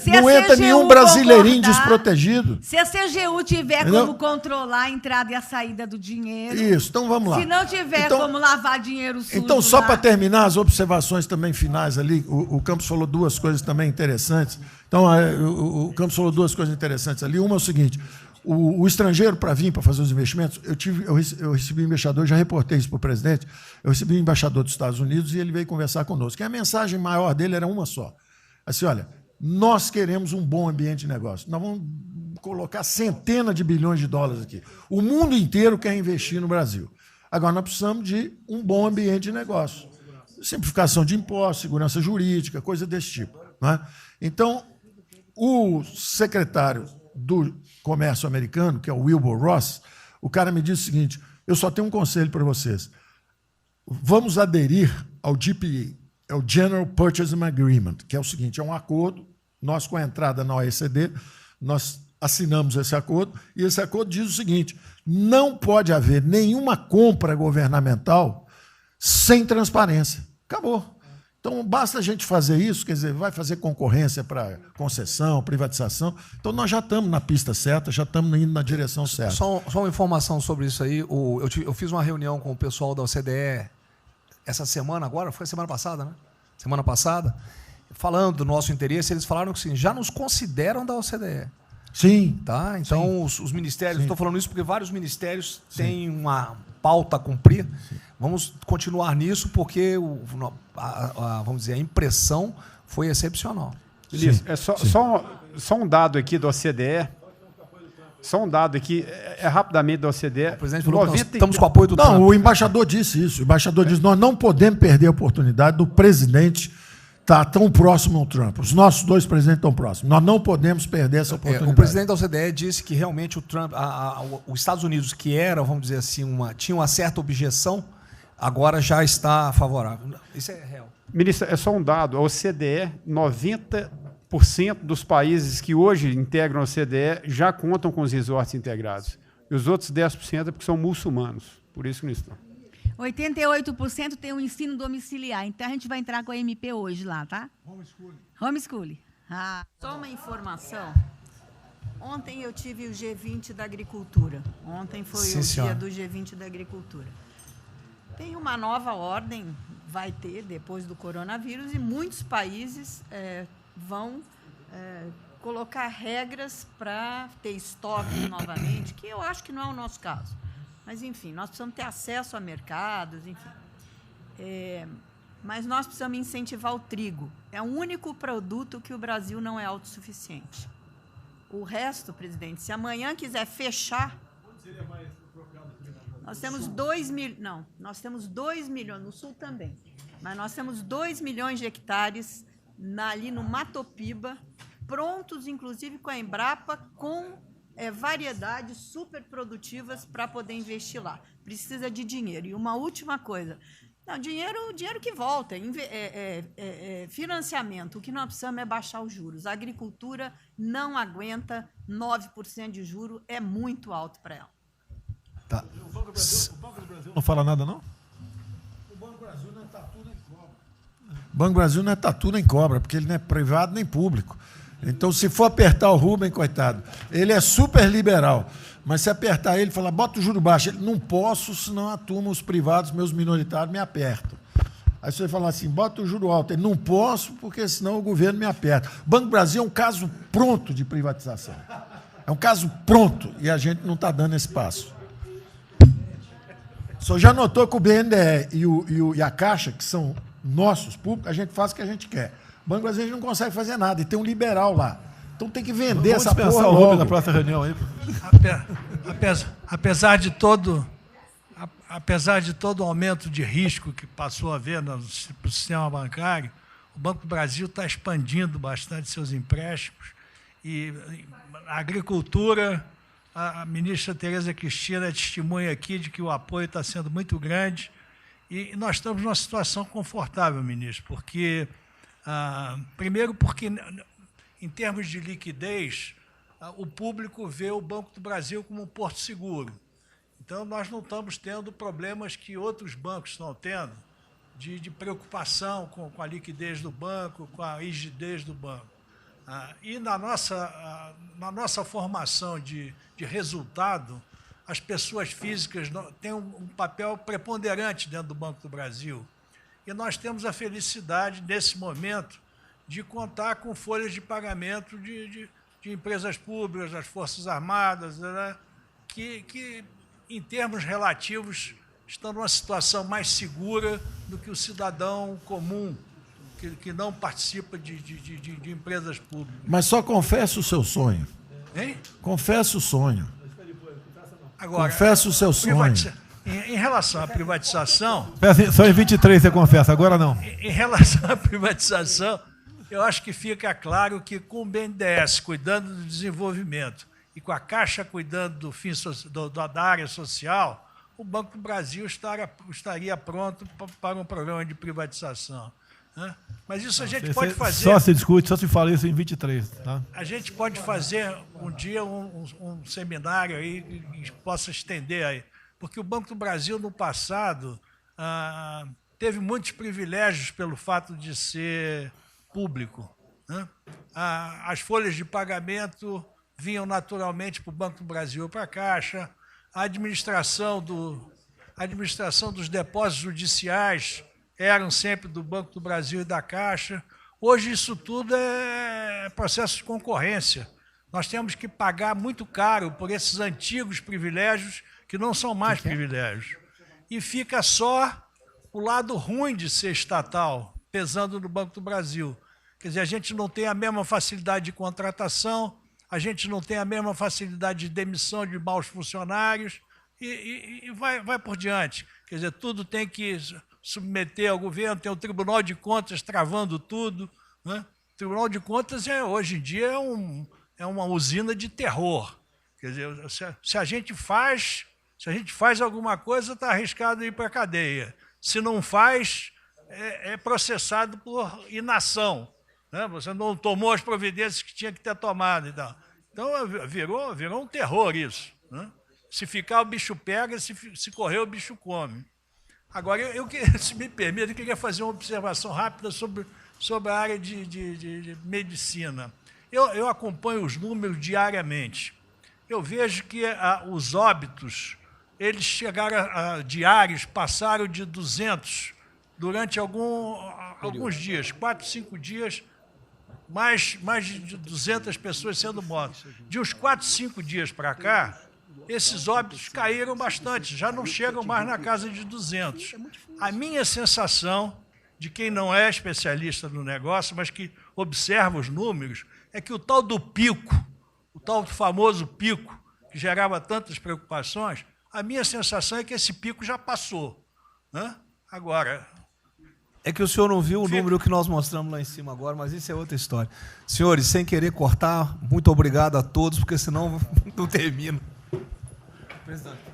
Não entra nenhum brasileirinho desprotegido. Se a CGU tiver como controlar a entrada e a saída do dinheiro... Isso, então vamos lá. Se não tiver como lavar dinheiro sujo... Então, só para terminar, as observações também finais ali, o Campos falou duas coisas também interessantes. Então, o Campos falou duas coisas interessantes ali. Uma é o seguinte... O estrangeiro, para vir, para fazer os investimentos, eu recebi um embaixador, já reportei isso para o presidente, eu recebi um embaixador dos Estados Unidos e ele veio conversar conosco. E a mensagem maior dele era uma só. Assim, olha, nós queremos um bom ambiente de negócio. Nós vamos colocar centenas de bilhões de dólares aqui. O mundo inteiro quer investir no Brasil. Agora, nós precisamos de um bom ambiente de negócio. Simplificação de impostos, segurança jurídica, coisa desse tipo. Não é? Então, o secretário do Comércio americano, que é o Wilbur Ross, o cara me disse o seguinte, eu só tenho um conselho para vocês. Vamos aderir ao GPA, é o General Purchasing Agreement, que é o seguinte, é um acordo, nós com a entrada na OECD, nós assinamos esse acordo, e esse acordo diz o seguinte, não pode haver nenhuma compra governamental sem transparência. Acabou. Então, basta a gente fazer isso, quer dizer, vai fazer concorrência para concessão, privatização. Então, nós já estamos na pista certa, já estamos indo na direção certa. Só uma informação sobre isso aí. Eu fiz uma reunião com o pessoal da OCDE essa semana agora, foi semana passada, né? Semana passada, falando do nosso interesse, eles falaram que sim, já nos consideram da OCDE. Sim. Tá? Então, os ministérios, estou falando isso porque vários ministérios têm uma pauta a cumprir. Sim. Vamos continuar nisso porque vamos dizer, a impressão foi excepcional. Ministro, é só um dado aqui da OCDE. Só um dado aqui, rapidamente da OCDE. O presidente falou que nós estamos com o apoio do Trump. Não, o embaixador disse isso. O embaixador disse nós não podemos perder a oportunidade do presidente estar tão próximo ao Trump. Os nossos dois presidentes estão próximos. Nós não podemos perder essa oportunidade. O presidente da OCDE disse que realmente o Trump, os Estados Unidos, que era, vamos dizer assim, tinha uma certa objeção, agora já está favorável. Isso é real. Ministro, é só um dado. A OCDE, 90% dos países que hoje integram a OCDE já contam com os resorts integrados. E os outros 10% é porque são muçulmanos. Por isso que não estão. 88% tem o ensino domiciliar. Então, a gente vai entrar com a MP hoje lá, tá? Homeschooling. Só uma informação. Ontem eu tive o G20 da Agricultura. Ontem foi o dia do G20 da Agricultura. Tem uma nova ordem, vai ter, depois do coronavírus, e muitos países vão colocar regras para ter estoque novamente, que eu acho que não é o nosso caso. Mas, enfim, nós precisamos ter acesso a mercados, enfim. Mas nós precisamos incentivar o trigo. É o único produto que o Brasil não é autossuficiente. O resto, presidente, se amanhã quiser fechar... Nós temos 2 milhões... Não, nós temos 2 milhões, no Sul também, mas nós temos 2 milhões de hectares ali no Matopiba, prontos, inclusive, com a Embrapa, com... variedades super produtivas para poder investir lá. Precisa de dinheiro. E uma última coisa. Não, dinheiro que volta. Financiamento. O que nós precisamos é baixar os juros. A agricultura não aguenta 9% de juros. É muito alto para ela. Tá. O Banco do Brasil não fala nada, não? O Banco do Brasil não é tatu nem cobra. O Banco do Brasil não é tatu nem cobra, porque ele não é privado nem público. Então, se for apertar o Rubem, coitado, ele é super liberal, mas se apertar ele, falar, bota o juro baixo, ele, não posso, senão a turma, os privados, meus minoritários, me apertam. Aí você fala assim, bota o juro alto, ele, não posso, porque senão o governo me aperta. O Banco do Brasil é um caso pronto de privatização. É um caso pronto, e a gente não está dando esse passo. Só já notou que o BNDE e a Caixa, que são nossos públicos, a gente faz o que a gente quer. O Banco Brasileiro não consegue fazer nada, e tem um liberal lá. Então tem que vender essa porra logo. Na próxima reunião aí. Apesar de todo apesar de todo o aumento de risco que passou a haver no sistema bancário, o Banco do Brasil está expandindo bastante seus empréstimos. E a agricultura, a ministra Tereza Cristina é testemunha aqui de que o apoio está sendo muito grande. E nós estamos numa situação confortável, ministro, porque, primeiro, porque, em termos de liquidez, o público vê o Banco do Brasil como um porto seguro. Então, nós não estamos tendo problemas que outros bancos estão tendo, de preocupação com a liquidez do banco, com a rigidez do banco. E na nossa formação de resultado, as pessoas físicas têm um papel preponderante dentro do Banco do Brasil. E nós temos a felicidade, nesse momento, de contar com folhas de pagamento de empresas públicas, das Forças Armadas, né, que, em termos relativos, estão numa situação mais segura do que o cidadão comum, que não participa de empresas públicas. Mas só confesse o seu sonho. Hein? Confesse o sonho. Agora, confesse o seu sonho. Em relação à privatização... Só em 23 você confessa, agora não. Em relação à privatização, eu acho que fica claro que com o BNDES cuidando do desenvolvimento e com a Caixa cuidando do fim da área social, o Banco do Brasil estaria pronto para um programa de privatização. Né? Mas isso a gente pode fazer... Só se discute, só se fala isso em 23. Tá? A gente pode fazer um dia um seminário aí que possa estender aí. Porque o Banco do Brasil, no passado, teve muitos privilégios pelo fato de ser público. Né? As folhas de pagamento vinham naturalmente para o Banco do Brasil ou para a Caixa. A administração dos depósitos judiciais eram sempre do Banco do Brasil e da Caixa. Hoje isso tudo é processo de concorrência. Nós temos que pagar muito caro por esses antigos privilégios que não são mais privilégios. E fica só o lado ruim de ser estatal, pesando no Banco do Brasil. Quer dizer, a gente não tem a mesma facilidade de contratação, a gente não tem a mesma facilidade de demissão de maus funcionários e vai por diante. Quer dizer, tudo tem que submeter ao governo, tem o Tribunal de Contas travando tudo. Né? O Tribunal de Contas, hoje em dia, é uma usina de terror. Quer dizer, se a gente faz alguma coisa, está arriscado ir para a cadeia. Se não faz, é processado por inação. Né? Você não tomou as providências que tinha que ter tomado. Então virou um terror isso. Né? Se ficar, o bicho pega, se correr, o bicho come. Agora, se me permite, eu queria fazer uma observação rápida sobre a área de medicina. Eu acompanho os números diariamente. Eu vejo que os óbitos, eles chegaram diários, passaram de 200 durante alguns dias, 4, 5 dias, mais de 200 pessoas sendo mortas. De uns 4, 5 dias para cá, esses óbitos caíram bastante, já não chegam mais na casa de 200. A minha sensação, de quem não é especialista no negócio, mas que observa os números, é que o tal do pico, o tal do famoso pico, que gerava tantas preocupações, a minha sensação é que esse pico já passou. Né? Agora... É que o senhor não viu o número que nós mostramos lá em cima agora, mas isso é outra história. Senhores, sem querer cortar, muito obrigado a todos, porque senão não termino. Presidente.